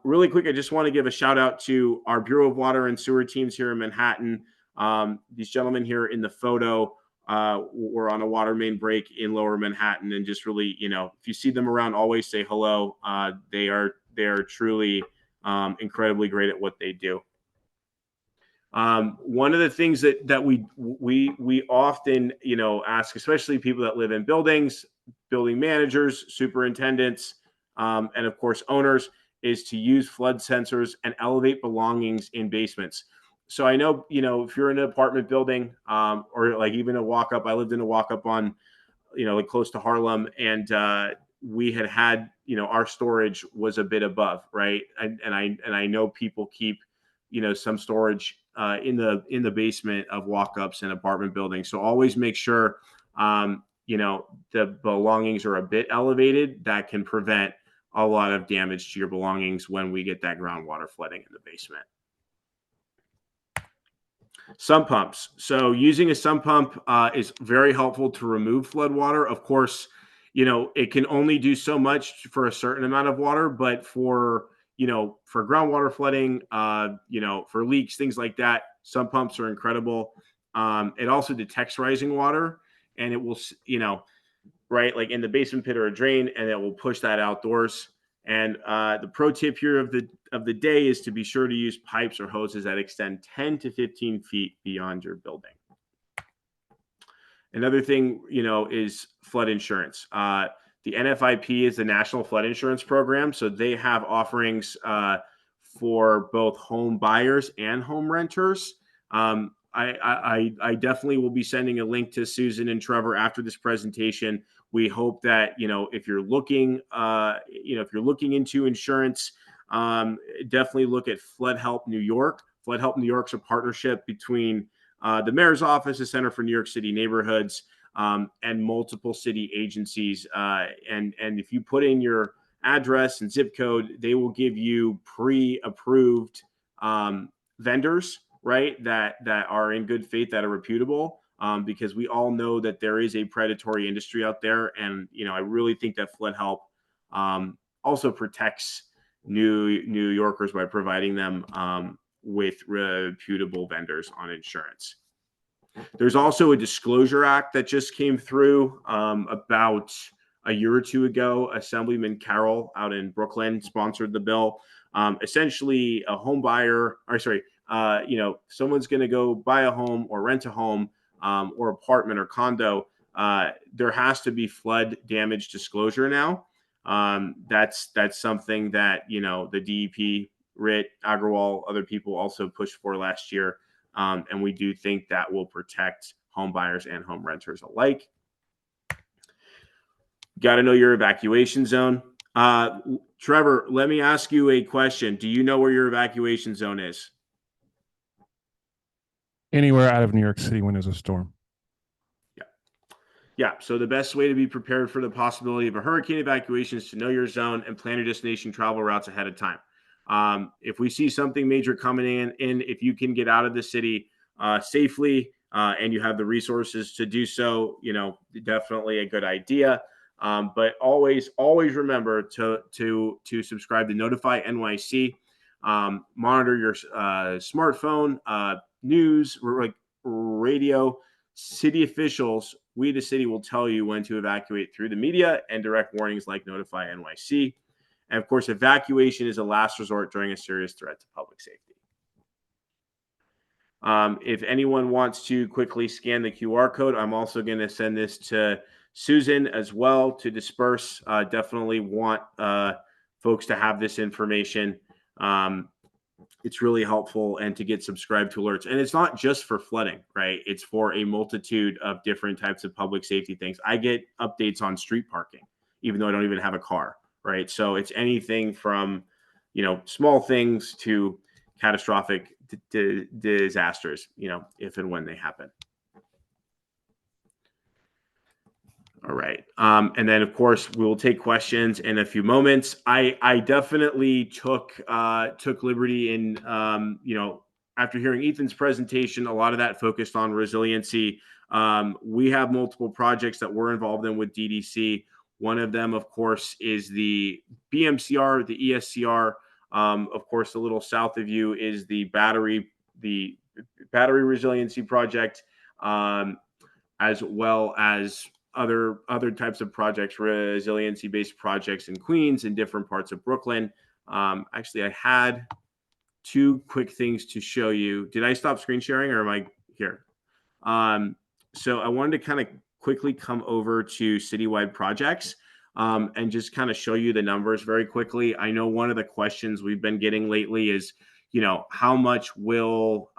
Really quick, I just want to give a shout out to our Bureau of Water and Sewer teams here in Manhattan. These gentlemen here in the photo were on a water main break in Lower Manhattan, and just really, if you see them around, always say hello. They are truly incredibly great at what they do. One of the things that we often ask, especially people that live in buildings, building managers, superintendents, and of course owners, is to use flood sensors and elevate belongings in basements. So I know, if you're in an apartment building, or like even a walk up, I lived in a walk up on, like close to Harlem, and we had, our storage was a bit above, right? And I know people keep, some storage in the basement of walk-ups and apartment buildings. So always make sure, the belongings are a bit elevated. That can prevent a lot of damage to your belongings when we get that groundwater flooding in the basement. Sump pumps. So using a sump pump is very helpful to remove flood water. Of course, it can only do so much for a certain amount of water, but for groundwater flooding, for leaks, things like that, sump pumps are incredible. It also detects rising water, and it will, right, like in the basement pit or a drain, and it will push that outdoors. And the pro tip here of the day is to be sure to use pipes or hoses that extend 10 to 15 feet beyond your building. Another thing, is flood insurance. The NFIP is the National Flood Insurance Program, so they have offerings for both home buyers and home renters. I definitely will be sending a link to Susan and Trevor after this presentation. We hope that, if you're looking, into insurance, definitely look at Flood Help New York. Flood Help New York's a partnership between the Mayor's Office, the Center for New York City Neighborhoods, and multiple city agencies. And if you put in your address and zip code, they will give you pre-approved vendors, right, that are in good faith, that are reputable, because we all know that there is a predatory industry out there. And, I really think that Flood Help also protects New Yorkers by providing them with reputable vendors on insurance. There's also a Disclosure Act that just came through about a year or two ago. Assemblyman Carroll out in Brooklyn sponsored the bill. Essentially, a home buyer, someone's going to go buy a home or rent a home or apartment or condo. There has to be flood damage disclosure now. That's something that, the DEP, RIT, Agrawal, other people also pushed for last year. And we do think that will protect home buyers and home renters alike. Got to know your evacuation zone. Trevor, let me ask you a question. Do you know where your evacuation zone is? Anywhere out of New York City when there's a storm. Yeah. So the best way to be prepared for the possibility of a hurricane evacuation is to know your zone and plan your destination travel routes ahead of time. If we see something major coming in, if you can get out of the city safely and you have the resources to do so, definitely a good idea. But always remember to subscribe to Notify NYC. Monitor your smartphone, news, radio. City officials, we the city will tell you when to evacuate through the media and direct warnings like Notify NYC. And of course, evacuation is a last resort during a serious threat to public safety. If anyone wants to quickly scan the QR code, I'm also going to send this to Susan as well to disperse. Definitely want folks to have this information. It's really helpful, and to get subscribed to alerts. And it's not just for flooding, right? It's for a multitude of different types of public safety things. I get updates on street parking, even though I don't even have a car, right? So it's anything from, small things to catastrophic disasters, if and when they happen. All right. And then, of course, we will take questions in a few moments. I definitely took liberty in, after hearing Ethan's presentation, a lot of that focused on resiliency. We have multiple projects that we're involved in with DDC. One of them, of course, is the BMCR, the ESCR. Of course, a little south of you is the battery resiliency project, as well as other types of projects, resiliency-based projects in Queens and different parts of Brooklyn. Actually, I had two quick things to show you. Did I stop screen sharing, or am I here? So I wanted to kind of quickly come over to citywide projects and just kind of show you the numbers very quickly. I know one of the questions we've been getting lately is, how much will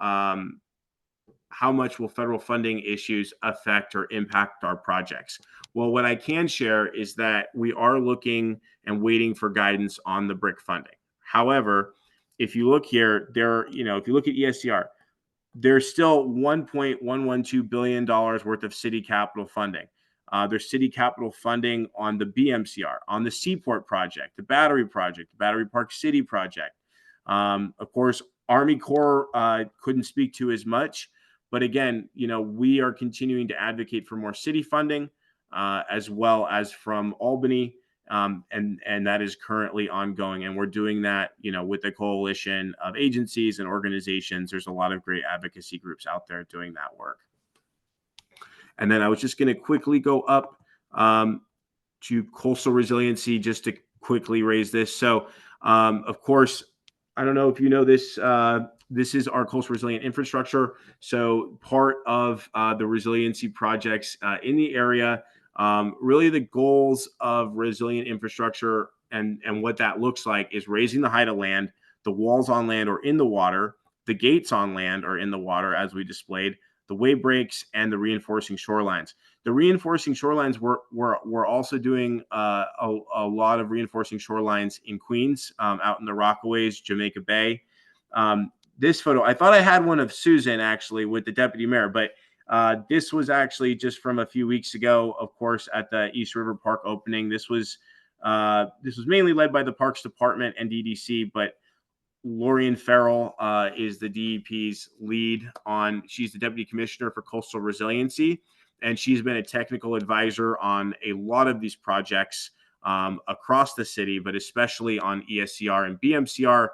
federal funding issues affect or impact our projects? Well, what I can share is that we are looking and waiting for guidance on the BRIC funding. However, if you look here, if you look at ESCR, there's still $1.112 billion worth of city capital funding. There's city capital funding on the BMCR, on the Seaport project, the Battery Park City project. Of course, Army Corps couldn't speak to as much. But again, we are continuing to advocate for more city funding, as well as from Albany, and that is currently ongoing. And we're doing that, with a coalition of agencies and organizations. There's a lot of great advocacy groups out there doing that work. And then I was just going to quickly go up to coastal resiliency, just to quickly raise this. So, of course, I don't know if you know this. This is our coastal resilient infrastructure. So part of the resiliency projects in the area, really the goals of resilient infrastructure and what that looks like is raising the height of land, the walls on land or in the water, the gates on land or in the water as we displayed, the wave breaks, and the reinforcing shorelines. The reinforcing shorelines, we're also doing a lot of reinforcing shorelines in Queens, out in the Rockaways, Jamaica Bay. This photo, I thought I had one of Susan actually with the deputy mayor, but this was actually just from a few weeks ago, of course, at the East River Park opening. This was mainly led by the Parks Department and DDC, but Lorian Farrell is the DEP's lead on. She's the deputy commissioner for coastal resiliency, and she's been a technical advisor on a lot of these projects across the city, but especially on ESCR and BMCR,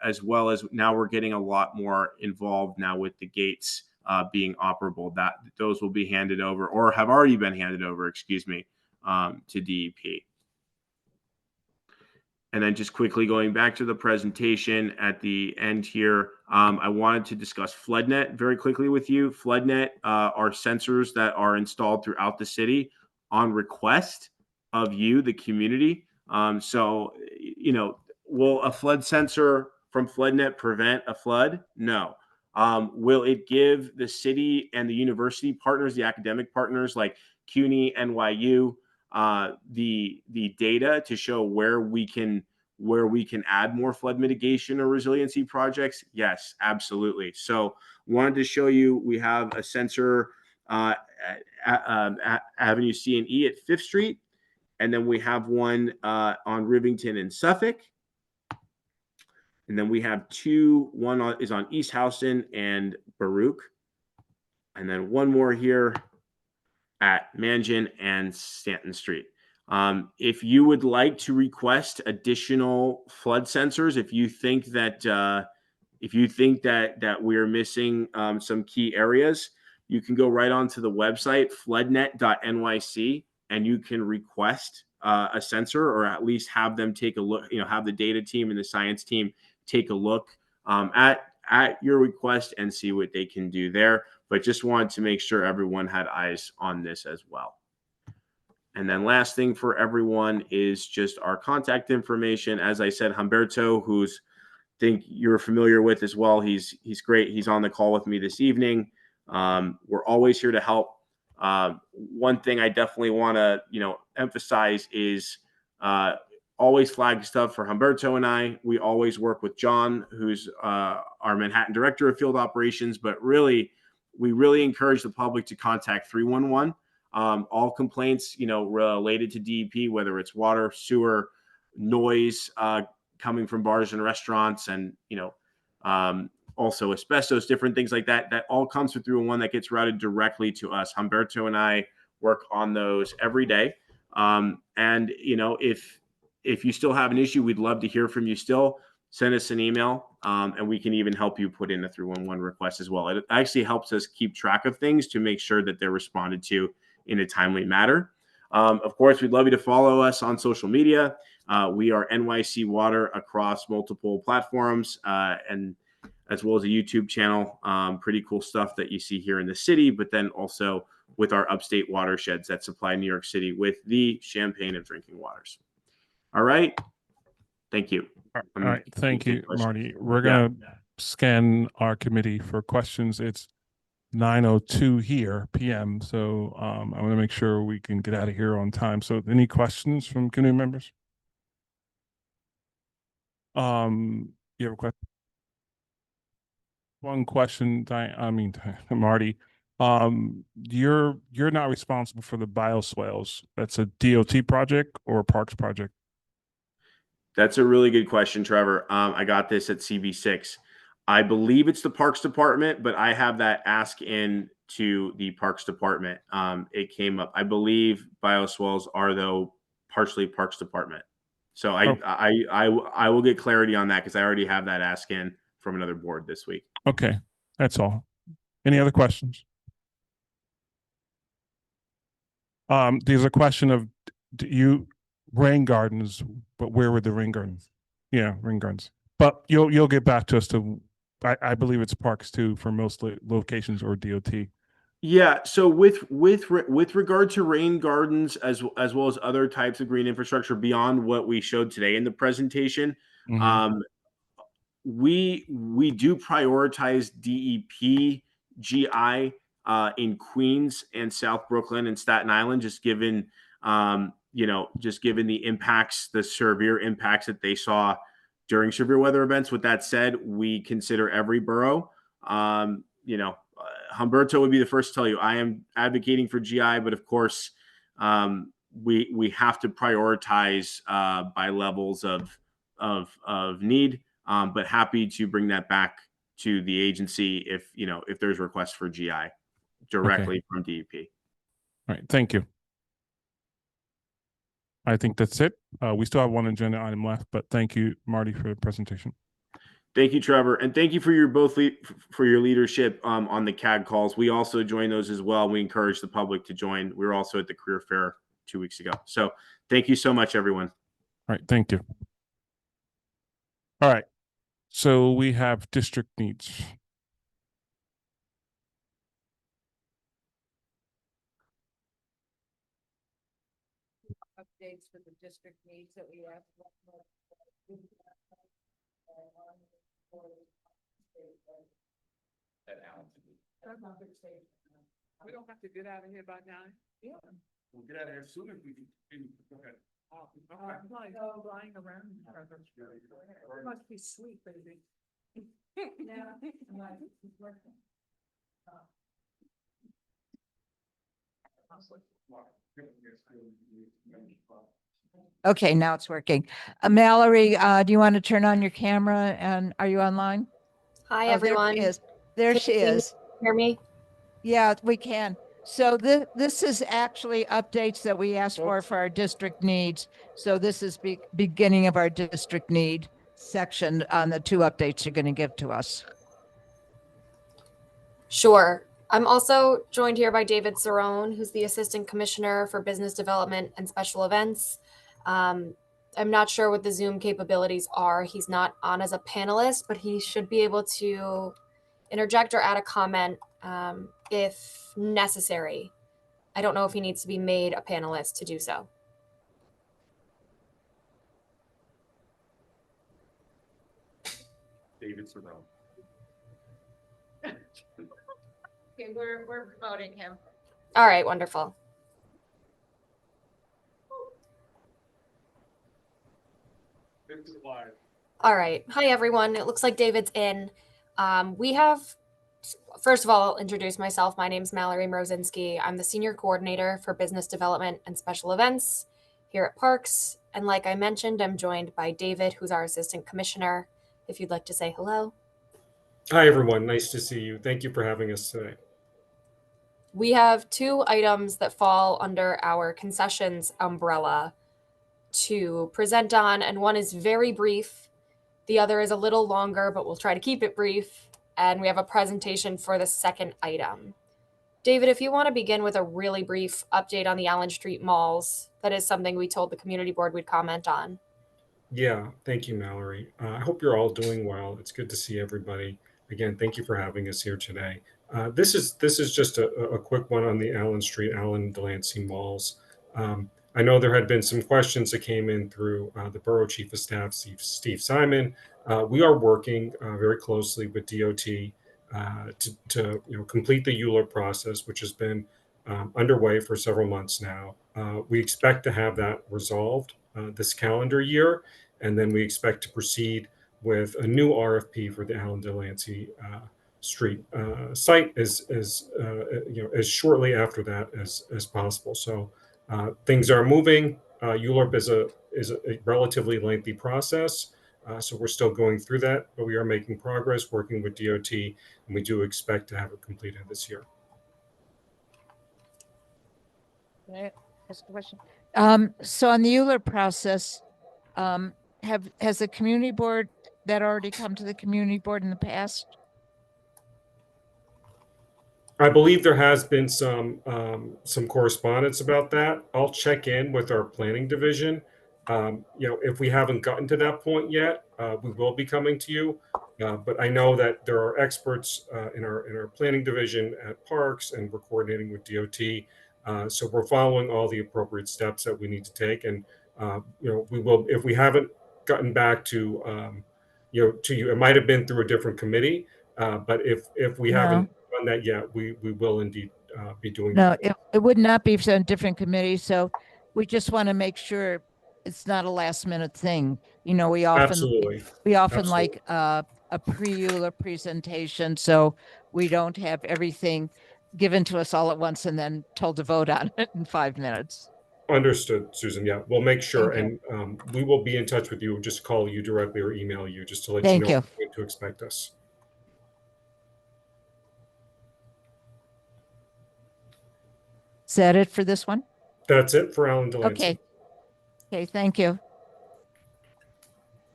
as well as now we're getting a lot more involved now with the gates being operable. That those will be handed over, or have already been handed over, excuse me, to DEP. And then just quickly going back to the presentation at the end here, I wanted to discuss FloodNet very quickly with you. FloodNet are sensors that are installed throughout the city on request of you, the community. So, you know, will a flood sensor from FloodNet prevent a flood? No. Will it give the city and the university partners, the academic partners like CUNY, NYU, the data to show where we can add more flood mitigation or resiliency projects? Yes, absolutely. So wanted to show you, we have a sensor at Avenue C and E at 5th Street. And then we have one on Rivington and Suffolk. And then we have two, one is on East Houston and Baruch. And then one more here at Mangan and Stanton Street. If you would like to request additional flood sensors, if you think that that we're missing some key areas, you can go right onto the website floodnet.nyc and you can request a sensor, or at least have them take a look. You know, have the data team and the science team take a look at your request and see what they can do there. But just wanted to make sure everyone had eyes on this as well. And then last thing for everyone is just our contact information. As I said, Humberto, who's think you're familiar with as well. He's great. He's on the call with me this evening. We're always here to help. One thing I definitely want to, emphasize is always flag stuff for Humberto and I. We always work with John, who's our Manhattan Director of Field Operations, but we really encourage the public to contact 311. All complaints, related to DEP, whether it's water, sewer, noise coming from bars and restaurants, and also asbestos, different things like that. That all comes through 311 that gets routed directly to us. Humberto and I work on those every day. And if you still have an issue, we'd love to hear from you. Still, send us an email, and we can even help you put in a 311 request as well. It actually helps us keep track of things to make sure that they're responded to in a timely manner. Of course, we'd love you to follow us on social media. We are NYC Water across multiple platforms, and as well as a YouTube channel. Pretty cool stuff that you see here in the city, but then also with our upstate watersheds that supply New York City with the champagne of drinking waters. All right. Thank you. All right. Thank you, Marty. We're going to scan our committee for questions. It's 9:02 here PM. So I want to make sure we can get out of here on time. So any questions from committee members? You have a question? One question, Marty. You're not responsible for the bioswales. That's a DOT project or a Parks project? That's a really good question, Trevor. I got this at CB6. I believe it's the Parks Department, but I have that ask in to the Parks Department. It came up. I believe bioswales are, though, partially Parks Department. So I will get clarity on that because I already have that ask in from another board this week. Okay, that's all. Any other questions? There's a question of, rain gardens, but where were the rain gardens? Yeah, rain gardens. But you'll get back to us to, I believe it's parks too for most locations or DOT. Yeah, so with regard to rain gardens as well as other types of green infrastructure beyond what we showed today in the presentation, we do prioritize DEP GI in Queens and South Brooklyn and Staten Island, just given just given the impacts, the severe impacts that they saw during severe weather events. With that said, we consider every borough. Humberto would be the first to tell you I am advocating for GI, but of course, we have to prioritize by levels of need. But happy to bring that back to the agency if there's requests for GI directly from DEP. All right, thank you. I think that's it. We still have one agenda item left, but thank you, Marty, for the presentation. Thank you, Trevor, and thank you for your leadership on the CAG calls. We also join those as well. We encourage the public to join. We were also at the career fair 2 weeks ago. So thank you so much, everyone. All right, thank you. All right, so we have district needs. Updates for the district needs that we have. We don't have to get out of here by 9. Yeah. We'll get out of here soon if we can. Go ahead. Flying around. It must be sweet, baby. Okay, now it's working. Mallory, do you want to turn on your camera and are you online? Hi, Oh, everyone. There she is. There she is. Hear me? Yeah, we can. So this is actually updates that we asked for our district needs. So this is beginning of our district need section on the 2 updates you're going to give to us. Sure. I'm also joined here by David Cerrone, who's the Assistant Commissioner for Business Development and Special Events. I'm not sure what the Zoom capabilities are. He's not on as a panelist, but he should be able to interject or add a comment if necessary. I don't know if he needs to be made a panelist to do so. David Cerrone. Okay, we're promoting him. All right, wonderful. All right. Hi, everyone. It looks like David's in. First of all, I'll introduce myself. My name's Mallory Mrozinski. I'm the Senior Coordinator for Business Development and Special Events here at Parks. And like I mentioned, I'm joined by David, who's our Assistant Commissioner. If you'd like to say hello. Hi, everyone. Nice to see you. Thank you for having us today. We have 2 items that fall under our concessions umbrella to present on, and one is very brief. The other is a little longer, but we'll try to keep it brief. And we have a presentation for the second item. David, if you want to begin with a really brief update on the Allen Street malls, that is something we told the community board we'd comment on. Yeah, thank you, Mallory. I hope you're all doing well. It's good to see everybody. Again, thank you for having us here today. This is just a quick one on the Allen Street, Allen Delancey malls. I know there had been some questions that came in through the Borough Chief of Staff, Steve Simon. We are working very closely with DOT to complete the ULURP process, which has been underway for several months now. We expect to have that resolved this calendar year, and then we expect to proceed with a new RFP for the Allen Delancey Street site as shortly after that as possible. So things are moving. ULURP is a relatively lengthy process, so we're still going through that, but we are making progress working with DOT, and we do expect to have it completed this year. Can I ask a question? So on the ULURP process, has the community board that already come to the community board in the past? I believe there has been some correspondence about that. I'll check in with our planning division If we haven't gotten to that point yet, we will be coming to you. But I know that there are experts in our planning division at Parks, and we're coordinating with DOT. So we're following all the appropriate steps that we need to take, and we will. If we haven't gotten back to to you, it might have been through a different committee. But if we haven't done that yet, we will indeed be doing No, that. it would not be from different committees. So we just want to make sure it's not a last minute thing. We often Absolutely. like a pre-EULA presentation, so we don't have everything given to us all at once and then told to vote on it in 5 minutes. Understood, Susan. Yeah, we'll make sure, Thank and we will be in touch with you. Just call you directly or email you just to let Thank you know you. when to expect us. Is that it for this one? That's it for Alan Delancey. Okay, thank you.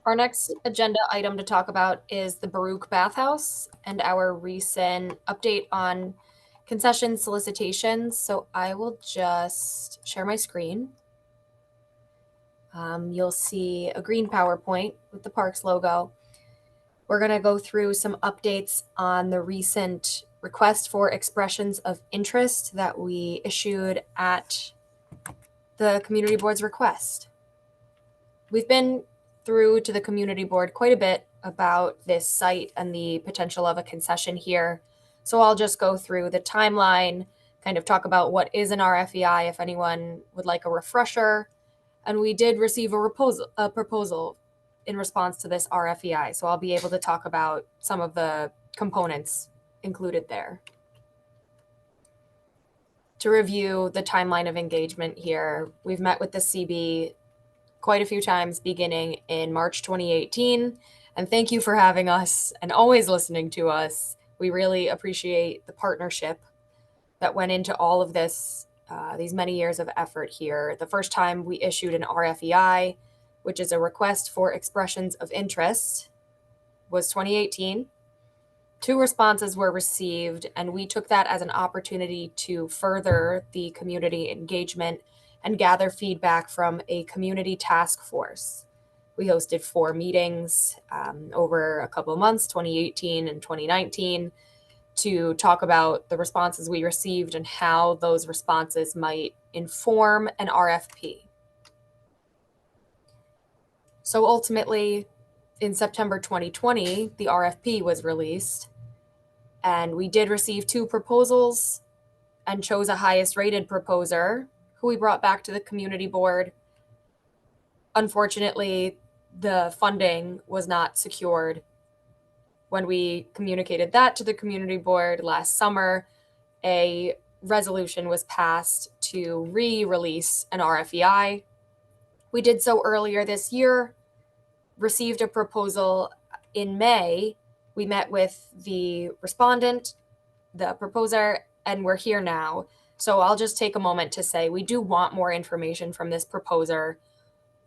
Our next agenda item to talk about is the Baruch Bathhouse and our recent update on concession solicitations. So I will just share my screen. You'll see a green PowerPoint with the Parks logo. We're going to go through some updates on the recent request for expressions of interest that we issued at the community board's request. We've been through to the community board quite a bit about this site and the potential of a concession here. So I'll just go through the timeline, kind of talk about what is an RFEI if anyone would like a refresher. And we did receive a proposal in response to this RFEI. So I'll be able to talk about some of the components included there. To review the timeline of engagement here, we've met with the CB quite a few times beginning in March 2018. And thank you for having us and always listening to us. We really appreciate the partnership that went into all of this, these many years of effort here. The first time we issued an RFEI, which is a request for expressions of interest, was 2018. 2 responses were received, and we took that as an opportunity to further the community engagement and gather feedback from a community task force. We hosted 4 meetings over a couple of months, 2018 and 2019, to talk about the responses we received and how those responses might inform an RFP. So ultimately, in September 2020, the RFP was released, and we did receive 2 proposals and chose a highest rated proposer who we brought back to the community board. Unfortunately, the funding was not secured. When we communicated that to the community board last summer, a resolution was passed to re-release an RFEI. We did so earlier this year, received a proposal in May. We met with the respondent, the proposer, and we're here now. So I'll just take a moment to say we do want more information from this proposer.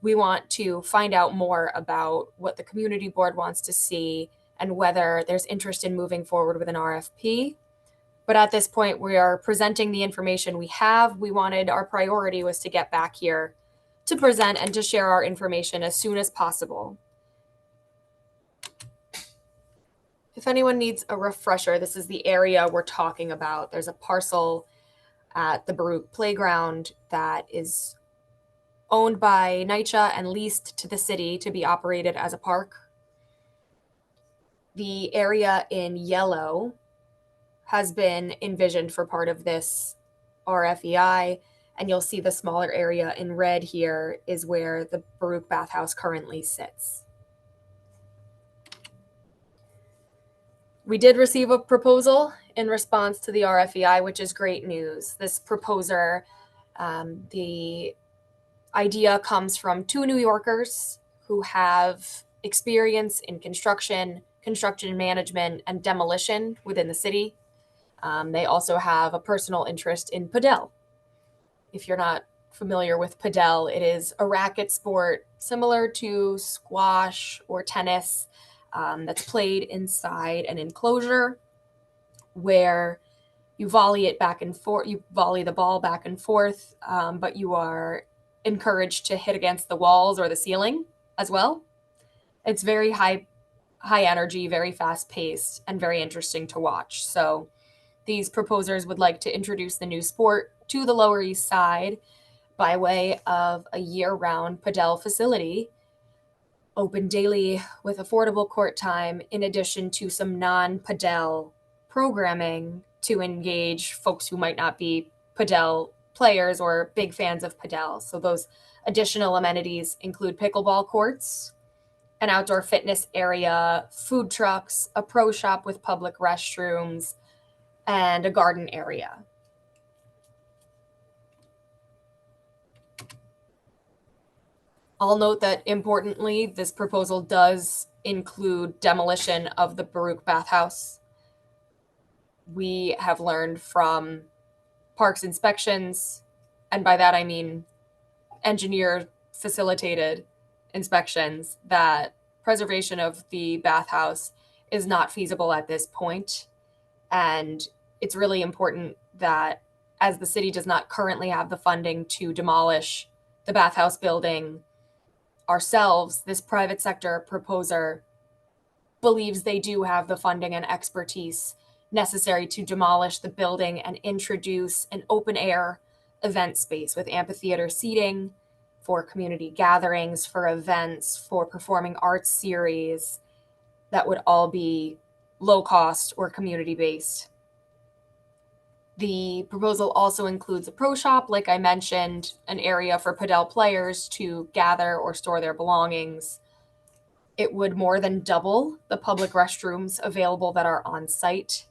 We want to find out more about what the community board wants to see and whether there's interest in moving forward with an RFP. But at this point, we are presenting the information we have. Our priority was to get back here to present and to share our information as soon as possible. If anyone needs a refresher, this is the area we're talking about. There's a parcel at the Baruch Playground that is owned by NYCHA and leased to the city to be operated as a park. The area in yellow has been envisioned for part of this RFEI, and you'll see the smaller area in red here is where the Baruch Bathhouse currently sits. We did receive a proposal in response to the RFEI, which is great news. This proposer, the idea comes from 2 New Yorkers who have experience in construction management, and demolition within the city. They also have a personal interest in padel. If you're not familiar with padel, it is a racket sport similar to squash or tennis that's played inside an enclosure where you volley it back and forth. You volley the ball back and forth, but you are encouraged to hit against the walls or the ceiling as well. It's very high energy, very fast paced, and very interesting to watch. So these proposers would like to introduce the new sport to the Lower East Side by way of a year-round padel facility, open daily with affordable court time, in addition to some non-padel programming to engage folks who might not be padel players or big fans of padel. So those additional amenities include pickleball courts, an outdoor fitness area, food trucks, a pro shop with public restrooms, and a garden area. I'll note that importantly, this proposal does include demolition of the Baruch bathhouse. We have learned from parks inspections, and by that I mean engineer facilitated inspections, that preservation of the bathhouse is not feasible at this point. And it's really important that, as the city does not currently have the funding to demolish the bathhouse building ourselves, this private sector proposer believes they do have the funding and expertise necessary to demolish the building and introduce an open air event space with amphitheater seating for community gatherings, for events, for performing arts series that would all be low cost or community based. The proposal also includes a pro shop, like I mentioned, an area for padel players to gather or store their belongings. It would more than double the public restrooms available that are on site.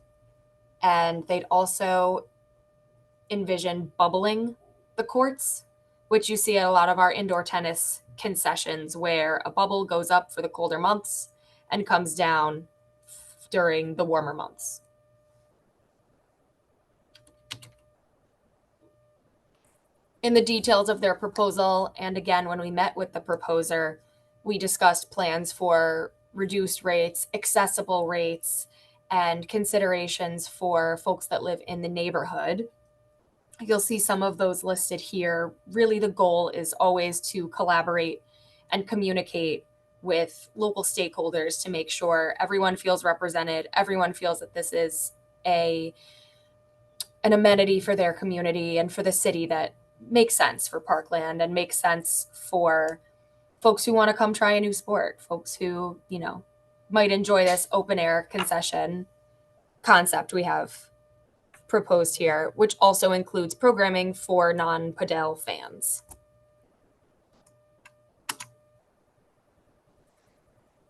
And they'd also envision bubbling the courts, which you see at a lot of our indoor tennis concessions, where a bubble goes up for the colder months and comes down during the warmer months. In the details of their proposal, and again, when we met with the proposer, we discussed plans for reduced rates, accessible rates, and considerations for folks that live in the neighborhood. You'll see some of those listed here. Really, the goal is always to collaborate and communicate with local stakeholders to make sure everyone feels represented, everyone feels that this is an amenity for their community and for the city that makes sense for Parkland and makes sense for folks who want to come try a new sport, folks who, might enjoy this open air concession concept we have proposed here, which also includes programming for non-padel fans.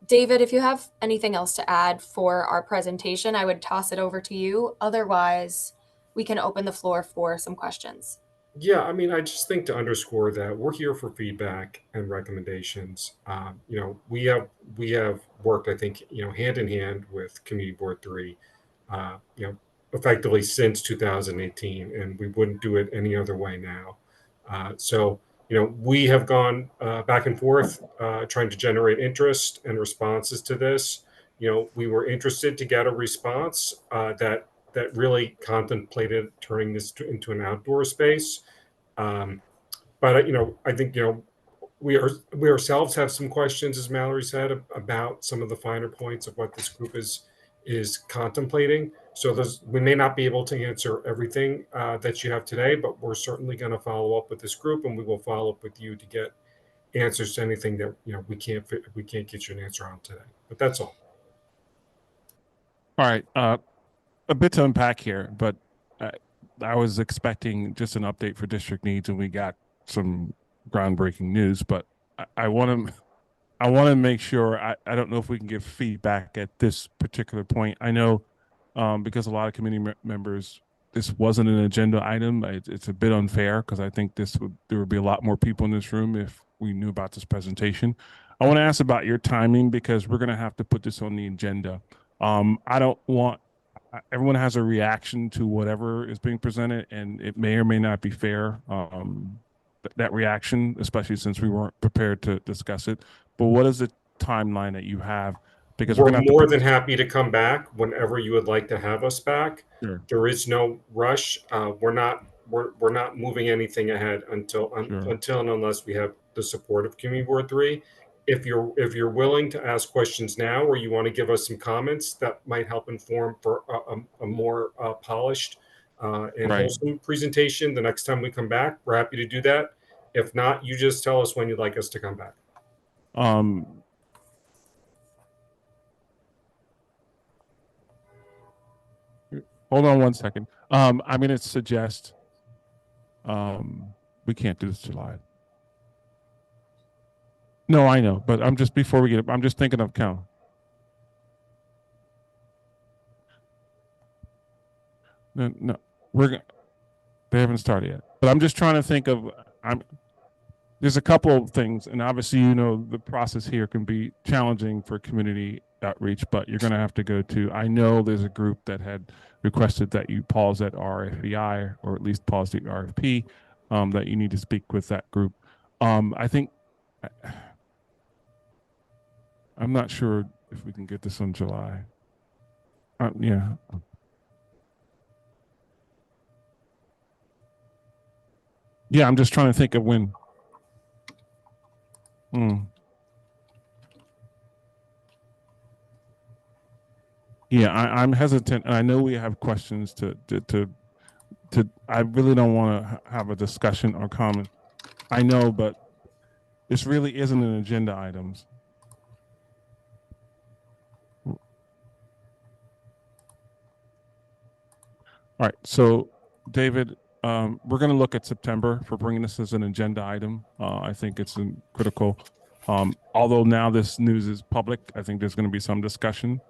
David, if you have anything else to add for our presentation, I would toss it over to you. Otherwise, we can open the floor for some questions. Yeah, I mean, I just think to underscore that we're here for feedback and recommendations. We have worked, I think, hand in hand with Community Board 3, effectively since 2018, and we wouldn't do it any other way now. So we have gone back and forth trying to generate interest and responses to this. We were interested to get a response that really contemplated turning this into an outdoor space. But I think we ourselves have some questions, as Mallory said, about some of the finer points of what this group is contemplating. So we may not be able to answer everything that you have today, but we're certainly going to follow up with this group, and we will follow up with you to get answers to anything that we can't get you an answer on today. But that's all. All right, a bit to unpack here, but I was expecting just an update for district needs, and we got some groundbreaking news. But I want to make sure. I don't know if we can give feedback at this particular point. I know because a lot of committee members, this wasn't an agenda item. It's a bit unfair because I think there would be a lot more people in this room if we knew about this presentation. I want to ask about your timing because we're going to have to put this on the agenda. I don't want. Everyone has a reaction to whatever is being presented, and it may or may not be fair, that reaction, especially since we weren't prepared to discuss it. But what is the timeline that you have? Because we're more than happy to come back whenever you would like to have us back. Sure. There is no rush. We're not we're not moving anything ahead until and unless we have the support of Community Board 3. If you're willing to ask questions now, or you want to give us some comments that might help inform for a more polished and Right. wholesome presentation the next time we come back, we're happy to do that. If not, you just tell us when you'd like us to come back. Hold on one second. I'm going to suggest we can't do this July. No, I know, but I'm just before we get. I'm just thinking of count. No, they haven't started yet. But I'm just trying to think of. There's a couple of things, and obviously, the process here can be challenging for community outreach, but you're going to have to go to. I know there's a group that had requested that you pause that RFEI, or at least pause the RFP. That you need to speak with that group. I think. I'm not sure if we can get this on July. Yeah. Yeah, I'm just trying to think of when. Yeah, I'm hesitant, and I know we have questions to. I really don't want to have a discussion or comment. I know, but this really isn't an agenda items. All right, so David, we're going to look at September for bringing this as an agenda item. I think it's critical. Although now this news is public, I think there's going to be some discussion.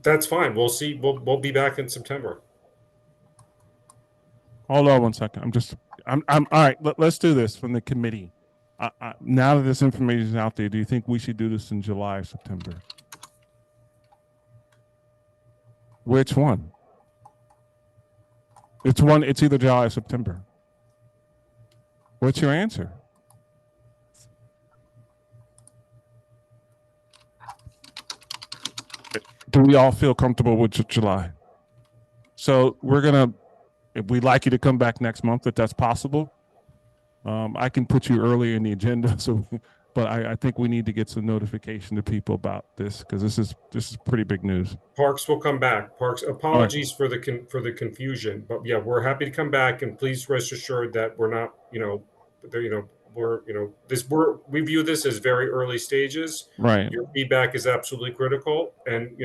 That's fine. We'll see. We'll be back in September. Hold on one second. I'm all right. Let's do this from the committee. Now that this information is out there, do you think we should do this in July or September? Which one? It's either July or September. What's your answer? Do we all feel comfortable with July? So if we'd like you to come back next month, if that's possible, I can put you early in the agenda. But I think we need to get some notification to people about this, because this is pretty big news. Parks will come back. Parks, apologies for the confusion, but yeah, we're happy to come back, and please rest assured that we're not, we view this as very early stages. Right. Your feedback is absolutely critical, and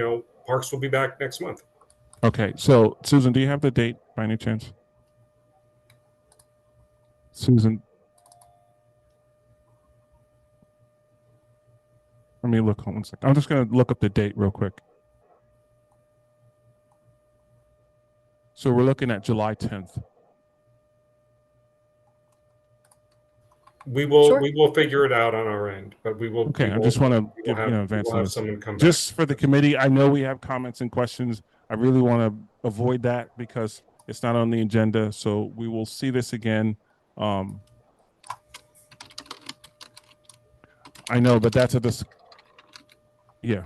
Parks will be back next month. Okay, so Susan, do you have the date by any chance? Susan. Let me look. One second. I'm just going to look up the date real quick. So we're looking at July 10th. We will figure it out on our end, but we will. Okay, I just want to give advance notice. Someone come just for the committee. I know we have comments and questions. I really want to avoid that because it's not on the agenda. So we will see this again. I know, but that's yeah.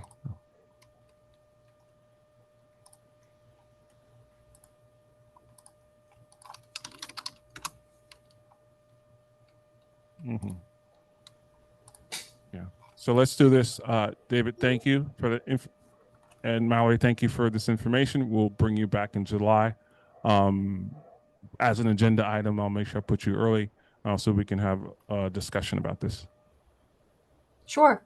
Yeah. So let's do this. David, thank you for the and Mallory, thank you for this information. We'll bring you back in July. As an agenda item, I'll make sure I put you early so we can have a discussion about this. Sure.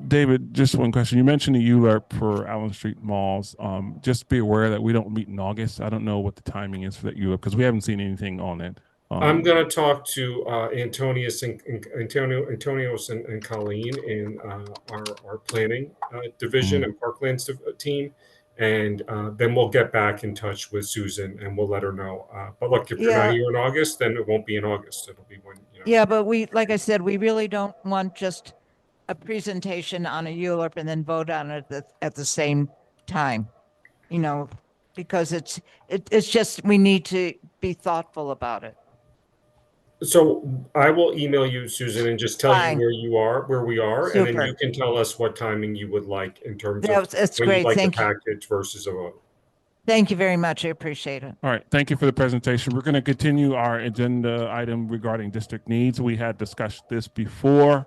David, just one question. You mentioned the ULERP for Allen Street malls. Just be aware that we don't meet in August. I don't know what the timing is for that ULERP because we haven't seen anything on it. I'm going to talk to Antonius and Colleen in our planning division and Parklands team, and then we'll get back in touch with Susan and we'll let her know. But look, if you're not here in August, then it won't be in August. It'll be when. Yeah, but like I said, we really don't want just a presentation on a ULERP and then vote on it at the same time, because it's just we need to be thoughtful about it. So I will email you, Susan, and just tell you Fine. where we are, and then Super. you can tell us what timing you would like in terms of That's when you'd great. like the Thank you. package versus a vote. Thank you very much. I appreciate it. All right, thank you for the presentation. We're going to continue our agenda item regarding district needs. We had discussed this before,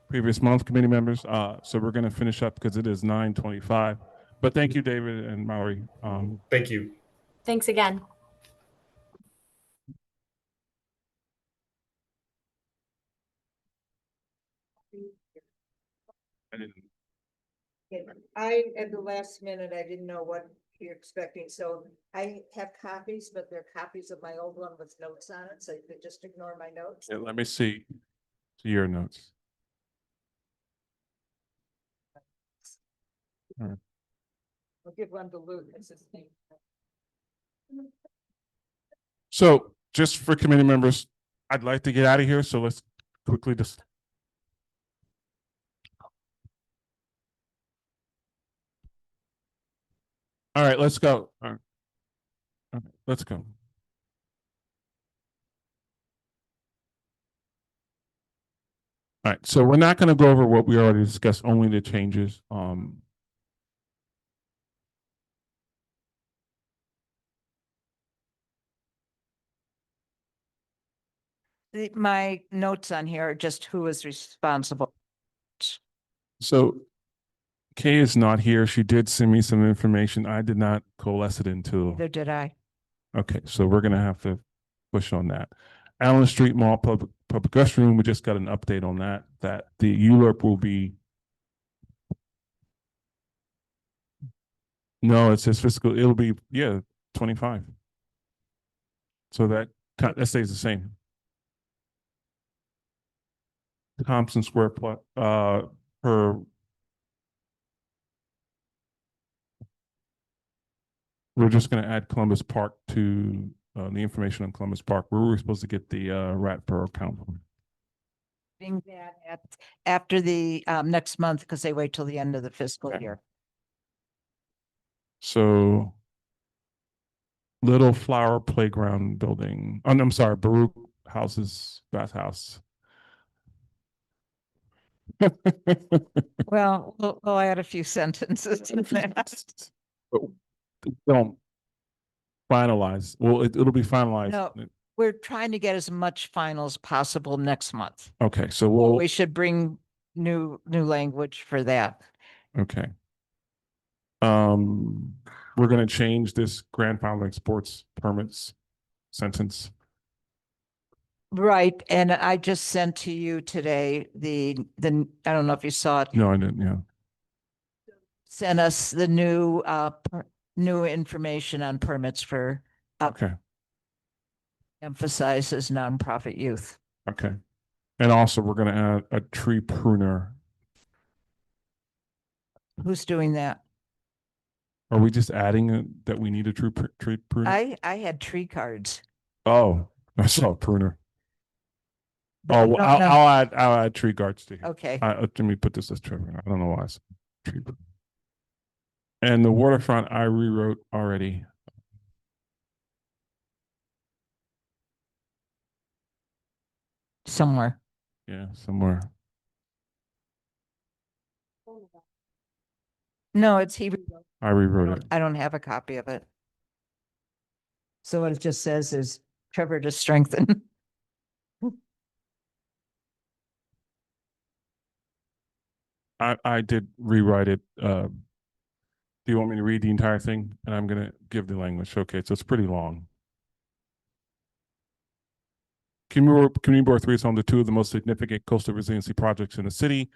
previous month, committee members. So we're going to finish up because it is 9:25. But thank you, David and Mallory. Thank you. Thanks again. At the last minute, I didn't know what you're expecting, so I have copies, but they're copies of my old one with notes on it, so you could just ignore my notes. Yeah, let me see your notes. All right. I'll give one to Luke. It's his name. So just for committee members, I'd like to get out of here. So let's quickly just. All right, let's go. All right. Okay, let's go. All right, so we're not going to go over what we already discussed, only the changes. My notes on here are just who is responsible. So Kay is not here. She did send me some information. I did not coalesce it into. Neither did I. Okay, so we're gonna have to push on that. Allen Street Mall public restroom, we just got an update on that, that the ULURP will be. No, it says fiscal, it'll be, 25. So that stays the same. Thompson Square plus, per. We're just gonna add Columbus Park to the information on Columbus Park. Where were we supposed to get the rat per account from? Being that after the next month, because they wait till the end of the fiscal year. So Little Flower Playground Building. Oh, no, I'm sorry, Baruch Houses, bathhouse. Well, we'll add a few sentences to that. But don't finalize. Well, it'll be finalized. No, we're trying to get as much final as possible next month. Okay, so we'll. We should bring new language for that. Okay. We're gonna change this grandfathering sports permits sentence. Right, and I just sent to you today the I don't know if you saw it. No, I didn't. Yeah. Sent us the new new information on permits for Okay. emphasizes nonprofit youth. Okay. And also, we're gonna add a tree pruner. Who's doing that? Are we just adding that we need a tree pruner? I had tree cards. Oh, I saw a pruner. Oh, well, I'll add tree guards to here. Okay. Let me put this as Trevor. I don't know why I said tree. And the waterfront I rewrote already. Somewhere. Yeah, somewhere. No, it's he. I rewrote it. I don't have a copy of it. So what it just says is Trevor to strengthen. I did rewrite it. Do you want me to read the entire thing? And I'm gonna give the language. Okay, so it's pretty long. Community Board 3 is home to two of the most significant coastal resiliency projects in the city.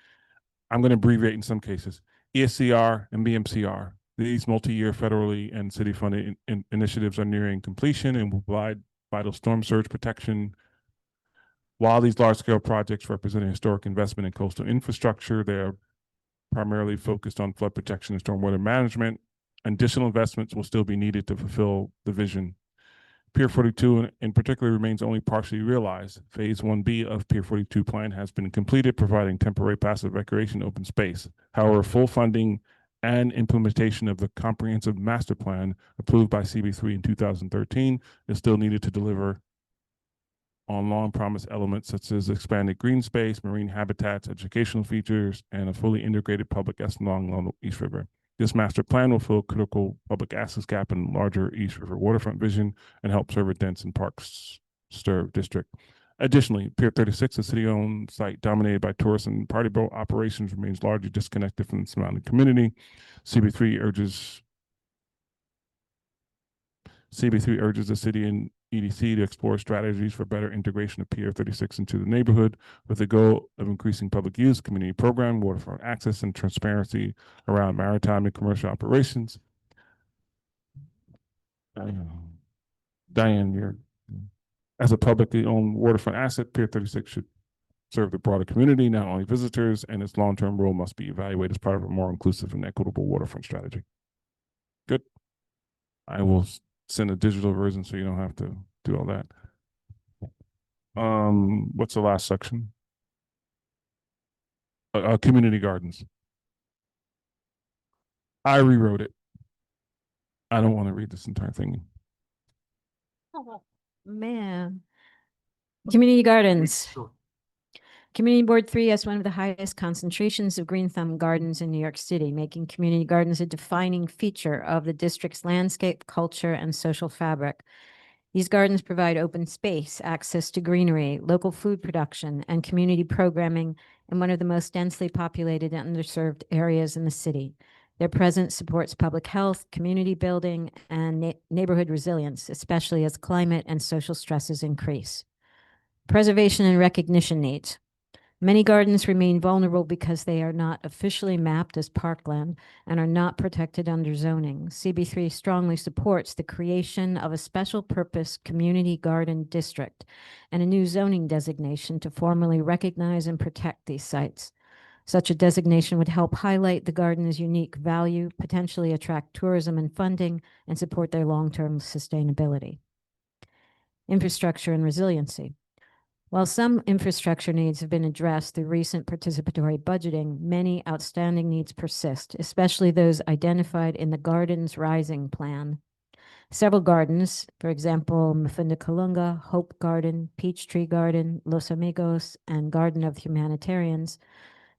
I'm going to abbreviate in some cases. ESCR and BMCR. These multi-year federally and city-funded initiatives are nearing completion and will provide vital storm surge protection. While these large-scale projects represent a historic investment in coastal infrastructure, they are primarily focused on flood protection and stormwater management. Additional investments will still be needed to fulfill the vision. Pier 42 in particular remains only partially realized. Phase 1B of Pier 42 plan has been completed, providing temporary passive recreation open space. However, full funding and implementation of the comprehensive master plan approved by CB3 in 2013 is still needed to deliver on long promised elements such as expanded green space, marine habitats, educational features, and a fully integrated public access along the East River. This master plan will fill a critical public access gap in larger East River waterfront vision and help serve a dense and park-starved district. Additionally, Pier 36, a city-owned site dominated by tourist and party boat operations, remains largely disconnected from the surrounding community. CB3 urges the city and EDC to explore strategies for better integration of Pier 36 into the neighborhood with the goal of increasing public use, community program, waterfront access, and transparency around maritime and commercial operations. Diane, as a publicly owned waterfront asset, Pier 36 should serve the broader community, not only visitors, and its long-term role must be evaluated as part of a more inclusive and equitable waterfront strategy. Good. I will send a digital version so you don't have to do all that. What's the last section? Community gardens. I rewrote it. I don't want to read this entire thing. Oh, man. Community gardens. Community Board 3 has one of the highest concentrations of green thumb gardens in New York City, making community gardens a defining feature of the district's landscape, culture, and social fabric. These gardens provide open space, access to greenery, local food production, and community programming in one of the most densely populated and underserved areas in the city. Their presence supports public health, community building, and neighborhood resilience, especially as climate and social stresses increase. Preservation and recognition needs. Many gardens remain vulnerable because they are not officially mapped as parkland and are not protected under zoning. CB3 strongly supports the creation of a special purpose community garden district and a new zoning designation to formally recognize and protect these sites. Such a designation would help highlight the garden's unique value, potentially attract tourism and funding, and support their long-term sustainability. Infrastructure and resiliency. While some infrastructure needs have been addressed through recent participatory budgeting, many outstanding needs persist, especially those identified in the Gardens Rising Plan. Several gardens, for example, Mafunda Kalunga, Hope Garden, Peachtree Garden, Los Amigos, and Garden of Humanitarians,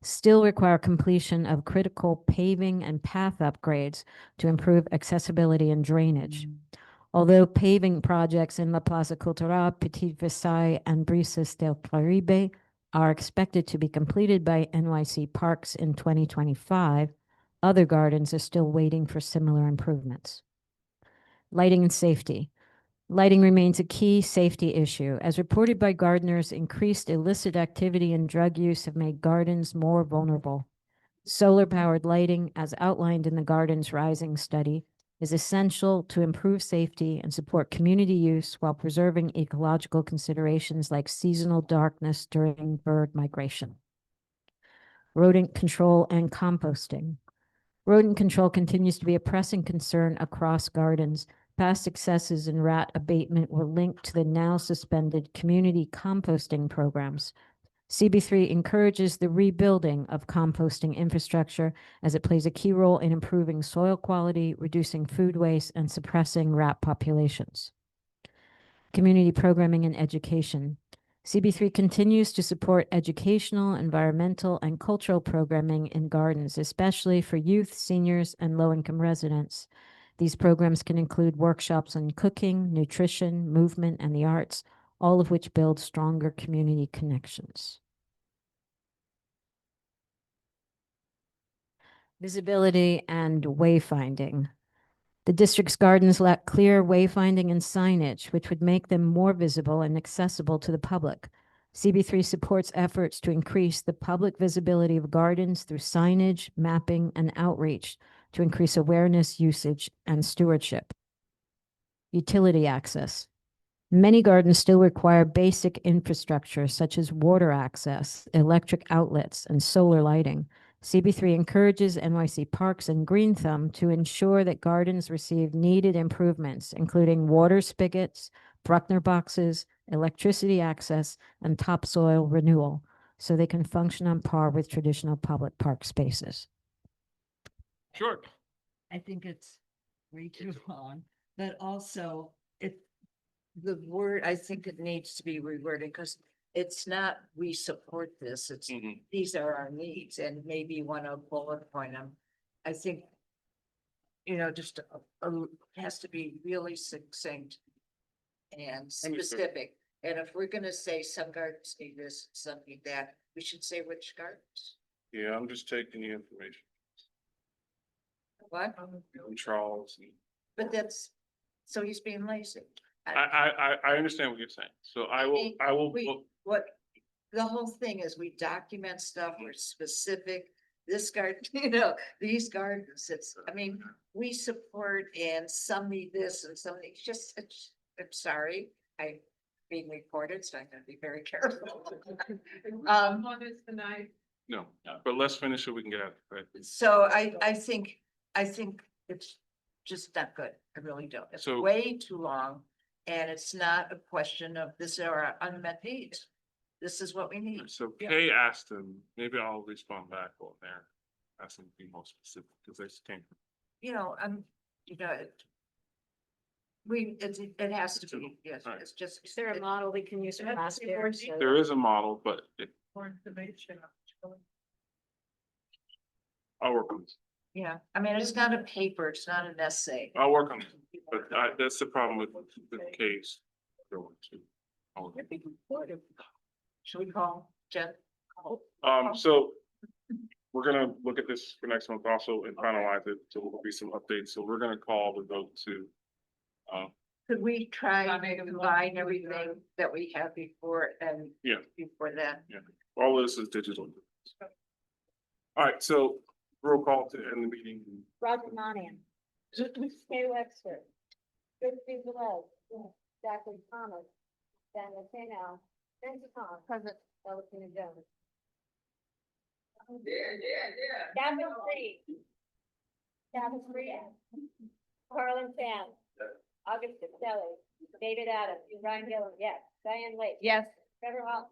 still require completion of critical paving and path upgrades to improve accessibility and drainage. Although paving projects in La Plaza Cultural, Petit Versailles, and Brisas del Caribe are expected to be completed by NYC Parks in 2025, other gardens are still waiting for similar improvements. Lighting and safety. Lighting remains a key safety issue. As reported by gardeners, increased illicit activity and drug use have made gardens more vulnerable. Solar-powered lighting, as outlined in the Gardens Rising study, is essential to improve safety and support community use while preserving ecological considerations like seasonal darkness during bird migration. Rodent control and composting. Rodent control continues to be a pressing concern across gardens. Past successes in rat abatement were linked to the now suspended community composting programs. CB3 encourages the rebuilding of composting infrastructure as it plays a key role in improving soil quality, reducing food waste, and suppressing rat populations. Community programming and education. CB3 continues to support educational, environmental, and cultural programming in gardens, especially for youth, seniors, and low-income residents. These programs can include workshops on cooking, nutrition, movement, and the arts, all of which build stronger community connections. Visibility and wayfinding. The district's gardens lack clear wayfinding and signage, which would make them more visible and accessible to the public. CB3 supports efforts to increase the public visibility of gardens through signage, mapping, and outreach to increase awareness, usage, and stewardship. Utility access. Many gardens still require basic infrastructure such as water access, electric outlets, and solar lighting. CB3 encourages NYC Parks and Green Thumb to ensure that gardens receive needed improvements, including water spigots, Bruckner boxes, electricity access, and topsoil renewal, so they can function on par with traditional public park spaces. I think it's way too long, but also the word, I think it needs to be reworded because it's not, we support this, it's, these are our needs, and maybe you want to bullet point them. I think, just has to be really succinct and specific. And if we're gonna say some gardens need this, some need that, we should say which gardens. Yeah, I'm just taking the information What? from Charles. But that's, so he's being lazy. I understand what you're saying. So I will. What, the whole thing is we document stuff, we're specific, this garden, these gardens, we support and some need this and some need, I'm sorry, I'm being recorded, so I'm gonna be very careful. No, but let's finish so we can get out. Right. So I think it's just not good. I really don't. It's So- way too long. And it's not a question of this are our unmet needs. This is what we need. So Kay asked him, maybe I'll respond back on there. Ask him to be more specific because they just can't. It has to be, yes, All right. it's just. Is there a model we can use from last year? So- There is a model, but More information. I'll work on this. Yeah, it's not a paper, it's not an essay. I'll work on it. But that's the problem with the case. Should we call Jen? So we're gonna look at this for next month also and finalize it. So there'll be some updates. So we're gonna call the vote to. Could we try to combine everything that we have before and Yeah. before that? Yeah, all of this is digital. All right, so roll call to end the meeting. Roger Monahan. Kay Webster. Christie Velez. Jacqueline Thomas. Daniel Kano. Nancy Khan. Present. Valentina Jones. Gavin Reed. Gavin Reed. Carlin Fan. August Costelli. David Adams. Ryan Gillen. Yes. Diane Lake. Yes. Trevor Hall.